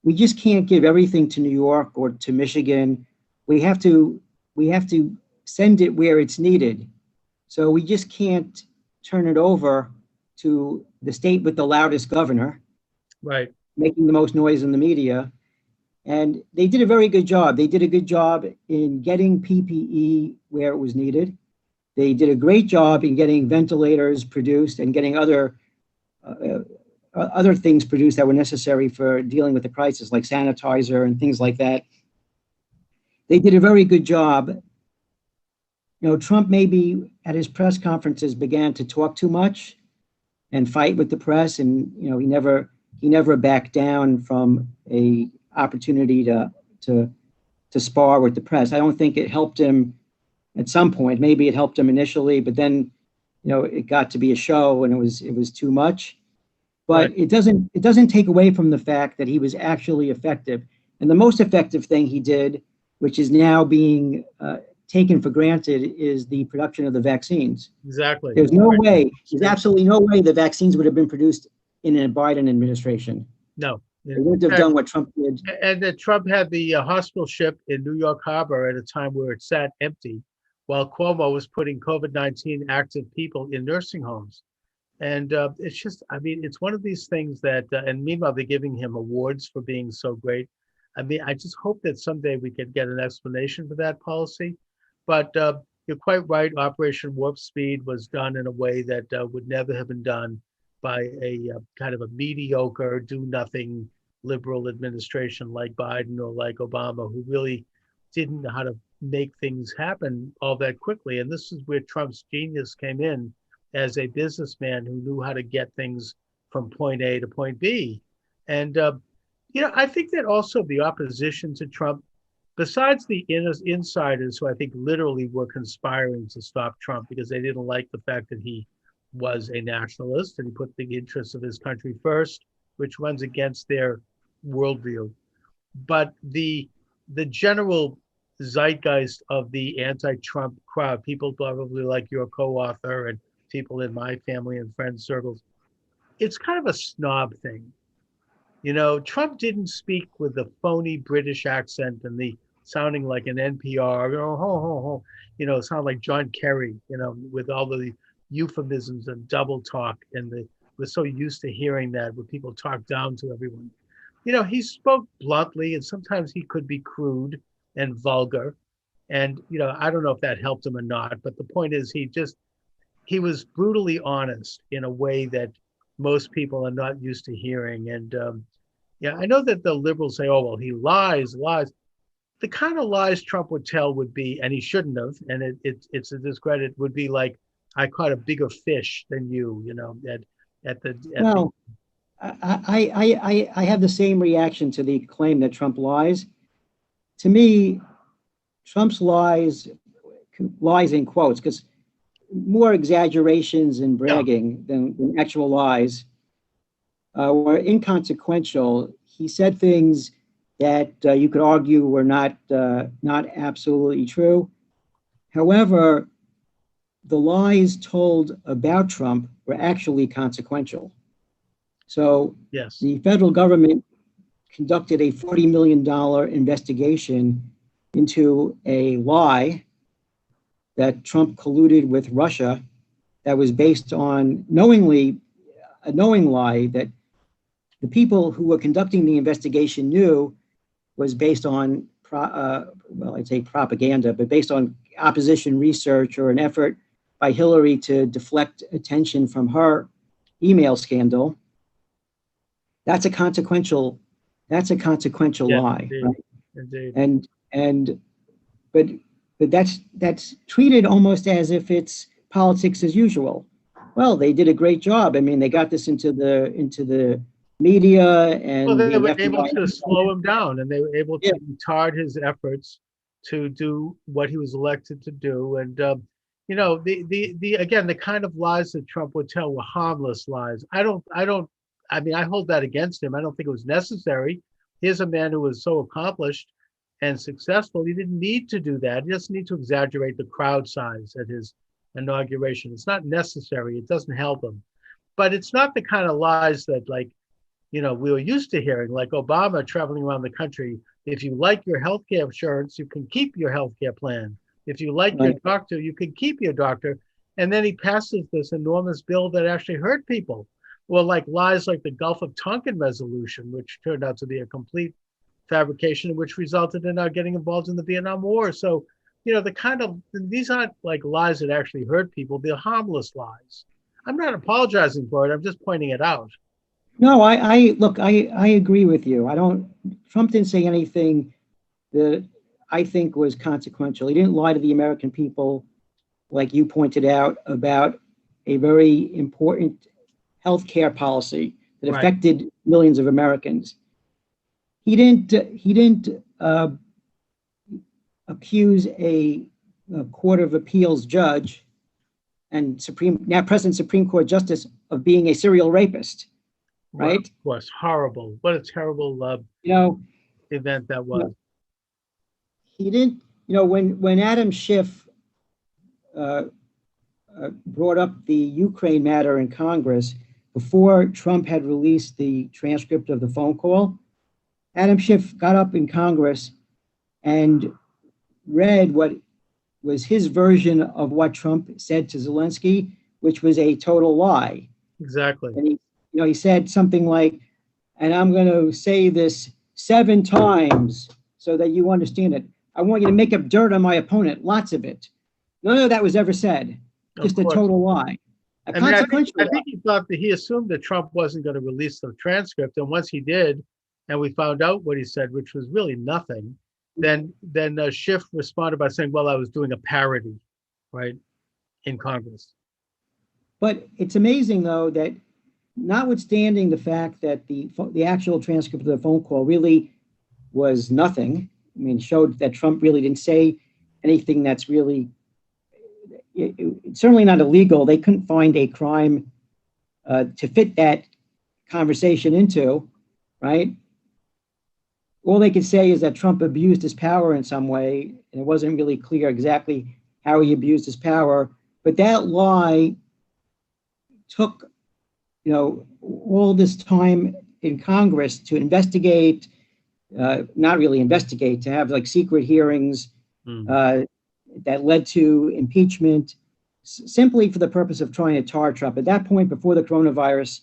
we just can't give everything to New York or to Michigan. We have to send it where it's needed. So we just can't turn it over to the state with the loudest governor, Right. making the most noise in the media. And they did a very good job. They did a good job in getting PPE where it was needed. They did a great job in getting ventilators produced and getting other things produced that were necessary for dealing with the crisis, like sanitizer and things like that. They did a very good job. You know, Trump maybe at his press conferences began to talk too much and fight with the press, and you know, he never backed down from a opportunity to spar with the press. I don't think it helped him at some point. Maybe it helped him initially, but then, you know, it got to be a show and it was too much. But Right. it doesn't take away from the fact that he was actually effective. And the most effective thing he did, which is now being taken for granted, is the production of the vaccines. Exactly. There's no Right. way, there's absolutely no way the vaccines would have been produced in a Biden administration. No. They wouldn't have done what Trump did. And that Trump had the hospital ship in New York Harbor at a time where it sat empty, while Cuomo was putting COVID-19 active people in nursing homes. And it's just, I mean, it's one of these things that, and meanwhile, they're giving him awards for being so great. I mean, I just hope that someday we could get an explanation for that policy. But you're quite right. Operation Warp Speed was done in a way that would never have been done by a kind of a mediocre, do nothing liberal administration like Biden or like Obama, who really didn't know how to make things happen all that quickly. And this is where Trump's genius came in as a businessman who knew how to get things from point A to point B. And, you know, I think that also the opposition to Trump, besides the insiders who I think literally were conspiring to stop Trump because they didn't like the fact that he was a nationalist and he put the interests of his country first, which runs against their worldview. But the general zeitgeist of the anti-Trump crowd, people probably like your co-author and people in my family and friends circles, it's kind of a snob thing. You know, Trump didn't speak with the phony British accent and the sounding like an NPR, you know, ho, ho, ho, you know, sound like John Kerry, you know, with all the euphemisms and double talk. And we're so used to hearing that when people talk down to everyone. You know, he spoke bluntly and sometimes he could be crude and vulgar. And, you know, I don't know if that helped him or not, but the point is he was brutally honest in a way that most people are not used to hearing. And yeah, I know that the liberals say, oh, well, he lies. The kind of lies Trump would tell would be, and he shouldn't have, and it's a discredit, would be like, I caught a bigger fish than you know, Well, I have the same reaction to the claim that Trump lies. To me, Trump's lies in quotes, because more exaggerations and bragging than actual lies were inconsequential. He said things that you could argue were not absolutely true. However, the lies told about Trump were actually consequential. So yes, the federal government conducted a $40 million investigation into a lie that Trump colluded with Russia that was based on a knowing lie that the people who were conducting the investigation knew was based on, well, I'd say propaganda, but based on opposition research or an effort by Hillary to deflect attention from her email scandal. That's a consequential lie, indeed, right? Indeed. But that's treated almost as if it's politics as usual. Well, they did a great job. I mean, they got this into the media, and Well, they the were FBI able to slow him down, and they were able to Yeah. retard his efforts to do what he was elected to do. And you know, the again, the kind of lies that Trump would tell were harmless lies. I mean, I hold that against him. I don't think it was necessary. Here's a man who was so accomplished and successful. He didn't need to do that. He doesn't need to exaggerate the crowd size at his inauguration. It's not necessary. It doesn't help him. But it's not the kind of lies that, like, we were used to hearing, like Obama traveling around the country. If you like your healthcare insurance, you can keep your healthcare plan. If you like your doctor, you can keep your doctor. And then he passes this enormous bill that actually hurt people. Well, like lies like the Gulf of Tonkin resolution, which turned out to be a complete fabrication, which resulted in our getting involved in the Vietnam War. So, these aren't like lies that actually hurt people. They're harmless lies. I'm not apologizing for it. I'm just pointing it out. No, I agree with you. Trump didn't say anything that I think was consequential. He didn't lie to the American people, like you pointed out, about a very important healthcare policy that affected millions of Americans. He didn't accuse a Court of Appeals judge and now President Supreme Court Justice of being a serial rapist. Right? Of course, horrible. What a terrible event that was. He didn't, when Adam Schiff brought up the Ukraine matter in Congress, before Trump had released the transcript of the phone call, Adam Schiff got up in Congress and read what was his version of what Trump said to Zelensky, which was a total lie. Exactly. And he said something like, and I'm going to say this 7 times so that you understand it. I want you to make up dirt on my opponent, lots of it. None of that was ever said. Just a total lie. I think he thought that he assumed that Trump wasn't going to release the transcript. And once he did, and we found out what he said, which was really nothing, then Schiff responded by saying, well, I was doing a parody, right, in Congress. But it's amazing, though, that notwithstanding the fact that the actual transcript of the phone call really was nothing, showed that Trump really didn't say anything that's really, it's certainly not illegal. They couldn't find a crime to fit that conversation into, right? All they could say is that Trump abused his power in some way, and it wasn't really clear exactly how he abused his power. But that lie took, all this time in Congress to investigate, not really investigate, to have like secret hearings that led to impeachment, simply for the purpose of trying to tar Trump. At that point, before the coronavirus,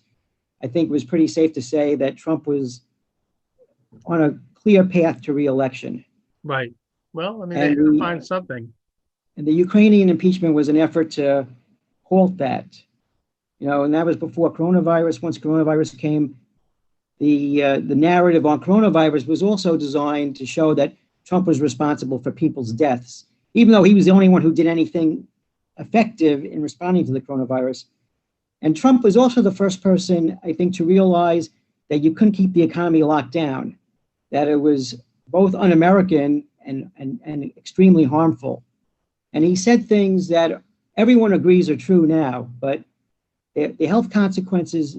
I think it was pretty safe to say that Trump was on a clear path to re-election. Right. Well, they had to find something. And the Ukrainian impeachment was an effort to halt that. And that was before coronavirus. Once coronavirus came, the narrative on coronavirus was also designed to show that Trump was responsible for people's deaths, even though he was the only one who did anything effective in responding to the coronavirus. And Trump was also the first person, I think, to realize that you couldn't keep the economy locked down, that it was both un-American and extremely harmful. And he said things that everyone agrees are true now, but the health consequences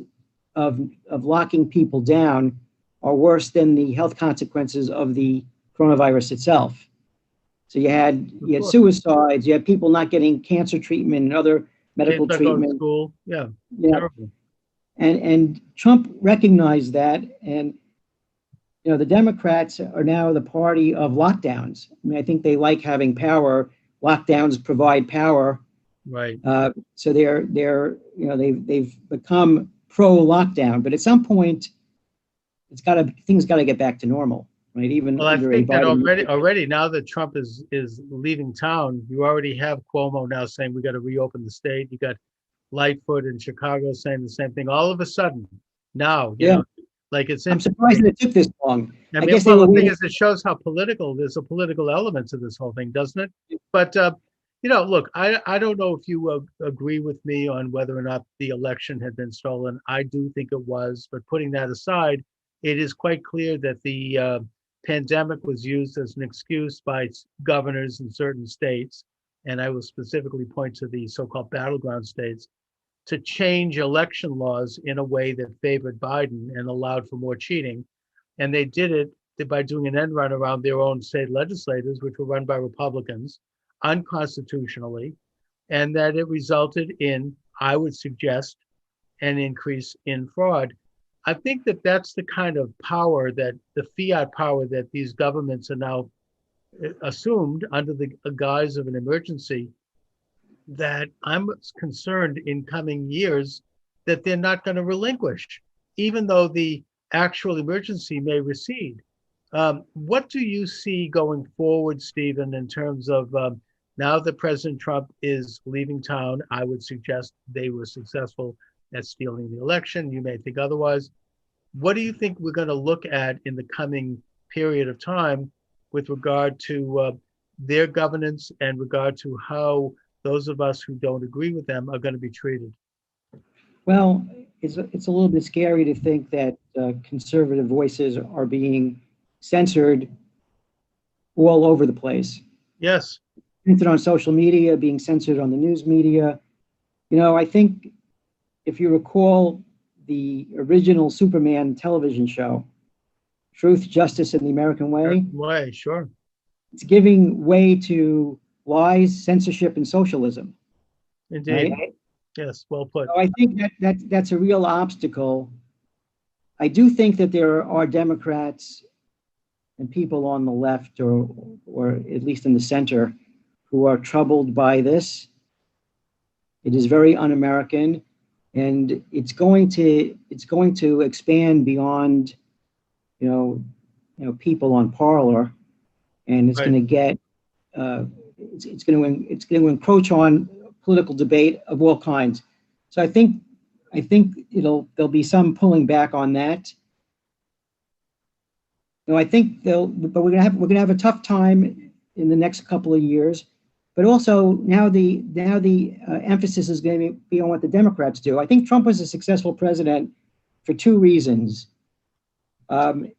of locking people down are worse than the health consequences of the coronavirus itself. So you had suicides, you had people not getting cancer treatment and other medical treatment. School. Yeah. Terrible. And Trump recognized that, and the Democrats are now the party of lockdowns. I think they like having power. Lockdowns provide power. Right. So they've become pro-lockdown, but at some point, things got to get back to normal, right? Even I think that already now that Trump is leaving town, you already have Cuomo now saying we got to reopen the state. You got Lightfoot in Chicago saying the same thing. All of a sudden, now, I'm surprised that it took this long. I guess the thing is, it shows how there's a political element to this whole thing, doesn't it? But look, I don't know if you agree with me on whether or not the election had been stolen. I do think it was, but putting that aside, it is quite clear that the pandemic was used as an excuse by governors in certain states, and I will specifically point to the so-called battleground states, to change election laws in a way that favored Biden and allowed for more cheating. And they did it by doing an end run around their own state legislators, which were run by Republicans, unconstitutionally, and that it resulted in, I would suggest, an increase in fraud. I think that that's the kind of power that the fiat power that these governments are now assumed under the guise of an emergency, that I'm concerned in coming years that they're not going to relinquish, even though the actual emergency may recede. What do you see going forward, Stephen, in terms of now that President Trump is leaving town? I would suggest they were successful at stealing the election. You may think otherwise. What do you think we're going to look at in the coming period of time with regard to their governance and regard to how those of us who don't agree with them are going to be treated? Well, it's a little bit scary to think that conservative voices are being censored all over the place. Yes. Censored on social media, being censored on the news media. You know, I think if you recall the original Superman television show, Truth, Justice, and the American Way. Way, sure. It's giving way to lies, censorship, and socialism. Indeed. Right? Yes, well put. So I think that's a real obstacle. I do think that there are Democrats and people on the left, or at least in the center, who are troubled by this. It is very un-American, and it's going to expand beyond, you know, people on Parler, and it's Right. going to get it's going to encroach on political debate of all kinds. So I think there'll be some pulling back on that. You know, I think but we're gonna have a tough time in the next couple of years. But also now the emphasis is going to be on what the Democrats do. I think Trump was a successful president for two reasons. You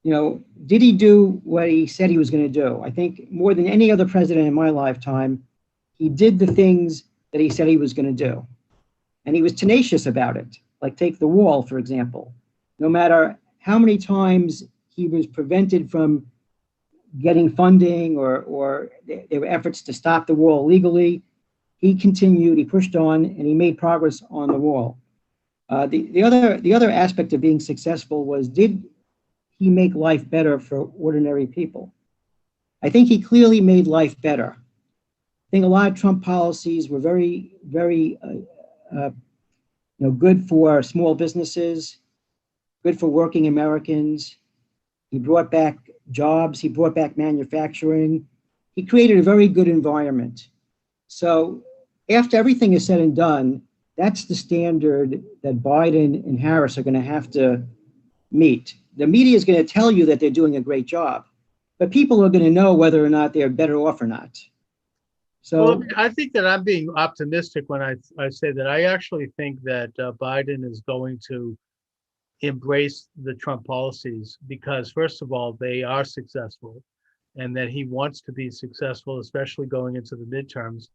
know, did he do what he said he was going to do? I think more than any other president in my lifetime, he did the things that he said he was going to do. And he was tenacious about it. Like take the wall, for example. No matter how many times he was prevented from getting funding or there were efforts to stop the wall legally, he continued, he pushed on, and he made progress on the wall. The other aspect of being successful was, did he make life better for ordinary people? I think he clearly made life better. I think a lot of Trump policies were very, very good for small businesses, good for working Americans. He brought back jobs, he brought back manufacturing. He created a very good environment. So after everything is said and done, that's the standard that Biden and Harris are going to have to meet. The media is going to tell you that they're doing a great job, but people are going to know whether or not they're better off or not. So well, I think that I'm being optimistic when I say that I actually think that Biden is going to embrace the Trump policies because, first of all, they are successful, and that he wants to be successful, especially going into the midterms,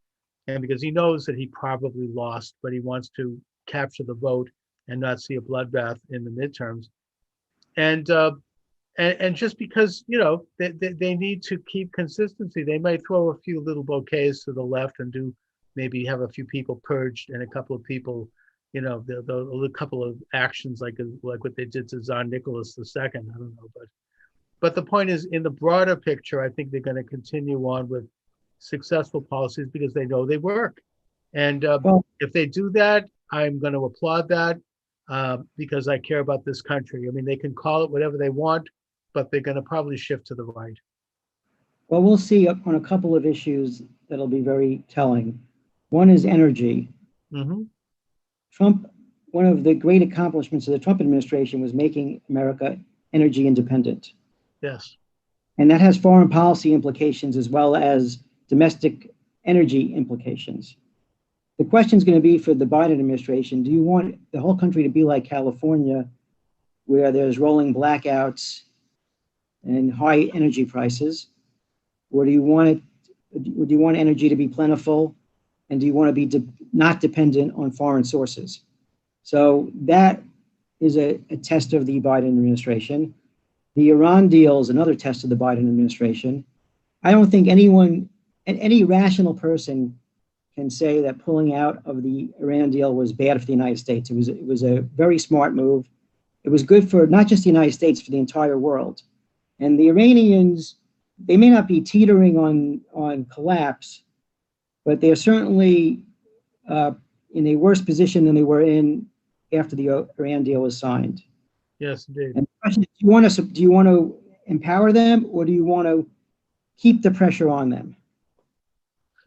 and because he knows that he probably lost, but he wants to capture the vote and not see a bloodbath in the midterms. And just because, you know, they need to keep consistency, they might throw a few little bouquets to the left and do maybe have a few people purged and a couple of people, you know, a couple of actions like what they did to Tsar Nicholas II. I don't know, but the point is, in the broader picture, I think they're going to continue on with successful policies because they know they work. And if they do that, I'm going to applaud that because I care about this country. I mean, they can call it whatever they want, but they're going to probably shift to the right. well, we'll see on a couple of issues that'll be very telling. One is energy. Mm-hmm. Trump, one of the great accomplishments of the Trump administration was making America energy independent. Yes. And that has foreign policy implications as well as domestic energy implications. The question is going to be for the Biden administration, do you want the whole country to be like California, where there's rolling blackouts and high energy prices? Or do you want energy to be plentiful? And do you want to be not dependent on foreign sources? So that is a test of the Biden administration. The Iran deal is another test of the Biden administration. I don't think any rational person can say that pulling out of the Iran deal was bad for the United States. It was a very smart move. It was good for not just the United States, for the entire world. And the Iranians, they may not be teetering on collapse, but they're certainly in a worse position than they were in after the Iran deal was signed. Yes, indeed. And the question is, do you want to empower them, or do you want to keep the pressure on them?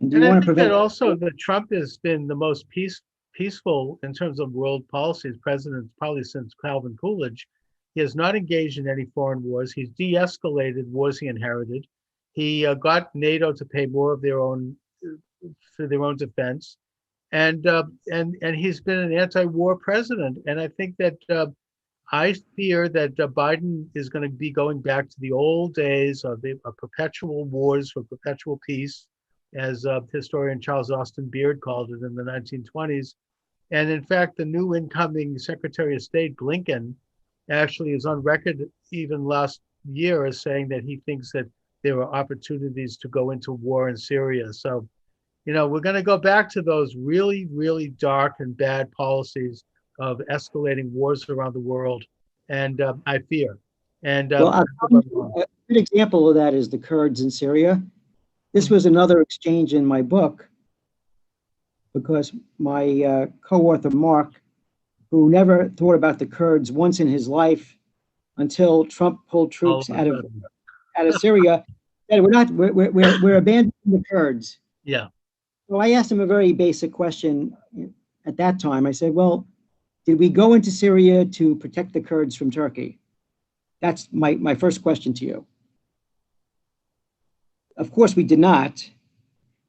And do you And I want to think prevent? that also that Trump has been the most peaceful in terms of world policies president probably since Calvin Coolidge. He has not engaged in any foreign wars. He's de-escalated wars he inherited. He got NATO to pay more of their own for their own defense, and he's been an anti-war president. And I think that I fear that Biden is going to be going back to the old days of the perpetual wars for perpetual peace, as historian Charles Austin Beard called it in the 1920s. And in fact, the new incoming Secretary of State, Blinken, actually is on record even last year as saying that he thinks that there are opportunities to go into war in Syria. So, you know, we're going to go back to those really, really dark and bad policies of escalating wars around the world. And I fear. And Well, a good example of that is the Kurds in Syria. This was another exchange in my book, because my co-author, Mark, who never thought about the Kurds once in his life until Trump pulled troops out of Syria, said, we're abandoning the Kurds. Yeah. So I asked him a very basic question at that time. I said, well, did we go into Syria to protect the Kurds from Turkey? That's my first question to you. Of course, we did not.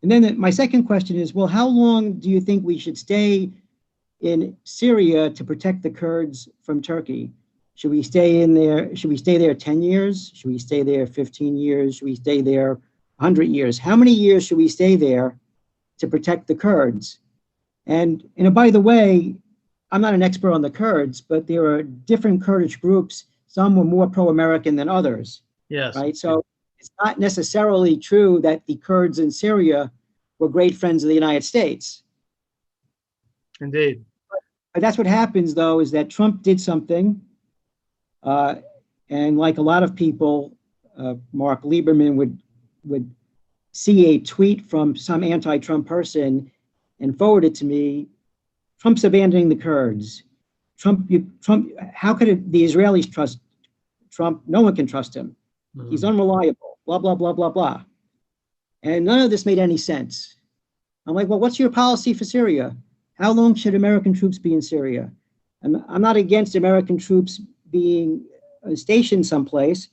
And then my second question is, well, how long do you think we should stay in Syria to protect the Kurds from Turkey? Should we stay in there? Should we stay there 10 years? Should we stay there 15 years? Should we stay there 100 years? How many years should we stay there to protect the Kurds? And by the way, I'm not an expert on the Kurds, but there are different Kurdish groups. Some were more pro-American than others. Yes. Right. So it's not necessarily true that the Kurds in Syria were great friends of the United States. Indeed. But that's what happens, though, is that Trump did something. And like a lot of people, Mark Lieberman would see a tweet from some anti-Trump person and forward it to me. Trump's abandoning the Kurds. Trump, how could the Israelis trust Trump? No one can trust him. He's unreliable, blah, blah, blah, blah, blah. And none of this made any sense. I'm like, well, what's your policy for Syria? How long should American troops be in Syria? And I'm not against American troops being stationed someplace,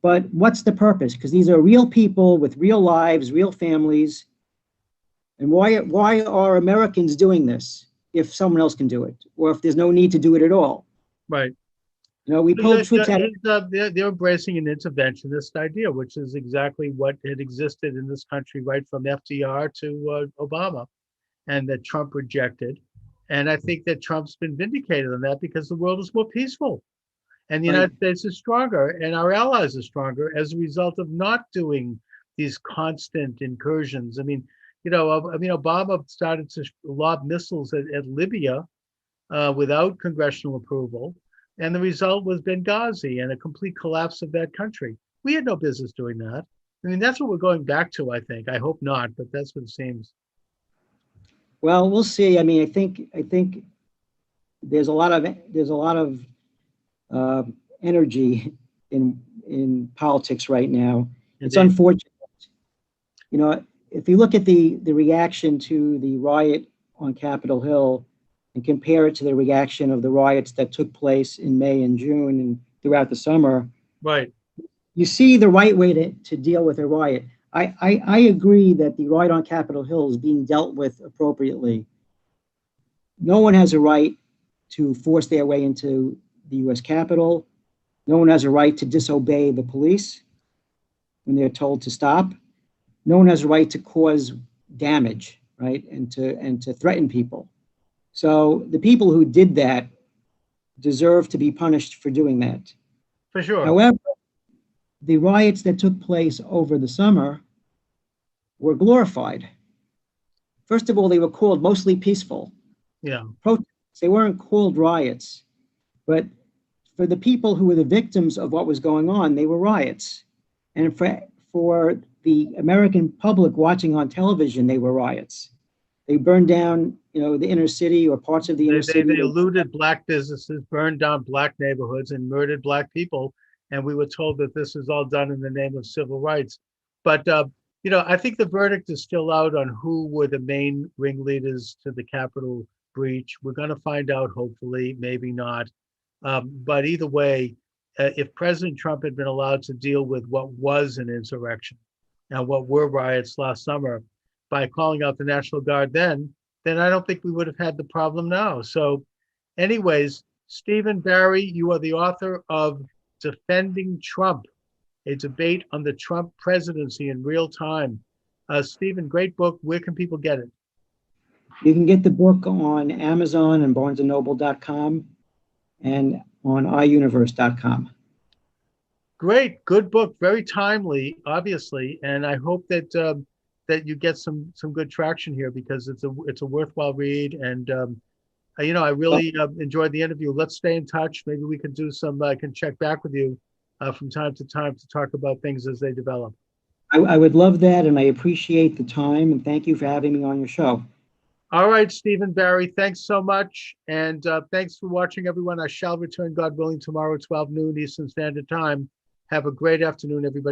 but what's the purpose? Because these are real people with real lives, real families. And why are Americans doing this if someone else can do it, or if there's no need to do it at all? Right. You know, we pulled troops out. They're embracing an interventionist idea, which is exactly what had existed in this country right from FDR to Obama, and that Trump rejected. And I think that Trump's been vindicated on that because the world is more peaceful, and the United States is stronger, and our allies are stronger as a result of not doing these constant incursions. I mean, Obama started to lob missiles at Libya without congressional approval. And the result was Benghazi and a complete collapse of that country. We had no business doing that. I mean, that's what we're going back to, I think. I hope not, but that's what it seems. Well, we'll see. I mean, I think there's a lot of energy in politics right now. It's unfortunate. You know, if you look at the reaction to the riot on Capitol Hill and compare it to the reaction of the riots that took place in May and June and throughout the summer, right? You see the right way to deal with a riot. I agree that the riot on Capitol Hill is being dealt with appropriately. No one has a right to force their way into the U.S. Capitol. No one has a right to disobey the police when they're told to stop. No one has a right to cause damage, right, and to threaten people. So the people who did that deserve to be punished for doing that. For sure. However, the riots that took place over the summer were glorified. First of all, they were called mostly peaceful. Yeah. Protests. They weren't called riots. But for the people who were the victims of what was going on, they were riots. And for the American public watching on television, they were riots. They burned down, the inner city or parts of the inner city. They looted black businesses, burned down black neighborhoods, and murdered black people. And we were told that this was all done in the name of civil rights. But, I think the verdict is still out on who were the main ringleaders to the Capitol breach. We're going to find out, hopefully, maybe not. But either way, if President Trump had been allowed to deal with what was an insurrection and what were riots last summer by calling out the National Guard then I don't think we would have had the problem now. So anyways, Stephen Barry, you are the author of Defending Trump, a debate on the Trump presidency in real time. Stephen, great book. Where can people get it? You can get the book on Amazon and barnesandnoble.com and on iUniverse.com. Great, good book, very timely, obviously, and I hope that that you get some good traction here because it's a worthwhile read, and I really enjoyed the interview. Let's stay in touch. Maybe we can do some. I can check back with you from time to time to talk about things as they develop. I would love that, and I appreciate the time, and thank you for having me on your show. All right, Stephen Barry, thanks so much, and thanks for watching, everyone. I shall return, God willing, tomorrow at 12 noon Eastern Standard Time. Have a great afternoon, everybody.